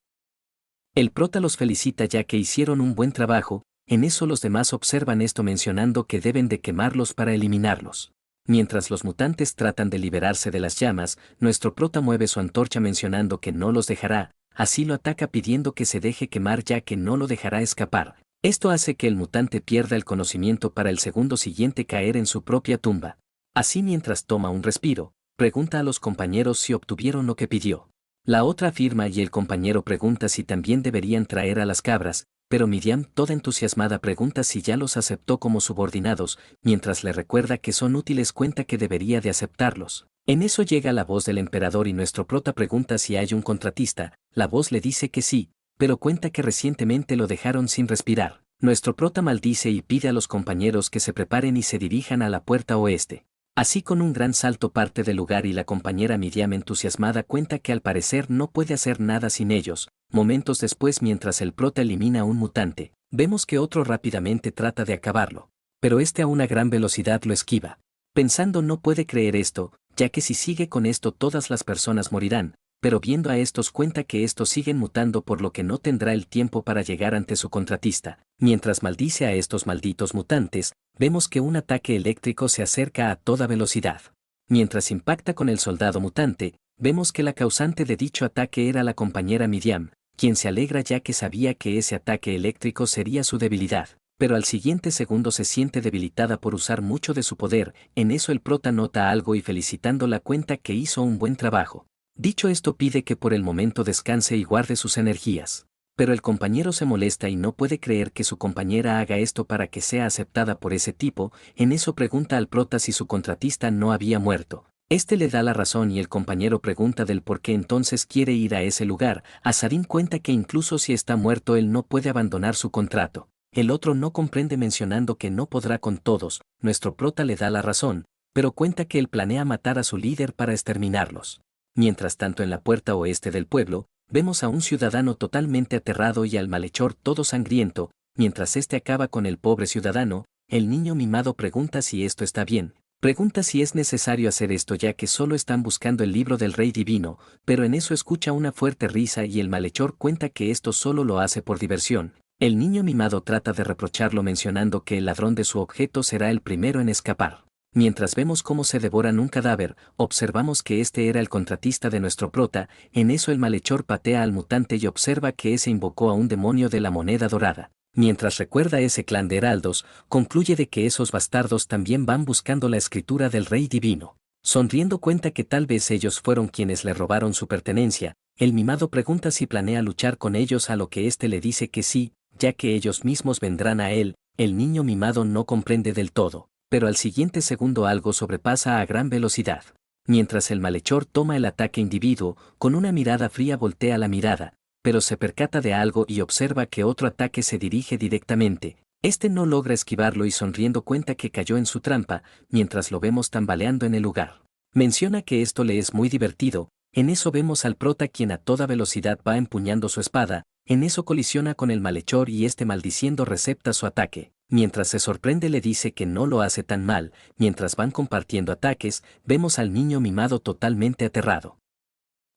El prota los felicita ya que hicieron un buen trabajo, en eso los demás observan esto mencionando que deben de quemarlos para eliminarlos. Mientras los mutantes tratan de liberarse de las llamas, nuestro prota mueve su antorcha mencionando que no los dejará, así lo ataca pidiendo que se deje quemar ya que no lo dejará escapar. Esto hace que el mutante pierda el conocimiento para el segundo siguiente caer en su propia tumba. Así mientras toma un respiro, pregunta a los compañeros si obtuvieron lo que pidió. La otra afirma y el compañero pregunta si también deberían traer a las cabras, pero Miriam toda entusiasmada pregunta si ya los aceptó como subordinados, mientras le recuerda que son útiles cuenta que debería de aceptarlos. En eso llega la voz del emperador y nuestro prota pregunta si hay un contratista, la voz le dice que sí, pero cuenta que recientemente lo dejaron sin respirar. Nuestro prota maldice y pide a los compañeros que se preparen y se dirijan a la puerta oeste. Así con un gran salto parte del lugar y la compañera Miriam entusiasmada cuenta que al parecer no puede hacer nada sin ellos. Momentos después mientras el prota elimina a un mutante, vemos que otro rápidamente trata de acabarlo. Pero este a una gran velocidad lo esquiva. Pensando no puede creer esto, ya que si sigue con esto todas las personas morirán, pero viendo a estos cuenta que estos siguen mutando por lo que no tendrá el tiempo para llegar ante su contratista. Mientras maldice a estos malditos mutantes, vemos que un ataque eléctrico se acerca a toda velocidad. Mientras impacta con el soldado mutante, vemos que la causante de dicho ataque era la compañera Miriam, quien se alegra ya que sabía que ese ataque eléctrico sería su debilidad, pero al siguiente segundo se siente debilitada por usar mucho de su poder, en eso el prota nota algo y felicitándola cuenta que hizo un buen trabajo. Dicho esto pide que por el momento descanse y guarde sus energías. Pero el compañero se molesta y no puede creer que su compañera haga esto para que sea aceptada por ese tipo, en eso pregunta al prota si su contratista no había muerto. Este le da la razón y el compañero pregunta del por qué entonces quiere ir a ese lugar, Azarín cuenta que incluso si está muerto él no puede abandonar su contrato. El otro no comprende mencionando que no podrá con todos, nuestro prota le da la razón, pero cuenta que él planea matar a su líder para exterminarlos. Mientras tanto en la puerta oeste del pueblo, vemos a un ciudadano totalmente aterrado y al malhechor todo sangriento, mientras este acaba con el pobre ciudadano, el niño mimado pregunta si esto está bien, pregunta si es necesario hacer esto ya que solo están buscando el libro del rey divino, pero en eso escucha una fuerte risa y el malhechor cuenta que esto solo lo hace por diversión. El niño mimado trata de reprocharlo mencionando que el ladrón de su objeto será el primero en escapar. Mientras vemos cómo se devoran un cadáver, observamos que este era el contratista de nuestro prota, en eso el malhechor patea al mutante y observa que ese invocó a un demonio de la moneda dorada. Mientras recuerda ese clan de heraldos, concluye de que esos bastardos también van buscando la escritura del rey divino. Sonriendo cuenta que tal vez ellos fueron quienes le robaron su pertenencia. El mimado pregunta si planea luchar con ellos, a lo que éste le dice que sí, ya que ellos mismos vendrán a él. El niño mimado no comprende del todo, pero al siguiente segundo algo sobrepasa a gran velocidad. Mientras el malhechor toma el ataque individuo, con una mirada fría voltea la mirada, pero se percata de algo y observa que otro ataque se dirige directamente. Este no logra esquivarlo y sonriendo cuenta que cayó en su trampa, mientras lo vemos tambaleando en el lugar. Menciona que esto le es muy divertido. En eso vemos al prota, quien a toda velocidad va empuñando su espada. En eso colisiona con el malhechor y este, maldiciendo, recepta su ataque. Mientras se sorprende le dice que no lo hace tan mal. Mientras van compartiendo ataques, vemos al niño mimado totalmente aterrado.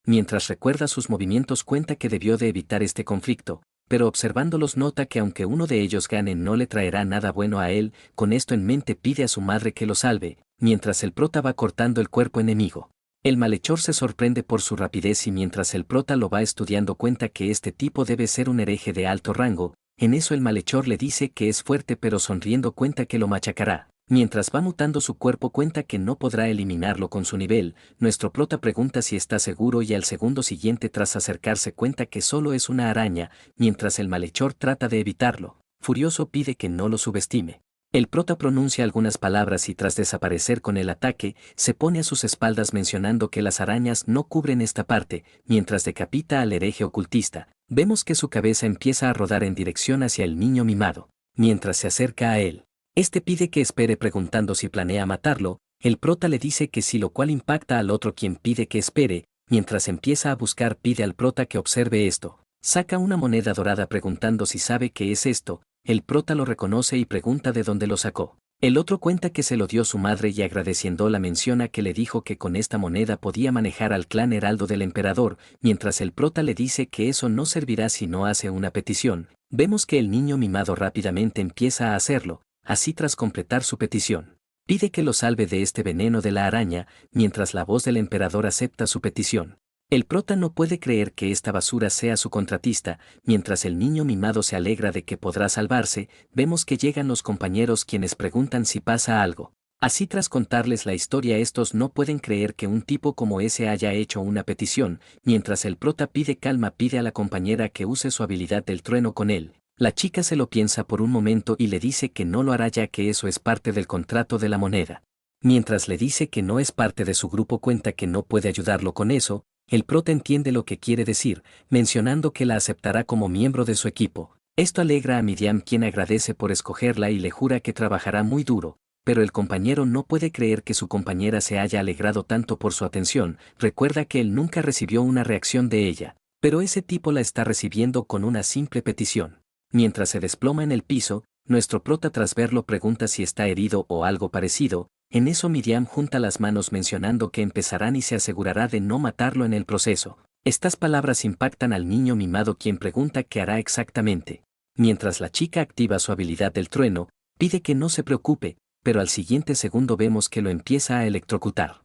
Mientras recuerda sus movimientos cuenta que debió de evitar este conflicto, pero observándolos nota que aunque uno de ellos gane no le traerá nada bueno a él. Con esto en mente pide a su madre que lo salve, mientras el prota va cortando el cuerpo enemigo. El malhechor se sorprende por su rapidez y mientras el prota lo va estudiando cuenta que este tipo debe ser un hereje de alto rango. En eso el malhechor le dice que es fuerte, pero sonriendo cuenta que lo machacará. Mientras va mutando su cuerpo cuenta que no podrá eliminarlo con su nivel. Nuestro prota pregunta si está seguro y al segundo siguiente, tras acercarse, cuenta que solo es una araña, mientras el malhechor trata de evitarlo. Furioso pide que no lo subestime. El prota pronuncia algunas palabras y tras desaparecer con el ataque, se pone a sus espaldas mencionando que las arañas no cubren esta parte. Mientras decapita al hereje ocultista, vemos que su cabeza empieza a rodar en dirección hacia el niño mimado. Mientras se acerca a él, este pide que espere preguntando si planea matarlo. El prota le dice que sí, lo cual impacta al otro, quien pide que espere. Mientras empieza a buscar, pide al prota que observe esto. Saca una moneda dorada preguntando si sabe qué es esto. El prota lo reconoce y pregunta de dónde lo sacó. El otro cuenta que se lo dio su madre y agradeciéndola menciona que le dijo que con esta moneda podía manejar al clan heraldo del emperador. Mientras el prota le dice que eso no servirá si no hace una petición. Vemos que el niño mimado rápidamente empieza a hacerlo. Así, tras completar su petición, pide que lo salve de este veneno de la araña, mientras la voz del emperador acepta su petición. El prota no puede creer que esta basura sea su contratista. Mientras el niño mimado se alegra de que podrá salvarse, vemos que llegan los compañeros, quienes preguntan si pasa algo. Así, tras contarles la historia, estos no pueden creer que un tipo como ese haya hecho una petición. Mientras el prota pide calma, pide a la compañera que use su habilidad del trueno con él. La chica se lo piensa por un momento y le dice que no lo hará, ya que eso es parte del contrato de la moneda. Mientras le dice que no es parte de su grupo, cuenta que no puede ayudarlo con eso. El prota entiende lo que quiere decir, mencionando que la aceptará como miembro de su equipo. Esto alegra a Miriam, quien agradece por escogerla y le jura que trabajará muy duro, pero el compañero no puede creer que su compañera se haya alegrado tanto por su atención. Recuerda que él nunca recibió una reacción de ella, pero ese tipo la está recibiendo con una simple petición. Mientras se desploma en el piso, nuestro prota, tras verlo, pregunta si está herido o algo parecido. En eso Miriam junta las manos mencionando que empezarán y se asegurará de no matarlo en el proceso. Estas palabras impactan al niño mimado, quien pregunta qué hará exactamente. Mientras la chica activa su habilidad del trueno, pide que no se preocupe, pero al siguiente segundo vemos que lo empieza a electrocutar.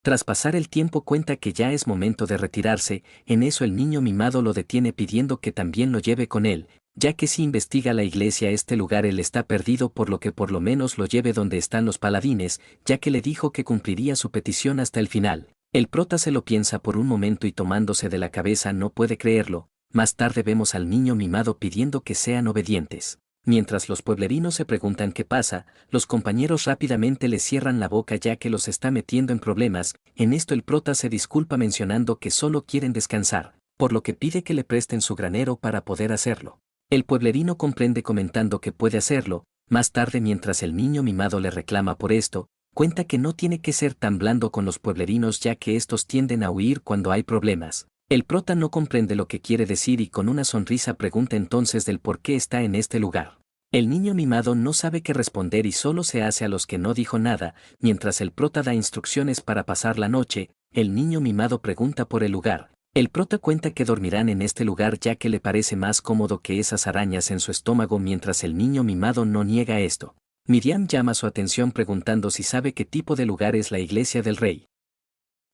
Tras pasar el tiempo cuenta que ya es momento de retirarse. En eso el niño mimado lo detiene pidiendo que también lo lleve con él, ya que si investiga la iglesia, este lugar, él está perdido, por lo que por lo menos lo lleve donde están los paladines, ya que le dijo que cumpliría su petición hasta el final. El prota se lo piensa por un momento y tomándose de la cabeza no puede creerlo. Más tarde vemos al niño mimado pidiendo que sean obedientes. Mientras los pueblerinos se preguntan qué pasa, los compañeros rápidamente le cierran la boca, ya que los está metiendo en problemas. En esto el prota se disculpa mencionando que solo quieren descansar, por lo que pide que le presten su granero para poder hacerlo. El pueblerino comprende comentando que puede hacerlo. Más tarde, mientras el niño mimado le reclama por esto, cuenta que no tiene que ser tan blando con los pueblerinos, ya que estos tienden a huir cuando hay problemas. El prota no comprende lo que quiere decir y con una sonrisa pregunta entonces del por qué está en este lugar. El niño mimado no sabe qué responder y solo se hace a los que no dijo nada. Mientras el prota da instrucciones para pasar la noche, el niño mimado pregunta por el lugar. El prota cuenta que dormirán en este lugar, ya que le parece más cómodo que esas arañas en su estómago, mientras el niño mimado no niega esto. Miriam llama su atención preguntando si sabe qué tipo de lugar es la iglesia del rey.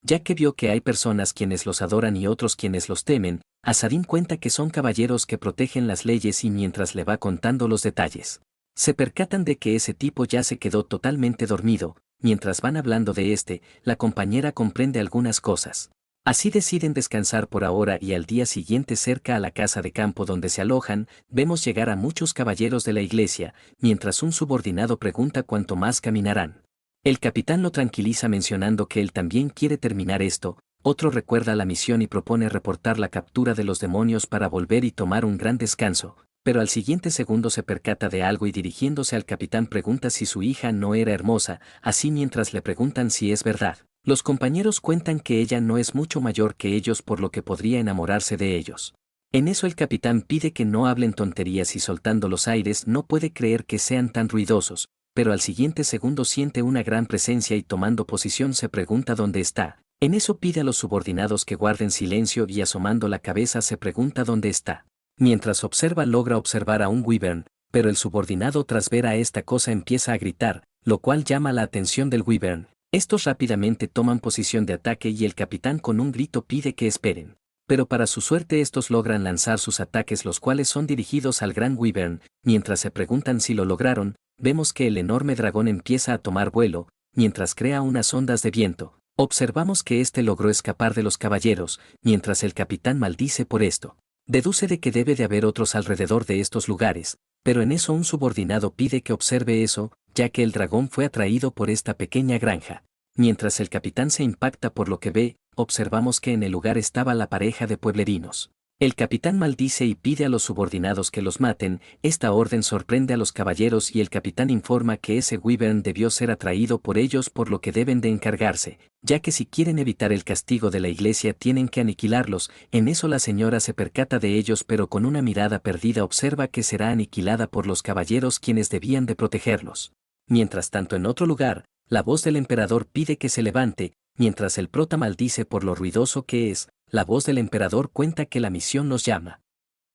Ya que vio que hay personas quienes los adoran y otros quienes los temen, Asadín cuenta que son caballeros que protegen las leyes y mientras le va contando los detalles, se percatan de que ese tipo ya se quedó totalmente dormido. Mientras van hablando de la compañera comprende algunas cosas. Así deciden descansar por ahora y al día siguiente cerca a la casa de campo donde se alojan, vemos llegar a muchos caballeros de la iglesia, mientras un subordinado pregunta cuánto más caminarán. El capitán lo tranquiliza mencionando que él también quiere terminar esto, otro recuerda la misión y propone reportar la captura de los demonios para volver y tomar un gran descanso, pero al siguiente segundo se percata de algo y dirigiéndose al capitán pregunta si su hija no era hermosa, así mientras le preguntan si es verdad. Los compañeros cuentan que ella no es mucho mayor que ellos por lo que podría enamorarse de ellos. En eso el capitán pide que no hablen tonterías y soltando los aires no puede creer que sean tan ruidosos, pero al siguiente segundo siente una gran presencia y tomando posición se pregunta dónde está. En eso pide a los subordinados que guarden silencio y asomando la cabeza se pregunta dónde está. Mientras observa logra observar a un wyvern, pero el subordinado tras ver a esta cosa empieza a gritar, lo cual llama la atención del wyvern. Estos rápidamente toman posición de ataque y el capitán con un grito pide que esperen. Pero para su suerte estos logran lanzar sus ataques los cuales son dirigidos al gran wyvern, mientras se preguntan si lo lograron, vemos que el enorme dragón empieza a tomar vuelo, mientras crea unas ondas de viento. Observamos que logró escapar de los caballeros, mientras el capitán maldice por esto. Deduce de que debe de haber otros alrededor de estos lugares, pero en eso un subordinado pide que observe eso, ya que el dragón fue atraído por esta pequeña granja. Mientras el capitán se impacta por lo que ve, observamos que en el lugar estaba la pareja de pueblerinos. El capitán maldice y pide a los subordinados que los maten, esta orden sorprende a los caballeros y el capitán informa que ese wyvern debió ser atraído por ellos por lo que deben de encargarse, ya que si quieren evitar el castigo de la iglesia tienen que aniquilarlos. En eso la señora se percata de ellos pero con una mirada perdida observa que será aniquilada por los caballeros quienes debían de protegerlos. Mientras tanto en otro lugar, la voz del emperador pide que se levante, mientras el prota maldice por lo ruidoso que es. La voz del emperador cuenta que la misión los llama.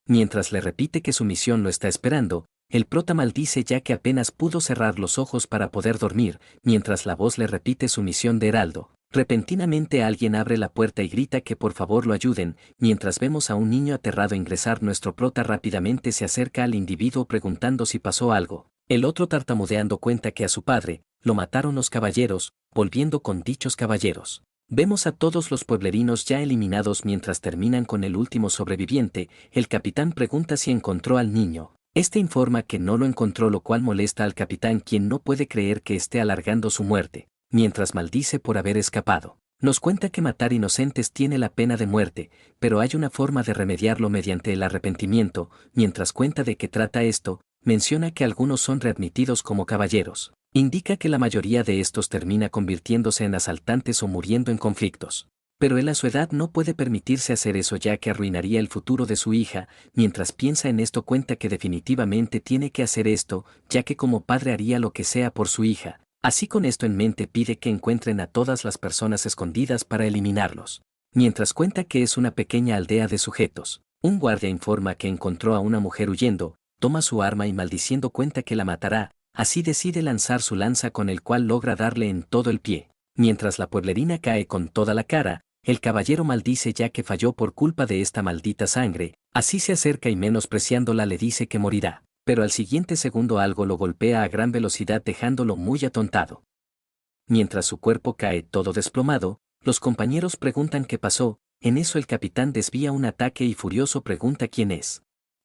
Mientras le repite que su misión lo está esperando, el prota maldice ya que apenas pudo cerrar los ojos para poder dormir, mientras la voz le repite su misión de heraldo. Repentinamente alguien abre la puerta y grita que por favor lo ayuden, mientras vemos a un niño aterrado ingresar nuestro prota rápidamente se acerca al individuo preguntando si pasó algo. El otro tartamudeando cuenta que a su padre, lo mataron los caballeros, volviendo con dichos caballeros. Vemos a todos los pueblerinos ya eliminados mientras terminan con el último sobreviviente, el capitán pregunta si encontró al niño. Informa que no lo encontró lo cual molesta al capitán quien no puede creer que esté alargando su muerte, mientras maldice por haber escapado. Nos cuenta que matar inocentes tiene la pena de muerte, pero hay una forma de remediarlo mediante el arrepentimiento, mientras cuenta de qué trata esto, menciona que algunos son readmitidos como caballeros. Indica que la mayoría de estos termina convirtiéndose en asaltantes o muriendo en conflictos. Pero él a su edad no puede permitirse hacer eso ya que arruinaría el futuro de su hija, mientras piensa en esto cuenta que definitivamente tiene que hacer esto, ya que como padre haría lo que sea por su hija. Así con esto en mente pide que encuentren a todas las personas escondidas para eliminarlos. Mientras cuenta que es una pequeña aldea de sujetos. Un guardia informa que encontró a una mujer huyendo, toma su arma y maldiciendo cuenta que la matará. Así decide lanzar su lanza con el cual logra darle en todo el pie. Mientras la pueblerina cae con toda la cara, el caballero maldice ya que falló por culpa de esta maldita sangre, así se acerca y menospreciándola le dice que morirá, pero al siguiente segundo algo lo golpea a gran velocidad dejándolo muy atontado. Mientras su cuerpo cae todo desplomado, los compañeros preguntan qué pasó, en eso el capitán desvía un ataque y furioso pregunta quién es.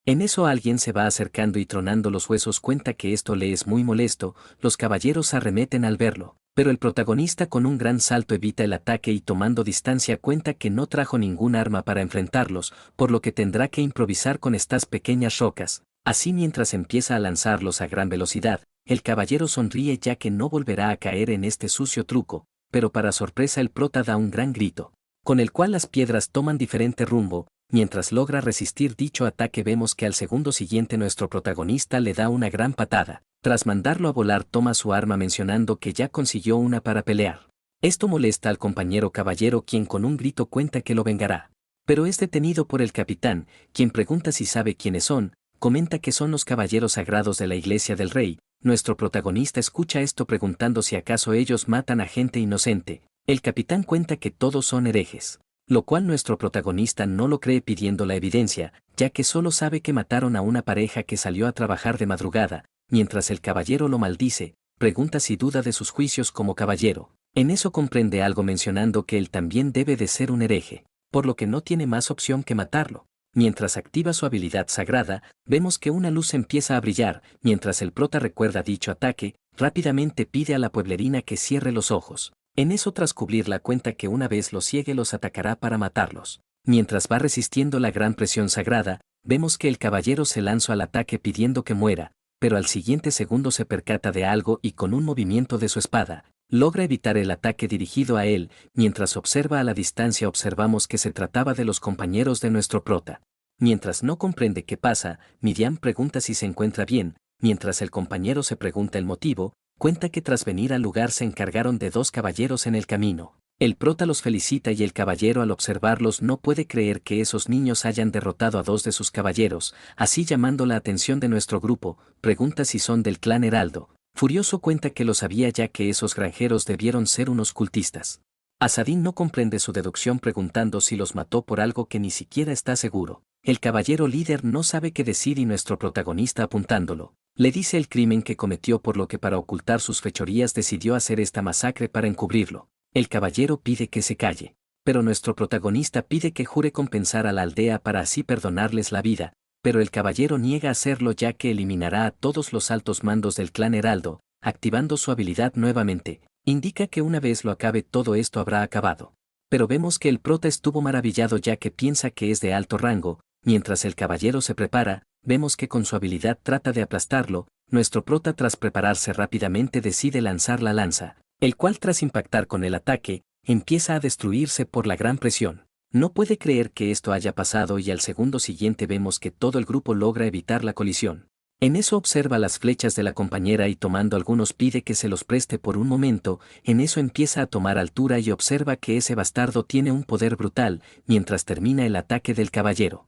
En eso alguien se va acercando y tronando los huesos cuenta que esto le es muy molesto, los caballeros arremeten al verlo, pero el protagonista con un gran salto evita el ataque y tomando distancia cuenta que no trajo ningún arma para enfrentarlos, por lo que tendrá que improvisar con estas pequeñas rocas. Así mientras empieza a lanzarlos a gran velocidad, el caballero sonríe ya que no volverá a caer en este sucio truco, pero para sorpresa el prota da un gran grito, con el cual las piedras toman diferente rumbo. Mientras logra resistir dicho ataque vemos que al segundo siguiente nuestro protagonista le da una gran patada. Tras mandarlo a volar toma su arma mencionando que ya consiguió una para pelear. Esto molesta al compañero caballero quien con un grito cuenta que lo vengará. Pero es detenido por el capitán, quien pregunta si sabe quiénes son, comenta que son los caballeros sagrados de la iglesia del rey. Nuestro protagonista escucha esto preguntando si acaso ellos matan a gente inocente, El capitán cuenta que todos son herejes, lo cual nuestro protagonista no lo cree pidiendo la evidencia, ya que solo sabe que mataron a una pareja que salió a trabajar de madrugada, mientras el caballero lo maldice, pregunta si duda de sus juicios como caballero. En eso comprende algo mencionando que él también debe de ser un hereje, por lo que no tiene más opción que matarlo. Mientras activa su habilidad sagrada, vemos que una luz empieza a brillar, mientras el prota recuerda dicho ataque, rápidamente pide a la pueblerina que cierre los ojos. En eso tras cubrirla cuenta que una vez los ciegue los atacará para matarlos. Mientras va resistiendo la gran presión sagrada, vemos que el caballero se lanza al ataque pidiendo que muera, pero al siguiente segundo se percata de algo y con un movimiento de su espada, logra evitar el ataque dirigido a él. Mientras observa a la distancia observamos que se trataba de los compañeros de nuestro prota. Mientras no comprende qué pasa, Miriam pregunta si se encuentra bien, mientras el compañero se pregunta el motivo, cuenta que tras venir al lugar se encargaron de 2 caballeros en el camino. El prota los felicita y el caballero al observarlos no puede creer que esos niños hayan derrotado a 2 de sus caballeros, así llamando la atención de nuestro grupo, pregunta si son del clan Heraldo. Furioso cuenta que lo sabía ya que esos granjeros debieron ser unos cultistas. Asadín no comprende su deducción preguntando si los mató por algo que ni siquiera está seguro. El caballero líder no sabe qué decir y nuestro protagonista apuntándolo, le dice el crimen que cometió por lo que para ocultar sus fechorías decidió hacer esta masacre para encubrirlo. El caballero pide que se calle, pero nuestro protagonista pide que jure compensar a la aldea para así perdonarles la vida, pero el caballero niega hacerlo ya que eliminará a todos los altos mandos del clan Heraldo, activando su habilidad nuevamente, indica que una vez lo acabe todo esto habrá acabado. Pero vemos que el prota estuvo maravillado ya que piensa que es de alto rango, mientras el caballero se prepara, vemos que con su habilidad trata de aplastarlo, nuestro prota tras prepararse rápidamente decide lanzar la lanza, el cual tras impactar con el ataque, empieza a destruirse por la gran presión. No puede creer que esto haya pasado y al segundo siguiente vemos que todo el grupo logra evitar la colisión. En eso observa las flechas de la compañera y tomando algunos pide que se los preste por un momento, en eso empieza a tomar altura y observa que ese bastardo tiene un poder brutal, mientras termina el ataque del caballero.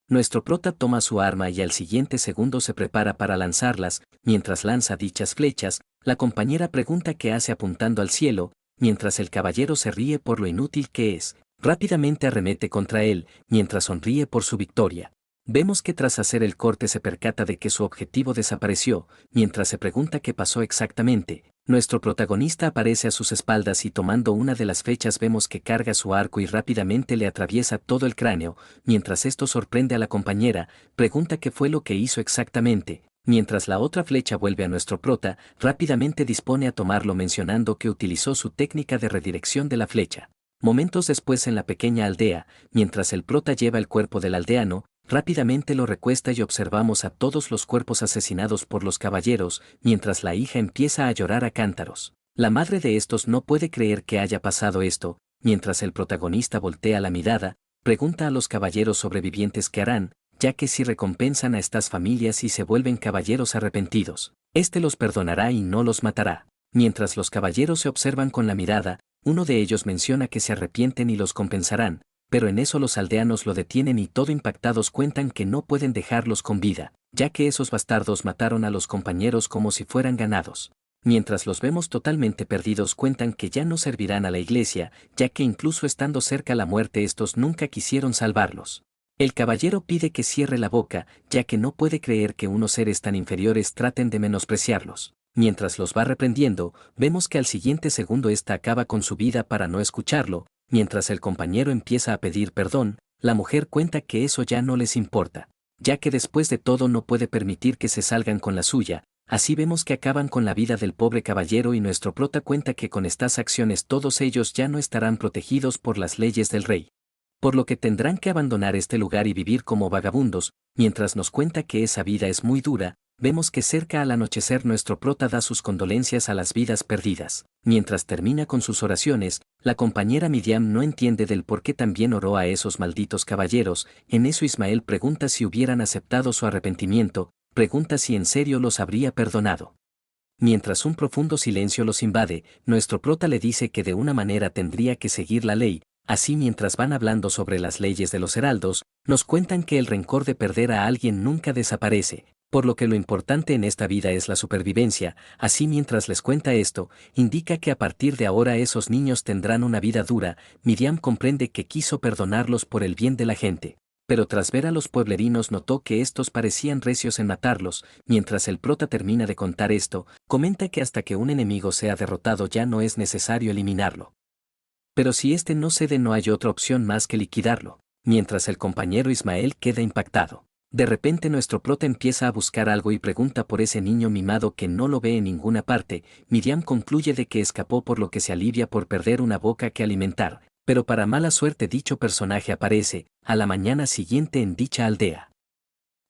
Nuestro prota toma su arma y al siguiente segundo se prepara para lanzarlas, mientras lanza dichas flechas, la compañera pregunta qué hace apuntando al cielo, mientras el caballero se ríe por lo inútil que es, rápidamente arremete contra él, mientras sonríe por su victoria. Vemos que tras hacer el corte se percata de que su objetivo desapareció, mientras se pregunta qué pasó exactamente. Nuestro protagonista aparece a sus espaldas y tomando una de las flechas vemos que carga su arco y rápidamente le atraviesa todo el cráneo, mientras esto sorprende a la compañera, pregunta qué fue lo que hizo exactamente, mientras la otra flecha vuelve a nuestro prota, rápidamente dispone a tomarlo mencionando que utilizó su técnica de redirección de la flecha. Momentos después en la pequeña aldea, mientras el prota lleva el cuerpo del aldeano, rápidamente lo recuesta y observamos a todos los cuerpos asesinados por los caballeros, mientras la hija empieza a llorar a cántaros. La madre de estos no puede creer que haya pasado esto, mientras el protagonista voltea la mirada, pregunta a los caballeros sobrevivientes qué harán, ya que si recompensan a estas familias y se vuelven caballeros arrepentidos, este los perdonará y no los matará. Mientras los caballeros se observan con la mirada, uno de ellos menciona que se arrepienten y los compensarán, pero en eso los aldeanos lo detienen y todo impactados cuentan que no pueden dejarlos con vida, ya que esos bastardos mataron a los compañeros como si fueran ganados. Mientras los vemos totalmente perdidos cuentan que ya no servirán a la iglesia, ya que incluso estando cerca la muerte estos nunca quisieron salvarlos. El caballero pide que cierre la boca, ya que no puede creer que unos seres tan inferiores traten de menospreciarlos. Mientras los va reprendiendo, vemos que al siguiente segundo ésta acaba con su vida para no escucharlo, mientras el compañero empieza a pedir perdón, la mujer cuenta que eso ya no les importa, ya que después de todo no puede permitir que se salgan con la suya, así vemos que acaban con la vida del pobre caballero y nuestro prota cuenta que con estas acciones todos ellos ya no estarán protegidos por las leyes del rey, por lo que tendrán que abandonar este lugar y vivir como vagabundos, mientras nos cuenta que esa vida es muy dura. Vemos que cerca al anochecer nuestro prota da sus condolencias a las vidas perdidas. Mientras termina con sus oraciones, la compañera Miriam no entiende del por qué también oró a esos malditos caballeros. En eso Ismael pregunta si hubieran aceptado su arrepentimiento, pregunta si en serio los habría perdonado. Mientras un profundo silencio los invade, nuestro prota le dice que de una manera tendría que seguir la ley. Así mientras van hablando sobre las leyes de los heraldos, nos cuentan que el rencor de perder a alguien nunca desaparece, Por lo que lo importante en esta vida es la supervivencia, así mientras les cuenta esto, indica que a partir de ahora esos niños tendrán una vida dura. Miriam comprende que quiso perdonarlos por el bien de la gente. Pero tras ver a los pueblerinos notó que estos parecían recios en matarlos. Mientras el prota termina de contar esto, comenta que hasta que un enemigo sea derrotado ya no es necesario eliminarlo. Pero si este no cede no hay otra opción más que liquidarlo. Mientras el compañero Ismael queda impactado. De repente nuestro prota empieza a buscar algo y pregunta por ese niño mimado que no lo ve en ninguna parte. Miriam concluye de que escapó, por lo que se alivia por perder una boca que alimentar. Pero para mala suerte dicho personaje aparece, a la mañana siguiente en dicha aldea.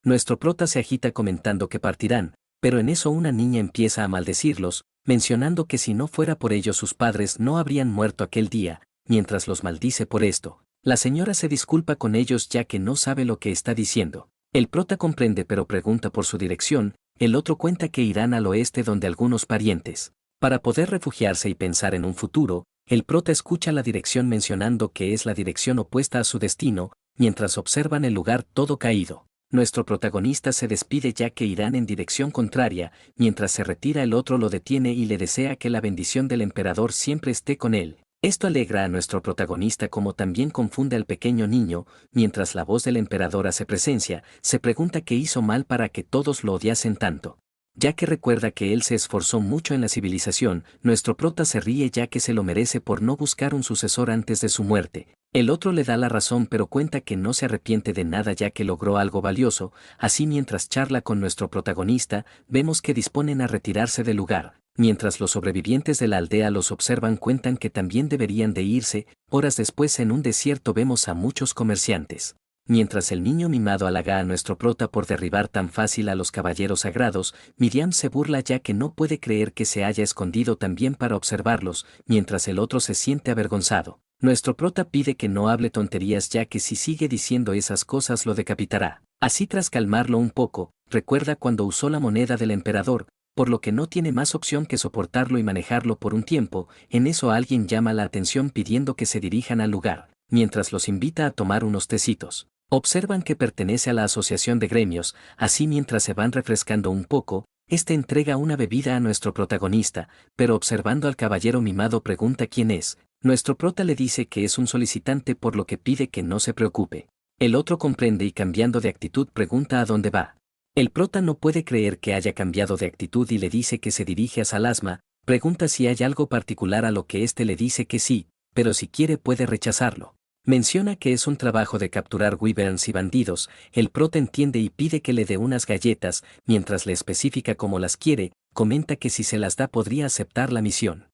Nuestro prota se agita comentando que partirán, pero en eso una niña empieza a maldecirlos, mencionando que si no fuera por ellos sus padres no habrían muerto aquel día. Mientras los maldice por esto, la señora se disculpa con ellos ya que no sabe lo que está diciendo. El prota comprende pero pregunta por su dirección. El otro cuenta que irán al oeste donde algunos parientes. Para poder refugiarse y pensar en un futuro, el prota escucha la dirección mencionando que es la dirección opuesta a su destino. Mientras observan el lugar todo caído, nuestro protagonista se despide ya que irán en dirección contraria. Mientras se retira el otro lo detiene y le desea que la bendición del emperador siempre esté con él. Esto alegra a nuestro protagonista como también confunde al pequeño niño. Mientras la voz del emperador hace presencia, se pregunta qué hizo mal para que todos lo odiasen tanto. Ya que recuerda que él se esforzó mucho en la civilización, nuestro prota se ríe ya que se lo merece por no buscar un sucesor antes de su muerte. El otro le da la razón pero cuenta que no se arrepiente de nada ya que logró algo valioso. Así mientras charla con nuestro protagonista, vemos que disponen a retirarse del lugar. Mientras los sobrevivientes de la aldea los observan cuentan que también deberían de irse. Horas después en un desierto vemos a muchos comerciantes. Mientras el niño mimado halaga a nuestro prota por derribar tan fácil a los caballeros sagrados, Miriam se burla ya que no puede creer que se haya escondido también para observarlos. Mientras el otro se siente avergonzado, nuestro prota pide que no hable tonterías ya que si sigue diciendo esas cosas lo decapitará. Así tras calmarlo un poco, recuerda cuando usó la moneda del emperador, por lo que no tiene más opción que soportarlo y manejarlo por un tiempo. En eso alguien llama la atención pidiendo que se dirijan al lugar, mientras los invita a tomar unos tecitos. Observan que pertenece a la asociación de gremios. Así mientras se van refrescando un poco, este entrega una bebida a nuestro protagonista, pero observando al caballero mimado pregunta quién es. Nuestro prota le dice que es un solicitante por lo que pide que no se preocupe. El otro comprende y cambiando de actitud pregunta a dónde va. El prota no puede creer que haya cambiado de actitud y le dice que se dirige a Salasma. Pregunta si hay algo particular a lo que éste le dice que sí, pero si quiere puede rechazarlo. Menciona que es un trabajo de capturar wyverns y bandidos. El prota entiende y pide que le dé unas galletas. Mientras le especifica cómo las quiere, comenta que si se las da podría aceptar la misión.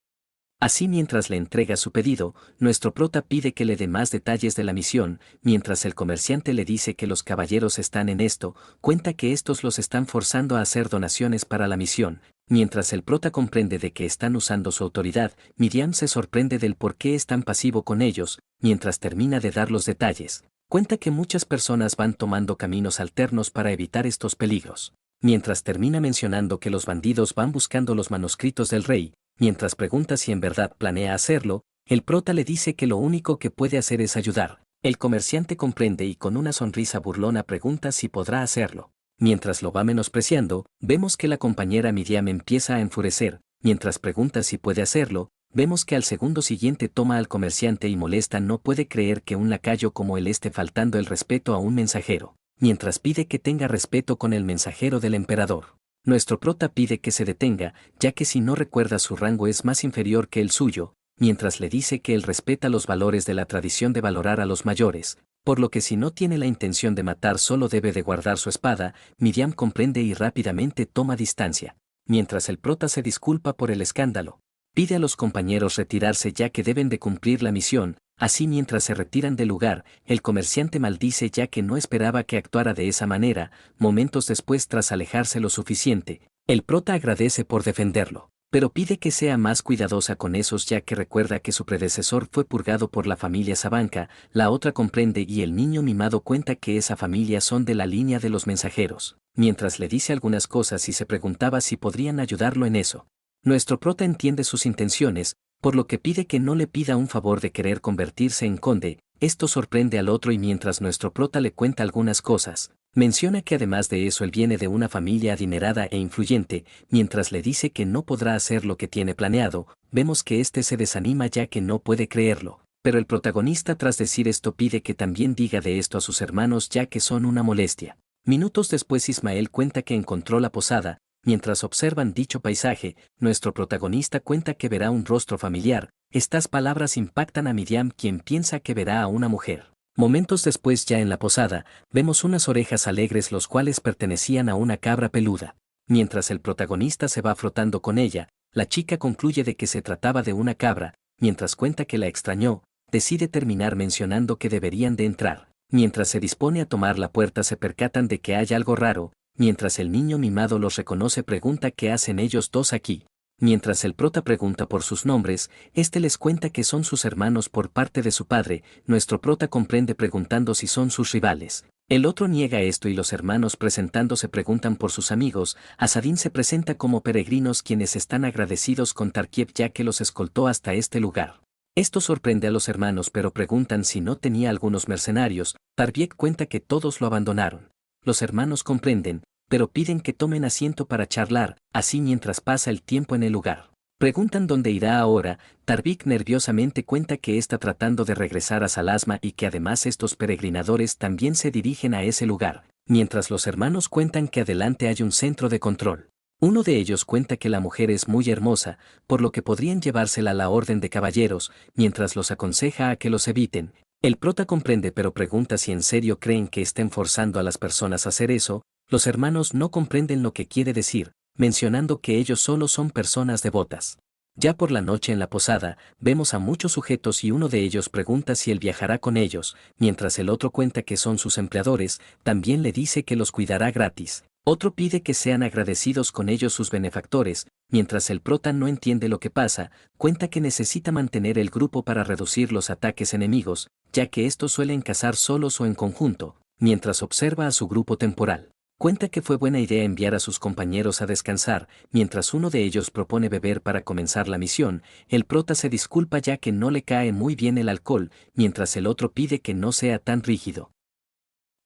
Así mientras le entrega su pedido, nuestro prota pide que le dé más detalles de la misión. Mientras el comerciante le dice que los caballeros están en esto, cuenta que estos los están forzando a hacer donaciones para la misión. Mientras el prota comprende de que están usando su autoridad, Miriam se sorprende del por qué es tan pasivo con ellos. Mientras termina de dar los detalles, cuenta que muchas personas van tomando caminos alternos para evitar estos peligros. Mientras termina mencionando que los bandidos van buscando los manuscritos del rey. Mientras pregunta si en verdad planea hacerlo, el prota le dice que lo único que puede hacer es ayudar. El comerciante comprende y con una sonrisa burlona pregunta si podrá hacerlo. Mientras lo va menospreciando, vemos que la compañera Miriam empieza a enfurecer. Mientras pregunta si puede hacerlo, vemos que al segundo siguiente toma al comerciante y molesta. No puede creer que un lacayo como él esté faltando el respeto a un mensajero. Mientras pide que tenga respeto con el mensajero del emperador. Nuestro prota pide que se detenga, ya que si no recuerda su rango es más inferior que el suyo. Mientras le dice que él respeta los valores de la tradición de valorar a los mayores, por lo que si no tiene la intención de matar solo debe de guardar su espada. Miriam comprende y rápidamente toma distancia. Mientras el prota se disculpa por el escándalo, pide a los compañeros retirarse ya que deben de cumplir la misión. Así mientras se retiran del lugar, el comerciante maldice ya que no esperaba que actuara de esa manera. Momentos después tras alejarse lo suficiente, el prota agradece por defenderlo, pero pide que sea más cuidadosa con esos ya que recuerda que su predecesor fue purgado por la familia Sabanca. La otra comprende y el niño mimado cuenta que esa familia son de la línea de los mensajeros, mientras le dice algunas cosas y se preguntaba si podrían ayudarlo en eso. Nuestro prota entiende sus intenciones, por lo que pide que no le pida un favor de querer convertirse en conde. Esto sorprende al otro y mientras nuestro prota le cuenta algunas cosas, Menciona que además de eso él viene de una familia adinerada e influyente, mientras le dice que no podrá hacer lo que tiene planeado, vemos que éste se desanima ya que no puede creerlo. Pero el protagonista tras decir esto pide que también diga de esto a sus hermanos ya que son una molestia. Minutos después Ismael cuenta que encontró la posada. Mientras observan dicho paisaje, nuestro protagonista cuenta que verá un rostro familiar. Estas palabras impactan a Miriam, quien piensa que verá a una mujer. Momentos después, ya en la posada, vemos unas orejas alegres los cuales pertenecían a una cabra peluda. Mientras el protagonista se va frotando con ella, la chica concluye de que se trataba de una cabra. Mientras cuenta que la extrañó, decide terminar mencionando que deberían de entrar. Mientras se dispone a tomar la puerta se percatan de que hay algo raro. Mientras el niño mimado los reconoce pregunta qué hacen ellos dos aquí. Mientras el prota pregunta por sus nombres, este les cuenta que son sus hermanos por parte de su padre. Nuestro prota comprende preguntando si son sus rivales. El otro niega esto y los hermanos presentándose preguntan por sus amigos. Asadín se presenta como peregrinos quienes están agradecidos con Tarkiev ya que los escoltó hasta este lugar. Esto sorprende a los hermanos pero preguntan si no tenía algunos mercenarios. Tarbiek cuenta que todos lo abandonaron. Los hermanos comprenden, pero piden que tomen asiento para charlar, así mientras pasa el tiempo en el lugar. Preguntan dónde irá ahora. Tarbiek nerviosamente cuenta que está tratando de regresar a Salasma y que además estos peregrinadores también se dirigen a ese lugar, mientras los hermanos cuentan que adelante hay un centro de control. Uno de ellos cuenta que la mujer es muy hermosa, por lo que podrían llevársela a la orden de caballeros, mientras los aconseja a que los eviten. El prota comprende pero pregunta si en serio creen que estén forzando a las personas a hacer eso. Los hermanos no comprenden lo que quiere decir, mencionando que ellos solo son personas devotas. Ya por la noche en la posada, vemos a muchos sujetos y uno de ellos pregunta si él viajará con ellos, mientras el otro cuenta que son sus empleadores, también le dice que los cuidará gratis. Otro pide que sean agradecidos con ellos sus benefactores, mientras el prota no entiende lo que pasa, cuenta que necesita mantener el grupo para reducir los ataques enemigos, ya que estos suelen cazar solos o en conjunto, mientras observa a su grupo temporal. Cuenta que fue buena idea enviar a sus compañeros a descansar, mientras uno de ellos propone beber para comenzar la misión. El prota se disculpa ya que no le cae muy bien el alcohol, mientras el otro pide que no sea tan rígido.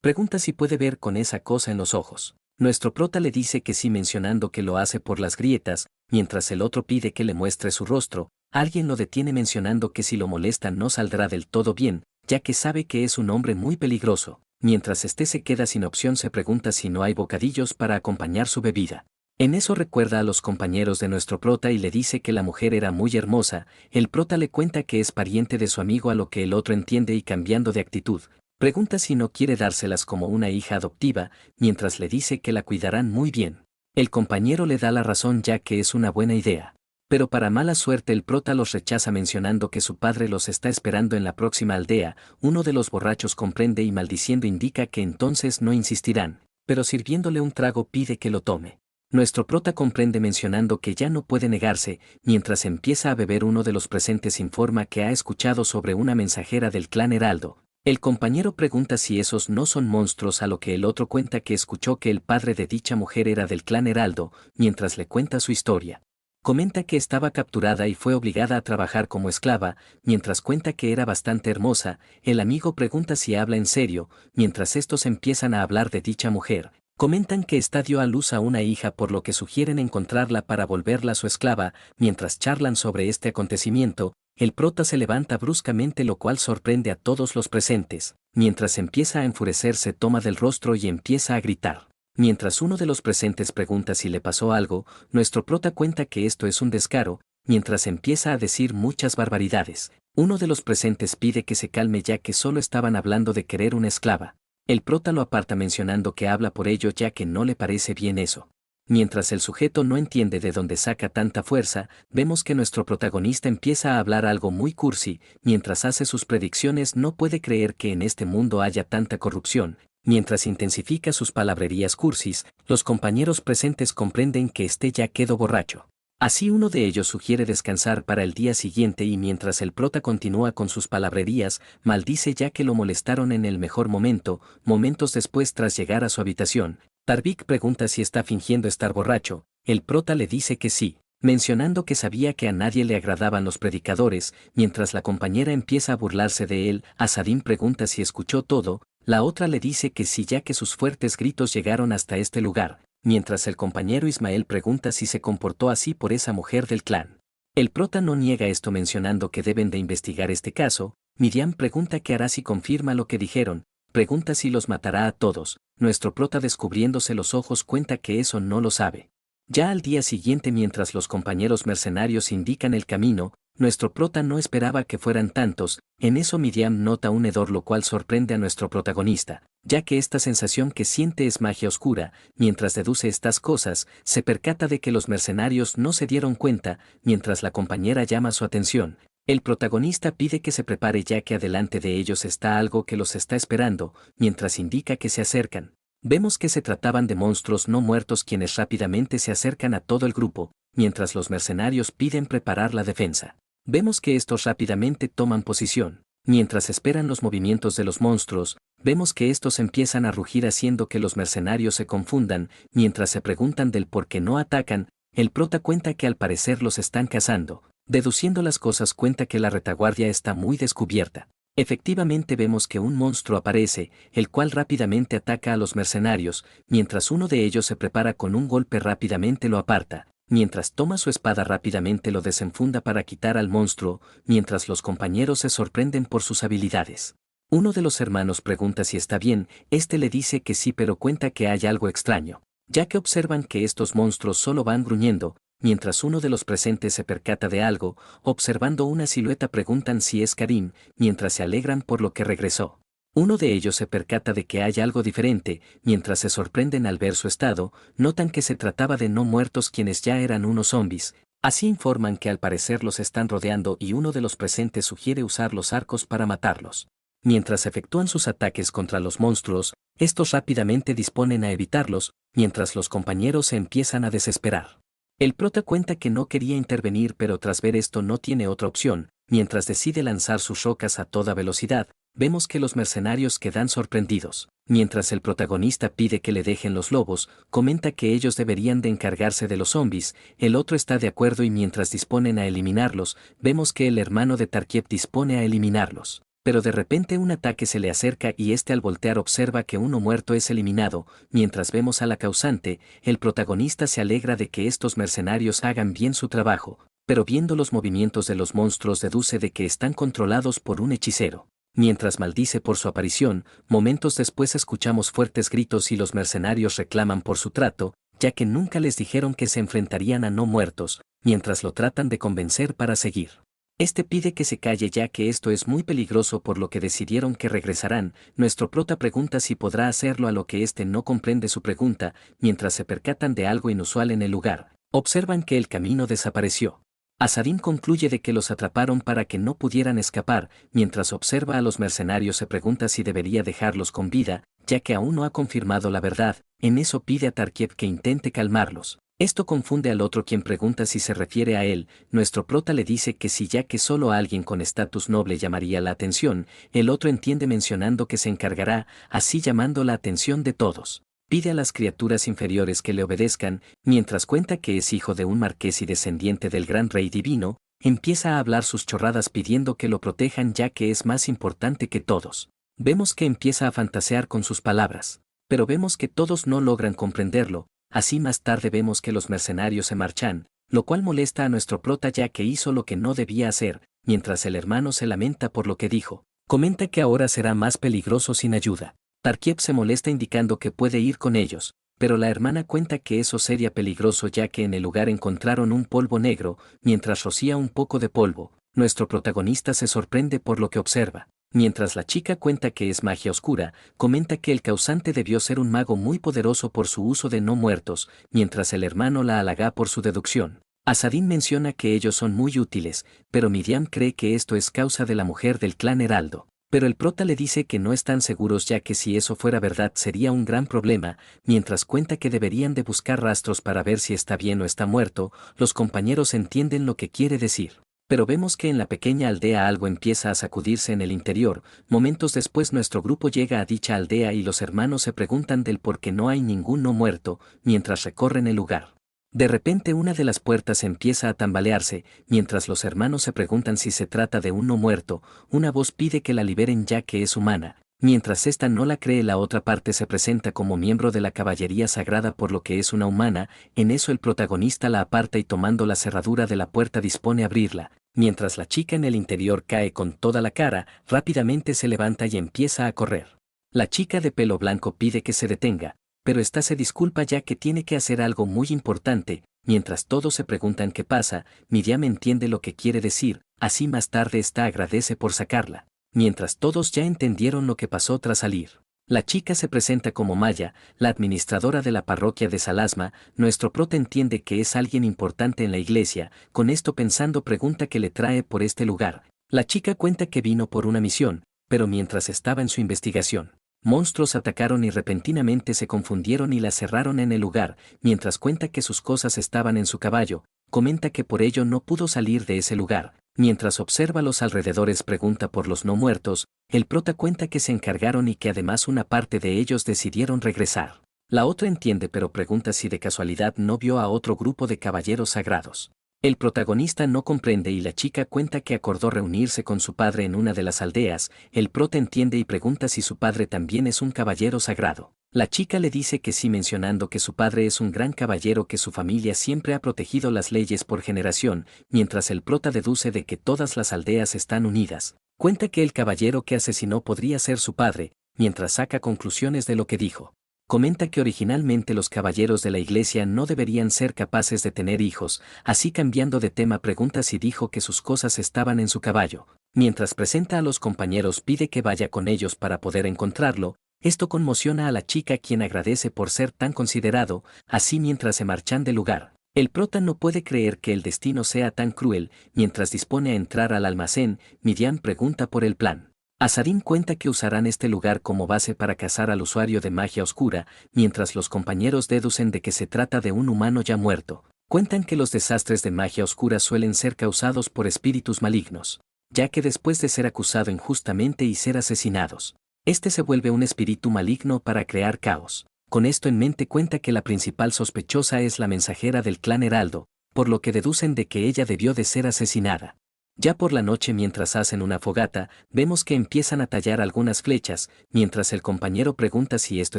Pregunta si puede ver con esa cosa en los ojos. Nuestro prota le dice que sí mencionando que lo hace por las grietas, mientras el otro pide que le muestre su rostro. Alguien lo detiene mencionando que si lo molesta no saldrá del todo bien, ya que sabe que es un hombre muy peligroso. Mientras este se queda sin opción se pregunta si no hay bocadillos para acompañar su bebida. En eso recuerda a los compañeros de nuestro prota y le dice que la mujer era muy hermosa. El prota le cuenta que es pariente de su amigo a lo que el otro entiende y cambiando de actitud, pregunta si no quiere dárselas como una hija adoptiva, mientras le dice que la cuidarán muy bien. El compañero le da la razón ya que es una buena idea. Pero para mala suerte el prota los rechaza mencionando que su padre los está esperando en la próxima aldea. Uno de los borrachos comprende y maldiciendo indica que entonces no insistirán, pero sirviéndole un trago pide que lo tome. Nuestro prota comprende mencionando que ya no puede negarse, mientras empieza a beber uno de los presentes informa que ha escuchado sobre una mensajera del clan Heraldo. El compañero pregunta si esos no son monstruos a lo que el otro cuenta que escuchó que el padre de dicha mujer era del clan Heraldo, mientras le cuenta su historia. Comenta que estaba capturada y fue obligada a trabajar como esclava, mientras cuenta que era bastante hermosa. El amigo pregunta si habla en serio, mientras estos empiezan a hablar de dicha mujer. Comentan que esta dio a luz a una hija por lo que sugieren encontrarla para volverla su esclava. Mientras charlan sobre este acontecimiento, el prota se levanta bruscamente lo cual sorprende a todos los presentes. Mientras empieza a enfurecerse toma del rostro y empieza a gritar. Mientras uno de los presentes pregunta si le pasó algo, nuestro prota cuenta que esto es un descaro, mientras empieza a decir muchas barbaridades. Uno de los presentes pide que se calme ya que solo estaban hablando de querer una esclava. El prota lo aparta mencionando que habla por ello ya que no le parece bien eso. Mientras el sujeto no entiende de dónde saca tanta fuerza, vemos que nuestro protagonista empieza a hablar algo muy cursi. Mientras hace sus predicciones no puede creer que en este mundo haya tanta corrupción. Mientras intensifica sus palabrerías cursis, los compañeros presentes comprenden que este ya quedó borracho. Así uno de ellos sugiere descansar para el día siguiente y mientras el prota continúa con sus palabrerías, maldice ya que lo molestaron en el mejor momento. Momentos después tras llegar a su habitación, Tarvik pregunta si está fingiendo estar borracho. El prota le dice que sí, mencionando que sabía que a nadie le agradaban los predicadores. Mientras la compañera empieza a burlarse de él, Asadín pregunta si escuchó todo. La otra le dice que sí, ya que sus fuertes gritos llegaron hasta este lugar, mientras el compañero Ismael pregunta si se comportó así por esa mujer del clan. El prota no niega esto mencionando que deben de investigar este caso. Miriam pregunta qué hará si confirma lo que dijeron, pregunta si los matará a todos. Nuestro prota, descubriéndose los ojos, cuenta que eso no lo sabe. Ya al día siguiente, mientras los compañeros mercenarios indican el camino, nuestro prota no esperaba que fueran tantos. En eso Miriam nota un hedor, lo cual sorprende a nuestro protagonista, ya que esta sensación que siente es magia oscura. Mientras deduce estas cosas, se percata de que los mercenarios no se dieron cuenta. Mientras la compañera llama su atención, el protagonista pide que se prepare, ya que adelante de ellos está algo que los está esperando. Mientras indica que se acercan, vemos que se trataban de monstruos no muertos, quienes rápidamente se acercan a todo el grupo. Mientras los mercenarios piden preparar la defensa, vemos que estos rápidamente toman posición. Mientras esperan los movimientos de los monstruos, vemos que estos empiezan a rugir, haciendo que los mercenarios se confundan. Mientras se preguntan del por qué no atacan, el prota cuenta que al parecer los están cazando. Deduciendo las cosas, cuenta que la retaguardia está muy descubierta. Efectivamente vemos que un monstruo aparece, el cual rápidamente ataca a los mercenarios. Mientras uno de ellos se prepara con un golpe, rápidamente lo aparta. Mientras toma su espada, rápidamente lo desenfunda para quitar al monstruo. Mientras los compañeros se sorprenden por sus habilidades, uno de los hermanos pregunta si está bien. Este le dice que sí, pero cuenta que hay algo extraño, ya que observan que estos monstruos solo van gruñendo. Mientras uno de los presentes se percata de algo, observando una silueta, preguntan si es Karim. Mientras se alegran por lo que regresó, uno de ellos se percata de que hay algo diferente. Mientras se sorprenden al ver su estado, notan que se trataba de no muertos, quienes ya eran unos zombies. Así informan que al parecer los están rodeando y uno de los presentes sugiere usar los arcos para matarlos. Mientras efectúan sus ataques contra los monstruos, estos rápidamente disponen a evitarlos. Mientras los compañeros se empiezan a desesperar, el prota cuenta que no quería intervenir, pero tras ver esto no tiene otra opción. Mientras decide lanzar sus rocas a toda velocidad, vemos que los mercenarios quedan sorprendidos. Mientras el protagonista pide que le dejen los lobos, comenta que ellos deberían de encargarse de los zombies. El otro está de acuerdo y mientras disponen a eliminarlos, vemos que el hermano de Tarkiev dispone a eliminarlos. Pero de repente un ataque se le acerca y este, al voltear, observa que uno muerto es eliminado. Mientras vemos a la causante, el protagonista se alegra de que estos mercenarios hagan bien su trabajo, pero viendo los movimientos de los monstruos deduce de que están controlados por un hechicero. Mientras maldice por su aparición, momentos después escuchamos fuertes gritos y los mercenarios reclaman por su trato, ya que nunca les dijeron que se enfrentarían a no muertos. Mientras lo tratan de convencer para seguir, este pide que se calle, ya que esto es muy peligroso, por lo que decidieron que regresarán. Nuestro prota pregunta si podrá hacerlo, a lo que este no comprende su pregunta. Mientras se percatan de algo inusual en el lugar, observan que el camino desapareció. Asadín concluye de que los atraparon para que no pudieran escapar. Mientras observa a los mercenarios, se pregunta si debería dejarlos con vida, ya que aún no ha confirmado la verdad. En eso pide a Tarkiev que intente calmarlos. Esto confunde al otro, quien pregunta si se refiere a él. Nuestro prota le dice que sí, ya que solo alguien con estatus noble llamaría la atención. El otro entiende, mencionando que se encargará, así llamando la atención de todos. Pide a las criaturas inferiores que le obedezcan. Mientras cuenta que es hijo de un marqués y descendiente del gran rey divino, empieza a hablar sus chorradas pidiendo que lo protejan, ya que es más importante que todos. Vemos que empieza a fantasear con sus palabras, pero vemos que todos no logran comprenderlo. Así más tarde vemos que los mercenarios se marchan, lo cual molesta a nuestro prota, ya que hizo lo que no debía hacer. Mientras el hermano se lamenta por lo que dijo, comenta que ahora será más peligroso sin ayuda. Tarkiev se molesta indicando que puede ir con ellos, pero la hermana cuenta que eso sería peligroso, ya que en el lugar encontraron un polvo negro. Mientras rocía un poco de polvo, nuestro protagonista se sorprende por lo que observa. Mientras la chica cuenta que es magia oscura, comenta que el causante debió ser un mago muy poderoso por su uso de no muertos. Mientras el hermano la halaga por su deducción, Asadín menciona que ellos son muy útiles, pero Miriam cree que esto es causa de la mujer del clan Heraldo. Pero el prota le dice que no están seguros, ya que si eso fuera verdad sería un gran problema. Mientras cuenta que deberían de buscar rastros para ver si está bien o está muerto. Los compañeros entienden lo que quiere decir, pero vemos que en la pequeña aldea algo empieza a sacudirse en el interior. Momentos después nuestro grupo llega a dicha aldea y los hermanos se preguntan del por qué no hay ningún no muerto. Mientras recorren el lugar, de repente una de las puertas empieza a tambalearse. Mientras los hermanos se preguntan si se trata de un no muerto, una voz pide que la liberen, ya que es humana. Mientras esta no la cree, la otra parte se presenta como miembro de la caballería sagrada por lo que es una humana. En eso el protagonista la aparta y tomando la cerradura de la puerta dispone a abrirla, mientras la chica en el interior cae con toda la cara, rápidamente se levanta y empieza a correr. La chica de pelo blanco pide que se detenga, pero esta se disculpa ya que tiene que hacer algo muy importante. Mientras todos se preguntan qué pasa, Miriam entiende lo que quiere decir, así más tarde esta agradece por sacarla. Mientras todos ya entendieron lo que pasó tras salir. La chica se presenta como Maya, la administradora de la parroquia de Salasma. Nuestro prota entiende que es alguien importante en la iglesia, con esto pensando pregunta qué le trae por este lugar. La chica cuenta que vino por una misión, pero mientras estaba en su investigación, monstruos atacaron y repentinamente se confundieron y la cerraron en el lugar. Mientras cuenta que sus cosas estaban en su caballo, comenta que por ello no pudo salir de ese lugar. Mientras observa los alrededores pregunta por los no muertos, el prota cuenta que se encargaron y que además una parte de ellos decidieron regresar. La otra entiende pero pregunta si de casualidad no vio a otro grupo de caballeros sagrados. El protagonista no comprende y la chica cuenta que acordó reunirse con su padre en una de las aldeas. El prota entiende y pregunta si su padre también es un caballero sagrado. La chica le dice que sí, mencionando que su padre es un gran caballero, que su familia siempre ha protegido las leyes por generación, mientras el prota deduce de que todas las aldeas están unidas. Cuenta que el caballero que asesinó podría ser su padre, mientras saca conclusiones de lo que dijo. Comenta que originalmente los caballeros de la iglesia no deberían ser capaces de tener hijos, así cambiando de tema pregunta si dijo que sus cosas estaban en su caballo. Mientras presenta a los compañeros pide que vaya con ellos para poder encontrarlo. Esto conmociona a la chica, quien agradece por ser tan considerado. Así mientras se marchan del lugar, el prota no puede creer que el destino sea tan cruel. Mientras dispone a entrar al almacén, Miriam pregunta por el plan. Asadín cuenta que usarán este lugar como base para cazar al usuario de magia oscura, mientras los compañeros deducen de que se trata de un humano ya muerto. Cuentan que los desastres de magia oscura suelen ser causados por espíritus malignos, ya que después de ser acusado injustamente y ser asesinados, este se vuelve un espíritu maligno para crear caos. Con esto en mente cuenta que la principal sospechosa es la mensajera del clan Heraldo, por lo que deducen de que ella debió de ser asesinada. Ya por la noche, mientras hacen una fogata, vemos que empiezan a tallar algunas flechas. Mientras el compañero pregunta si esto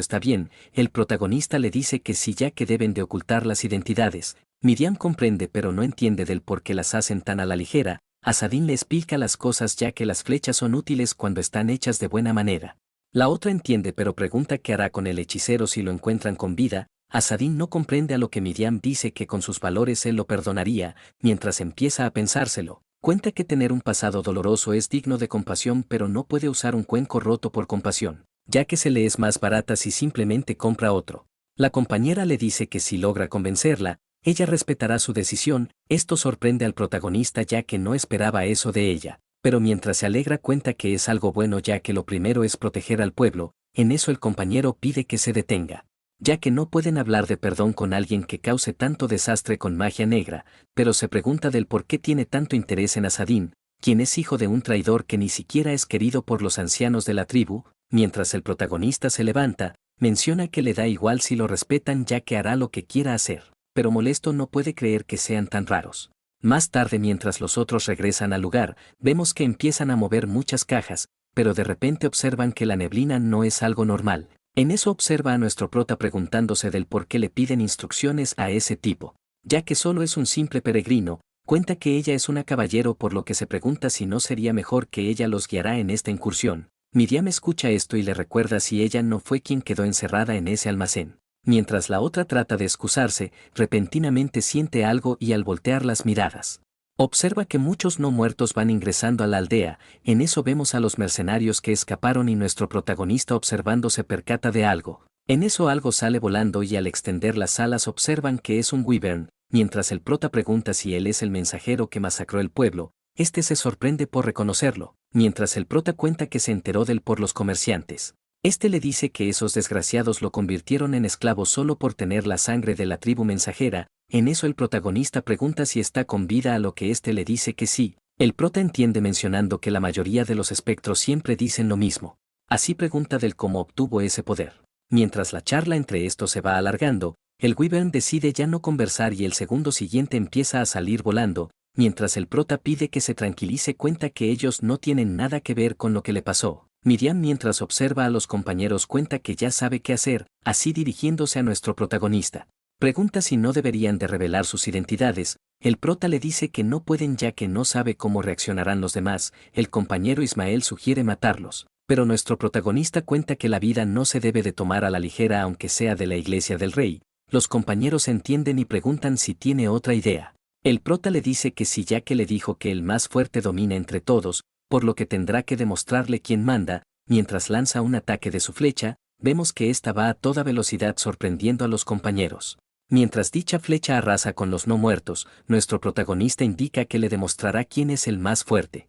está bien, el protagonista le dice que sí, ya que deben de ocultar las identidades. Miriam comprende pero no entiende del por qué las hacen tan a la ligera. Asadín le explica las cosas, ya que las flechas son útiles cuando están hechas de buena manera. La otra entiende pero pregunta qué hará con el hechicero si lo encuentran con vida. Asadín no comprende a lo que Miriam dice, que con sus valores él lo perdonaría. Mientras empieza a pensárselo, cuenta que tener un pasado doloroso es digno de compasión, pero no puede usar un cuenco roto por compasión, ya que se le es más barata si simplemente compra otro. La compañera le dice que si logra convencerla, ella respetará su decisión. Esto sorprende al protagonista, ya que no esperaba eso de ella, pero mientras se alegra cuenta que es algo bueno, ya que lo primero es proteger al pueblo. En eso el compañero pide que se detenga, ya que no pueden hablar de perdón con alguien que cause tanto desastre con magia negra, pero se pregunta del por qué tiene tanto interés en Asadín, quien es hijo de un traidor que ni siquiera es querido por los ancianos de la tribu. Mientras el protagonista se levanta, menciona que le da igual si lo respetan, ya que hará lo que quiera hacer, pero molesto no puede creer que sean tan raros. Más tarde, mientras los otros regresan al lugar, vemos que empiezan a mover muchas cajas, pero de repente observan que la neblina no es algo normal. En eso observa a nuestro prota preguntándose del por qué le piden instrucciones a ese tipo, ya que solo es un simple peregrino. Cuenta que ella es una caballero, por lo que se pregunta si no sería mejor que ella los guiara en esta incursión. Miriam escucha esto y le recuerda si ella no fue quien quedó encerrada en ese almacén. Mientras la otra trata de excusarse, repentinamente siente algo y al voltear las miradas, observa que muchos no muertos van ingresando a la aldea. En eso vemos a los mercenarios que escaparon y nuestro protagonista, observando, se percata de algo. En eso algo sale volando y al extender las alas observan que es un wyvern. Mientras el prota pregunta si él es el mensajero que masacró el pueblo, este se sorprende por reconocerlo. Mientras el prota cuenta que se enteró del por los comerciantes. Este le dice que esos desgraciados lo convirtieron en esclavo solo por tener la sangre de la tribu mensajera. En eso el protagonista pregunta si está con vida, a lo que este le dice que sí. El prota entiende, mencionando que la mayoría de los espectros siempre dicen lo mismo. Así pregunta del cómo obtuvo ese poder. Mientras la charla entre estos se va alargando, el wyvern decide ya no conversar y el segundo siguiente empieza a salir volando. Mientras el prota pide que se tranquilice, cuenta que ellos no tienen nada que ver con lo que le pasó. Miriam mientras observa a los compañeros cuenta que ya sabe qué hacer, así dirigiéndose a nuestro protagonista. Pregunta si no deberían de revelar sus identidades, el prota le dice que no pueden ya que no sabe cómo reaccionarán los demás, el compañero Ismael sugiere matarlos, pero nuestro protagonista cuenta que la vida no se debe de tomar a la ligera aunque sea de la iglesia del rey. Los compañeros entienden y preguntan si tiene otra idea. El prota le dice que sí ya que le dijo que el más fuerte domina entre todos, por lo que tendrá que demostrarle quién manda. Mientras lanza un ataque de su flecha, vemos que ésta va a toda velocidad sorprendiendo a los compañeros. Mientras dicha flecha arrasa con los no muertos, nuestro protagonista indica que le demostrará quién es el más fuerte.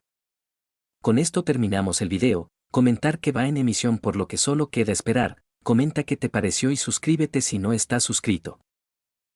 Con esto terminamos el video, comentar que va en emisión por lo que solo queda esperar, comenta qué te pareció y suscríbete si no estás suscrito.